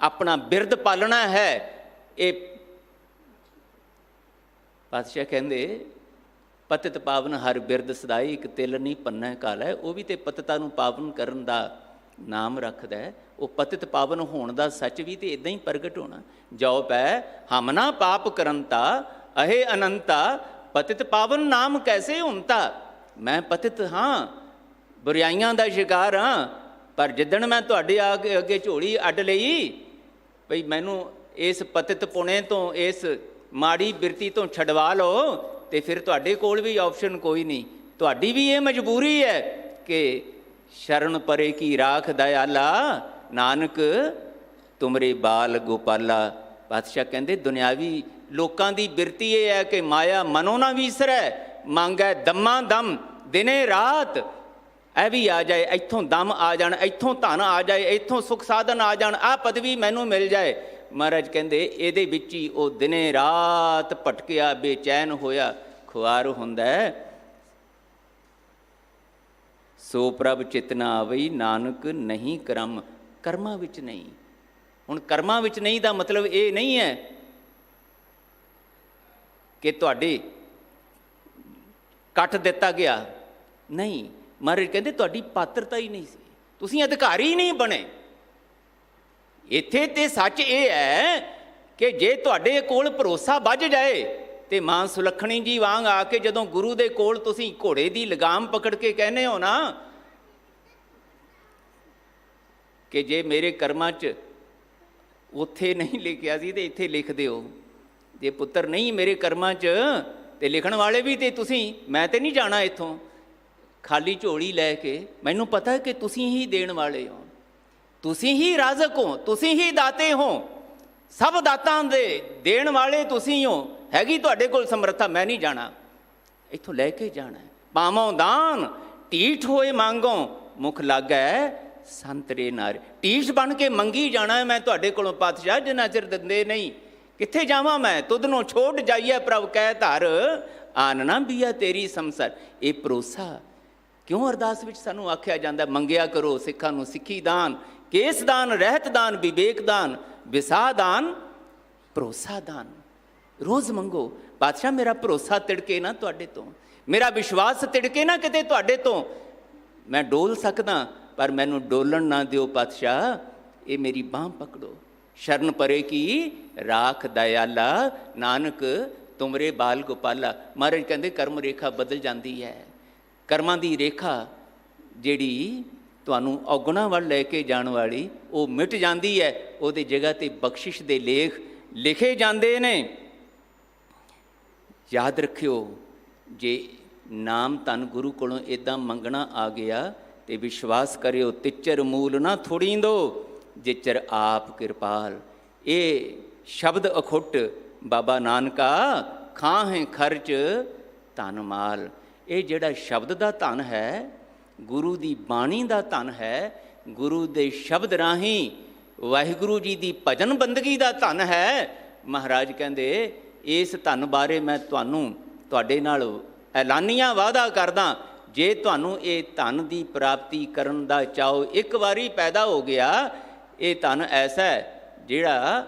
ਆਪਣਾ ਬਿਰਦ ਪਾਲਣਾ ਹੈ। ਇਹ ਪਾਤਸ਼ਾਹ ਕਹਿੰਦੇ ਪਤਿਤ ਪਾਵਨ ਹਰ ਬਿਰਦ ਸਦਾਈ, ਇੱਕ ਤਿਲ ਨਹੀਂ ਪੰਨਾ ਕਾਲ ਹੈ। ਉਹ ਵੀ ਤੇ ਪਤਿਤਾਂ ਨੂੰ ਪਾਵਨ ਕਰਨ ਦਾ ਨਾਮ ਰੱਖਦਾ ਹੈ। ਉਹ ਪਤਿਤ ਪਾਵਨ ਹੋਣ ਦਾ ਸੱਚ ਵੀ ਤੇ ਇਦਾਂ ਹੀ ਪ੍ਰਗਟ ਹੋਣਾ। ਜੋ ਪੈ ਹਮਨਾ ਪਾਪ ਕਰੰਤਾ ਅਹੇ ਅਨੰਤਾ, ਪਤਿਤ ਪਾਵਨ ਨਾਮ ਕੈਸੇ ਹੁੰਤਾ। ਮੈਂ ਪਤਿਤ ਹਾਂ, ਬੁਰਾਈਆਂ ਦਾ ਸ਼ਿਕਾਰ ਹਾਂ, ਪਰ ਜਿੱਦਣ ਮੈਂ ਤੁਹਾਡੇ ਅੱਗੇ ਝੋਲੀ ਅੱਡ ਲਈ ਭਈ ਮੈਨੂੰ ਇਸ ਪਤਿਤ ਪੁਣੇ ਤੋਂ, ਇਸ ਮਾੜੀ ਬਿਰਤੀ ਤੋਂ ਛਡਵਾ ਲਓ, ਤੇ ਫਿਰ ਤੁਹਾਡੇ ਕੋਲ ਵੀ ਆਪਸ਼ਨ ਕੋਈ ਨਹੀਂ। ਤੁਹਾਡੀ ਵੀ ਇਹ ਮਜਬੂਰੀ ਹੈ ਕਿ ਸ਼ਰਨ ਪਰੇ ਕੀ ਰਾਖ ਦਇਆਲਾ, ਨਾਨਕ ਤੁਮਰੇ ਬਾਲ ਗੋਪਾਲਾ। ਪਾਤਸ਼ਾਹ ਕਹਿੰਦੇ ਦੁਨਿਆਵੀ ਲੋਕਾਂ ਦੀ ਬਿਰਤੀ ਇਹ ਹੈ ਕਿ ਮਾਇਆ ਮਨੋਂ ਨਾ ਵਿਸਰੈ, ਮੰਗੈ ਦਮਾਂ ਦਮ ਦਿਨੇ ਰਾਤ। ਇਹ ਵੀ ਆ ਜਾਏ, ਇੱਥੋਂ ਦਮ ਆ ਜਾਣ, ਇੱਥੋਂ ਧਨ ਆ ਜਾਏ, ਇੱਥੋਂ ਸੁੱਖ ਸਾਧਨ ਆ ਜਾਣ, ਆਹ ਪਦਵੀ ਮੈਨੂੰ ਮਿਲ ਜਾਏ। ਮਹਾਰਾਜ ਕਹਿੰਦੇ ਇਹਦੇ ਵਿੱਚ ਹੀ ਉਹ ਦਿਨੇ ਰਾਤ ਭਟਕਿਆ ਬੇਚੈਨ ਹੋਇਆ ਖੁਆਰ ਹੁੰਦਾ ਹੈ। ਸੋ ਪ੍ਰਭ ਚਿਤਨਾ ਆਵਈ ਨਾਨਕ ਨਹੀਂ ਕਰਮ, ਕਰਮਾਂ ਵਿੱਚ ਨਹੀਂ। ਹੁਣ ਕਰਮਾਂ ਵਿੱਚ ਨਹੀਂ ਦਾ ਮਤਲਬ ਇਹ ਨਹੀਂ ਹੈ ਕਿ ਤੁਹਾਡੇ ਕੱਟ ਦਿੱਤਾ ਗਿਆ, ਨਹੀਂ। ਮਹਾਰਾਜ ਕਹਿੰਦੇ ਤੁਹਾਡੀ ਪਾਤਰਤਾ ਹੀ ਨਹੀਂ ਸੀ, ਤੁਸੀਂ ਅਧਿਕਾਰੀ ਨਹੀਂ ਬਣੇ। ਇੱਥੇ ਤੇ ਸੱਚ ਇਹ ਹੈ ਕਿ ਜੇ ਤੁਹਾਡੇ ਕੋਲ ਭਰੋਸਾ ਵੱਜ ਜਾਏ ਤੇ ਮਾਂ ਸੁਲੱਖਣੀ ਜੀ ਵਾਂਗ ਆ ਕੇ ਜਦੋਂ ਗੁਰੂ ਦੇ ਕੋਲ ਤੁਸੀਂ ਘੋੜੇ ਦੀ ਲਗਾਮ ਪਕੜ ਕੇ ਕਹਿੰਦੇ ਹੋ ਨਾ ਕਿ ਜੇ ਮੇਰੇ ਕਰਮਾਂ 'ਚ ਉੱਥੇ ਨਹੀਂ ਲਿਖਿਆ ਸੀ ਤੇ ਇੱਥੇ ਲਿਖ ਦਿਓ, ਜੇ ਪੁੱਤਰ ਨਹੀਂ ਮੇਰੇ ਕਰਮਾਂ 'ਚ ਤੇ ਲਿਖਣ ਵਾਲੇ ਵੀ ਤੇ ਤੁਸੀਂ, ਮੈਂ ਤੇ ਨਹੀਂ ਜਾਣਾ ਇੱਥੋਂ ਖਾਲੀ ਝੋਲੀ ਲੈ ਕੇ। ਮੈਨੂੰ ਪਤਾ ਹੈ ਕਿ ਤੁਸੀਂ ਹੀ ਦੇਣ ਵਾਲੇ ਹੋ, ਤੁਸੀਂ ਹੀ ਰਾਜ਼ਕ ਹੋ, ਤੁਸੀਂ ਹੀ ਦਾਤੇ ਹੋ, ਸਭ ਦਾਤਾਂ ਦੇ ਦੇਣ ਵਾਲੇ ਤੁਸੀਂ ਹੋ। ਹੈਗੀ ਤੁਹਾਡੇ ਕੋਲ ਸਮਰੱਥਾ, ਮੈਂ ਨਹੀਂ ਜਾਣਾ, ਇੱਥੋਂ ਲੈ ਕੇ ਜਾਣਾ। ਪਾਵੋਂ ਦਾਨ ਢੀਠ ਹੋਏ ਮੰਗੋ, ਮੁਖ ਲਾਗੈ ਸੰਤਰੇ ਨਾਰੇ। ਢੀਠ ਬਣ ਕੇ ਮੰਗੀ ਜਾਣਾ ਮੈਂ ਤੁਹਾਡੇ ਕੋਲੋਂ ਪਾਤਸ਼ਾਹ, ਜਿੰਨਾ ਚਿਰ ਦਿੰਦੇ ਨਹੀਂ ਕਿੱਥੇ ਜਾਵਾਂ ਮੈਂ। ਤੁਧ ਨੂੰ ਛੋੜ ਜਾਈਏ ਪ੍ਰਭ ਕਹਿ ਧਰ, ਆਨ ਨਾ ਬੀਆ ਤੇਰੀ ਸੰਸਰ। ਇਹ ਭਰੋਸਾ ਕਿਉਂ ਅਰਦਾਸ ਵਿੱਚ ਸਾਨੂੰ ਆਖਿਆ ਜਾਂਦਾ ਮੰਗਿਆ ਕਰੋ ਸਿੱਖਾਂ ਨੂੰ ਸਿੱਖੀ ਦਾਨ, ਕੇਸ ਦਾਨ, ਰਹਿਤ ਦਾਨ, ਵਿਵੇਕ ਦਾਨ, ਵਿਸਾਹ ਦਾਨ, ਭਰੋਸਾ ਦਾਨ। ਰੋਜ਼ ਮੰਗੋ। ਪਾਤਸ਼ਾਹ ਮੇਰਾ ਭਰੋਸਾ ਤਿੜਕੇ ਨਾ ਤੁਹਾਡੇ ਤੋਂ, ਮੇਰਾ ਵਿਸ਼ਵਾਸ ਤਿੜਕੇ ਨਾ ਕਿਤੇ ਤੁਹਾਡੇ ਤੋਂ। ਮੈਂ ਡੋਲ ਸਕਦਾ ਪਰ ਮੈਨੂੰ ਡੋਲਣ ਨਾ ਦਿਓ ਪਾਤਸ਼ਾਹ, ਇਹ ਮੇਰੀ ਬਾਂਹ ਪਕੜੋ। ਸ਼ਰਨ ਪਰੇ ਕੀ ਰਾਖ ਦਇਆਲਾ, ਨਾਨਕ ਤੁਮਰੇ ਬਾਲ ਗੋਪਾਲਾ। ਮਹਾਰਾਜ ਕਹਿੰਦੇ ਕਰਮ ਰੇਖਾ ਬਦਲ ਜਾਂਦੀ ਹੈ। ਕਰਮਾਂ ਦੀ ਰੇਖਾ ਜਿਹੜੀ ਤੁਹਾਨੂੰ ਔਗੁਣਾਂ ਵੱਲ ਲੈ ਕੇ ਜਾਣ ਵਾਲੀ, ਉਹ ਮਿਟ ਜਾਂਦੀ ਹੈ। ਉਹਦੀ ਜਗ੍ਹਾ 'ਤੇ ਬਖਸ਼ਿਸ਼ ਦੇ ਲੇਖ ਲਿਖੇ ਜਾਂਦੇ ਨੇ। ਯਾਦ ਰੱਖਿਓ, ਜੇ ਨਾਮ ਧੰਨ ਗੁਰੂ ਕੋਲੋਂ ਇੱਦਾਂ ਮੰਗਣਾ ਆ ਗਿਆ ਤੇ ਵਿਸ਼ਵਾਸ ਕਰਿਓ, ਤਿੱਚਰ ਮੂਲ ਨਾ ਥੋੜੀਂਦੋ, ਜਿਚਰ ਆਪ ਕਿਰਪਾਲ। ਇਹ ਸ਼ਬਦ ਅਖੁੱਟ ਬਾਬਾ ਨਾਨਕਾ ਖਾਹੇ ਖਰਚ ਧਨ ਮਾਲ। ਇਹ ਜਿਹੜਾ ਸ਼ਬਦ ਦਾ ਧਨ ਹੈ, ਗੁਰੂ ਦੀ ਬਾਣੀ ਦਾ ਧਨ ਹੈ, ਗੁਰੂ ਦੇ ਸ਼ਬਦ ਰਾਹੀਂ ਵਾਹਿਗੁਰੂ ਜੀ ਦੀ ਭਜਨ ਬੰਦਗੀ ਦਾ ਧਨ ਹੈ। ਮਹਾਰਾਜ ਕਹਿੰਦੇ ਇਸ ਧਨ ਬਾਰੇ ਮੈਂ ਤੁਹਾਡੇ ਨਾਲ ਐਲਾਨੀਆਂ ਵਾਅਦਾ ਕਰਦਾ, ਜੇ ਤੁਹਾਨੂੰ ਇਹ ਧਨ ਦੀ ਪ੍ਰਾਪਤੀ ਕਰਨ ਦਾ ਚਾਓ ਇੱਕ ਵਾਰੀ ਪੈਦਾ ਹੋ ਗਿਆ, ਇਹ ਧਨ ਐਸਾ ਹੈ ਜਿਹੜਾ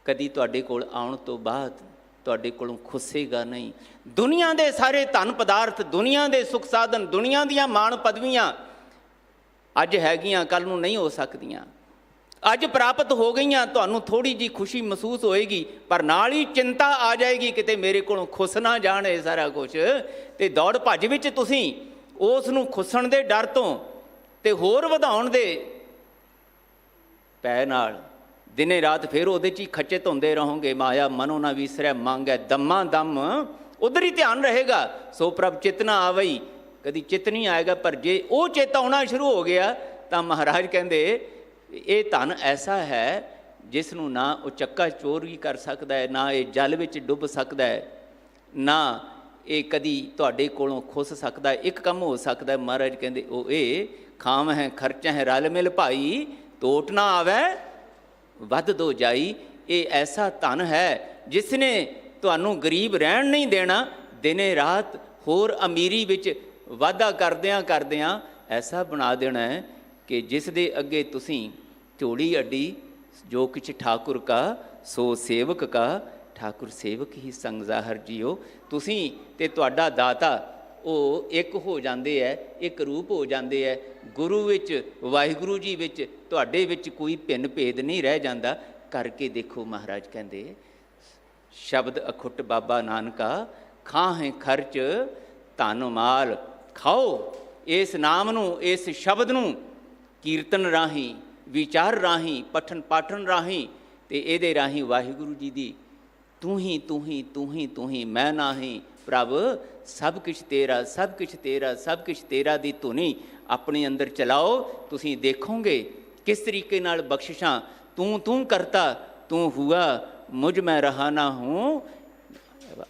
ਕਦੀ ਤੁਹਾਡੇ ਕੋਲ ਆਉਣ ਤੋਂ ਬਾਅਦ ਤੁਹਾਡੇ ਕੋਲੋਂ ਖੁੱਸੇਗਾ ਨਹੀਂ। ਦੁਨੀਆ ਦੇ ਸਾਰੇ ਧਨ ਪਦਾਰਥ, ਦੁਨੀਆ ਦੇ ਸੁੱਖ ਸਾਧਨ, ਦੁਨੀਆ ਦੀਆਂ ਮਾਣ ਪਦਵੀਆਂ ਅੱਜ ਹੈਗੀਆਂ, ਕੱਲ੍ਹ ਨੂੰ ਨਹੀਂ ਹੋ ਸਕਦੀਆਂ। ਅੱਜ ਪ੍ਰਾਪਤ ਹੋ ਗਈਆਂ, ਤੁਹਾਨੂੰ ਥੋੜ੍ਹੀ ਜਿਹੀ ਖੁਸ਼ੀ ਮਹਿਸੂਸ ਹੋਏਗੀ, ਪਰ ਨਾਲ ਹੀ ਚਿੰਤਾ ਆ ਜਾਏਗੀ ਕਿਤੇ ਮੇਰੇ ਕੋਲੋਂ ਖੁੱਸ ਨਾ ਜਾਣ ਇਹ ਸਾਰਾ ਕੁਝ। ਅਤੇ ਦੌੜ ਭੱਜ ਵਿੱਚ ਤੁਸੀਂ ਉਸ ਨੂੰ ਖੁੱਸਣ ਦੇ ਡਰ ਤੋਂ ਅਤੇ ਹੋਰ ਵਧਾਉਣ ਦੇ ਪੈ ਨਾਲ ਦਿਨੇ ਰਾਤ ਫਿਰ ਉਹਦੇ 'ਚ ਹੀ ਖੱਚਿਤ ਹੁੰਦੇ ਰਹੋਗੇ। ਮਾਇਆ ਮਨੋ ਨਾ ਵਿਸਰੈ ਮੰਗੈ ਦਮਾ ਦਮ, ਉਧਰ ਹੀ ਧਿਆਨ ਰਹੇਗਾ। ਸੋ ਪ੍ਰਭ ਚਿਤ ਨਾ ਆਵਈ, ਕਦੀ ਚਿਤ ਨਹੀਂ ਆਏਗਾ। ਪਰ ਜੇ ਉਹ ਚਿਤ ਆਉਣਾ ਸ਼ੁਰੂ ਹੋ ਗਿਆ ਤਾਂ ਮਹਾਰਾਜ ਕਹਿੰਦੇ ਇਹ ਧਨ ਐਸਾ ਹੈ ਜਿਸ ਨੂੰ ਨਾ ਉਹ ਚੱਕਾ ਚੋਰ ਵੀ ਕਰ ਸਕਦਾ ਹੈ, ਨਾ ਇਹ ਜਲ ਵਿੱਚ ਡੁੱਬ ਸਕਦਾ ਹੈ, ਨਾ ਇਹ ਕਦੀ ਤੁਹਾਡੇ ਕੋਲੋਂ ਖੁੱਸ ਸਕਦਾ। ਇੱਕ ਕੰਮ ਹੋ ਸਕਦਾ, ਮਹਾਰਾਜ ਕਹਿੰਦੇ ਉਹ ਇਹ ਖਾਮ ਹੈ ਖਰਚਾ ਹੈ ਰਲ ਮਿਲ ਭਾਈ, ਤੋਟ ਨਾ ਆਵੈ ਵੱਧ ਦੋ ਜਾਈ। ਇਹ ਐਸਾ ਧਨ ਹੈ ਜਿਸ ਨੇ ਤੁਹਾਨੂੰ ਗਰੀਬ ਰਹਿਣ ਨਹੀਂ ਦੇਣਾ, ਦਿਨੇ ਰਾਤ ਹੋਰ ਅਮੀਰੀ ਵਿੱਚ ਵਾਧਾ ਕਰਦਿਆਂ ਐਸਾ ਬਣਾ ਦੇਣਾ ਹੈ ਕਿ ਜਿਸ ਦੇ ਅੱਗੇ ਤੁਸੀਂ ਝੋਲੀ ਅੱਡੀ, ਜੋ ਕੁਛ ਠਾਕੁਰ ਕਾ ਸੋ ਸੇਵਕ ਕਾ, ਠਾਕੁਰ ਸੇਵਕ ਹੀ ਸੰਗ ਜ਼ਾਹਰ ਜੀਓ। ਤੁਸੀਂ ਅਤੇ ਤੁਹਾਡਾ ਦਾਤਾ ਉਹ ਇੱਕ ਹੋ ਜਾਂਦੇ ਹੈ, ਇੱਕ ਰੂਪ ਹੋ ਜਾਂਦੇ ਹੈ। ਗੁਰੂ ਵਿੱਚ, ਵਾਹਿਗੁਰੂ ਜੀ ਵਿੱਚ, ਤੁਹਾਡੇ ਵਿੱਚ ਕੋਈ ਭਿੰਨ ਭੇਦ ਨਹੀਂ ਰਹਿ ਜਾਂਦਾ। ਕਰਕੇ ਦੇਖੋ, ਮਹਾਰਾਜ ਕਹਿੰਦੇ ਸ਼ਬਦ ਅਖੁੱਟ ਬਾਬਾ ਨਾਨਕਾ ਖਾਹੇ ਖਰਚ ਧਨ ਮਾਲ। ਖਾਓ ਇਸ ਨਾਮ ਨੂੰ, ਇਸ ਸ਼ਬਦ ਨੂੰ ਕੀਰਤਨ ਰਾਹੀਂ, ਵਿਚਾਰ ਰਾਹੀਂ, ਪਠਨ ਪਾਠਨ ਰਾਹੀਂ, ਅਤੇ ਇਹਦੇ ਰਾਹੀਂ ਵਾਹਿਗੁਰੂ ਜੀ ਦੀ ਤੂੰ ਹੀ ਤੂੰ ਹੀ ਤੂੰ ਹੀ ਤੂੰ ਹੀ ਮੈਂ ਨਾਹੀਂ ਪ੍ਰਭ ਸਭ ਕੁਛ ਤੇਰਾ, ਸਭ ਕੁਛ ਤੇਰਾ, ਸਭ ਕੁਛ ਤੇਰਾ ਦੀ ਧੁਨੀ ਆਪਣੇ ਅੰਦਰ ਚਲਾਓ। ਤੁਸੀਂ ਦੇਖੋਗੇ ਕਿਸ ਤਰੀਕੇ ਨਾਲ ਬਖਸ਼ਿਸ਼ਾਂ ਤੂੰ ਕਰਤਾ ਤੂੰ ਹੁਆ ਮੁਝ ਮੈਂ ਰਹਾ ਨਾ ਹੂੰ,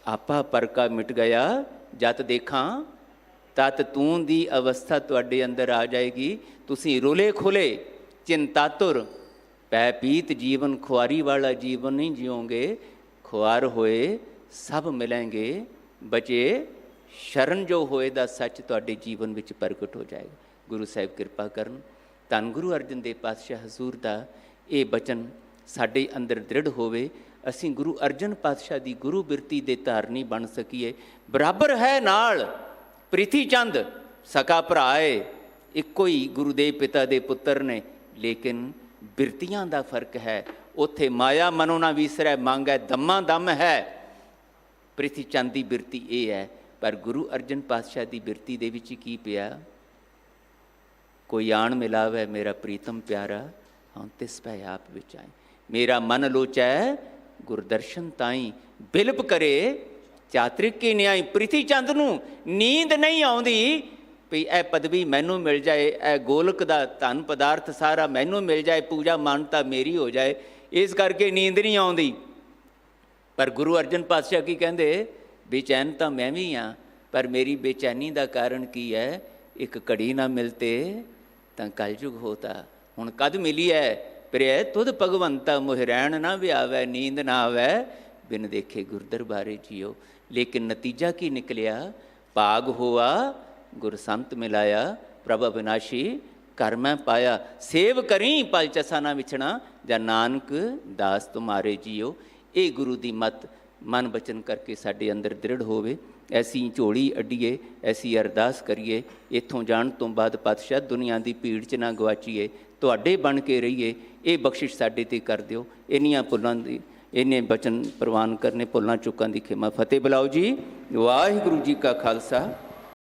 ਆਪਾ ਪਰ ਕਾ ਮਿਟ ਗਿਆ ਜਤ ਦੇਖਾਂ ਤਤ ਤੂੰ ਦੀ ਅਵਸਥਾ ਤੁਹਾਡੇ ਅੰਦਰ ਆ ਜਾਏਗੀ। ਤੁਸੀਂ ਰੁਲੇ ਖੁਲੇ ਚਿੰਤਾਤੁਰ ਪੈ ਪੀਤ ਜੀਵਨ, ਖੁਆਰੀ ਵਾਲਾ ਜੀਵਨ ਨਹੀਂ ਜਿਓਗੇ। ਖੁਆਰ ਹੋਏ ਸਭ ਮਿਲਣਗੇ, ਬਚੇ ਸ਼ਰਨ ਜੋ ਹੋਏ ਦਾ ਸੱਚ ਤੁਹਾਡੇ ਜੀਵਨ ਵਿੱਚ ਪ੍ਰਗਟ ਹੋ ਜਾਏਗਾ। ਗੁਰੂ ਸਾਹਿਬ ਕਿਰਪਾ ਕਰਨ। ਧੰਨ ਗੁਰੂ ਅਰਜਨ ਦੇਵ ਪਾਤਸ਼ਾਹ ਹਜ਼ੂਰ ਦਾ ਇਹ ਬਚਨ ਸਾਡੇ ਅੰਦਰ ਦ੍ਰਿੜ ਹੋਵੇ। ਅਸੀਂ ਗੁਰੂ ਅਰਜਨ ਪਾਤਸ਼ਾਹ ਦੀ ਗੁਰੂ ਬਿਰਤੀ ਦੇ ਧਾਰਨੀ ਬਣ ਸਕੀਏ। ਬਰਾਬਰ ਹੈ ਨਾਲ ਪ੍ਰੀਤੀ ਚੰਦ ਸਕਾ ਭਰਾ ਏ, ਇੱਕੋ ਹੀ ਗੁਰੂਦੇਵ ਪਿਤਾ ਦੇ ਪੁੱਤਰ ਨੇ, ਲੇਕਿਨ ਬਿਰਤੀਆਂ ਦਾ ਫਰਕ ਹੈ। ਉੱਥੇ ਮਾਇਆ ਮਨੋ ਨਾ ਵਿਸਰੈ ਮੰਗੈ ਦਮਾ ਦਮ ਹੈ। ਪ੍ਰੀਤੀ ਚੰਦ ਦੀ ਬਿਰਤੀ ਇਹ ਹੈ, ਪਰ ਗੁਰੂ ਅਰਜਨ ਪਾਤਸ਼ਾਹ ਦੀ ਬਿਰਤੀ ਦੇ ਵਿੱਚ ਕੀ ਪਿਆ? ਕੋਈ ਆਣ ਮਿਲਾਵੇ ਮੇਰਾ ਪ੍ਰੀਤਮ ਪਿਆਰਾ, ਹਾਂ ਤਿਸ ਪੈ ਆਪ ਵਿੱਚ ਆਏ। ਮੇਰਾ ਮਨ ਲੋਚੈ ਗੁਰਦਰਸ਼ਨ ਤਾਈ, ਬਿਲਪ ਕਰੇ ਚਾਤਰਿਕ ਕੀ ਨਿਆਈ। ਪ੍ਰੀਤੀ ਚੰਦ ਨੂੰ ਨੀਂਦ ਨਹੀਂ ਆਉਂਦੀ ਵੀ ਇਹ ਪਦਵੀ ਮੈਨੂੰ ਮਿਲ ਜਾਏ, ਇਹ ਗੋਲਕ ਦਾ ਧਨ ਪਦਾਰਥ ਸਾਰਾ ਮੈਨੂੰ ਮਿਲ ਜਾਏ, ਪੂਜਾ ਮਾਨਤਾ ਮੇਰੀ ਹੋ ਜਾਏ, ਇਸ ਕਰਕੇ ਨੀਂਦ ਨਹੀਂ ਆਉਂਦੀ। ਪਰ ਗੁਰੂ ਅਰਜਨ ਪਾਤਸ਼ਾਹ ਕੀ ਕਹਿੰਦੇ? ਬੇਚੈਨ ਤਾਂ ਮੈਂ ਵੀ ਹਾਂ, ਪਰ ਮੇਰੀ ਬੇਚੈਨੀ ਦਾ ਕਾਰਨ ਕੀ ਹੈ? ਇੱਕ ਘੜੀ ਨਾ ਮਿਲਤੇ ਤਾਂ ਕਲਯੁਗ ਹੋਤਾ। ਹੁਣ ਕਦ ਮਿਲੀ ਹੈ? ਪ੍ਰਿਆ ਤੁਧ ਭਗਵੰਤਾ ਮੋਹਿ ਰਹਿਣ ਨਾ ਵਿਆਵੈ, ਨੀਂਦ ਨਾ ਆਵੈ ਬਿਨ ਦੇਖੇ ਗੁਰਦਰਬਾਰੇ ਜੀਓ। ਲੇਕਿਨ ਨਤੀਜਾ ਕੀ ਨਿਕਲਿਆ? ਭਾਗ ਹੋਆ ਗੁਰ ਸੰਤ ਮਿਲਾਇਆ, ਪ੍ਰਭ ਅਬਿਨਾਸ਼ੀ ਕਰ ਮੈਂ ਪਾਇਆ। ਸੇਵ ਕਰੀ ਪਲ ਚਸਾ ਨਾ ਵਿਛਣਾ, ਜਾਂ ਨਾਨਕ ਦਾਸ ਤੁਮਾਰੇ ਜੀਓ। ਇਹ ਗੁਰੂ ਦੀ ਮੱਤ ਮਨ ਬਚਨ ਕਰਕੇ ਸਾਡੇ ਅੰਦਰ ਦ੍ਰਿੜ ਹੋਵੇ। ਐਸੀ ਝੋਲੀ ਅੱਡੀਏ, ਐਸੀ ਅਰਦਾਸ ਕਰੀਏ, ਇੱਥੋਂ ਜਾਣ ਤੋਂ ਬਾਅਦ ਪਾਤਸ਼ਾਹ ਦੁਨੀਆ ਦੀ ਭੀੜ 'ਚ ਨਾ ਗਵਾਚੀਏ, ਤੁਹਾਡੇ ਬਣ ਕੇ ਰਹੀਏ। ਇਹ ਬਖਸ਼ਿਸ਼ ਸਾਡੇ 'ਤੇ ਕਰ ਦਿਓ। ਇੰਨੀਆਂ ਭੁੱਲਾਂ ਦੀ ਇੰਨੇ ਬਚਨ ਪ੍ਰਵਾਨ ਕਰਨੇ, ਭੁੱਲਾਂ ਚੁੱਕਾਂ ਦੀ ਖਿਮਾ। ਫਤਿਹ ਬੁਲਾਓ ਜੀ। ਵਾਹਿਗੁਰੂ ਜੀ ਕਾ ਖਾਲਸਾ,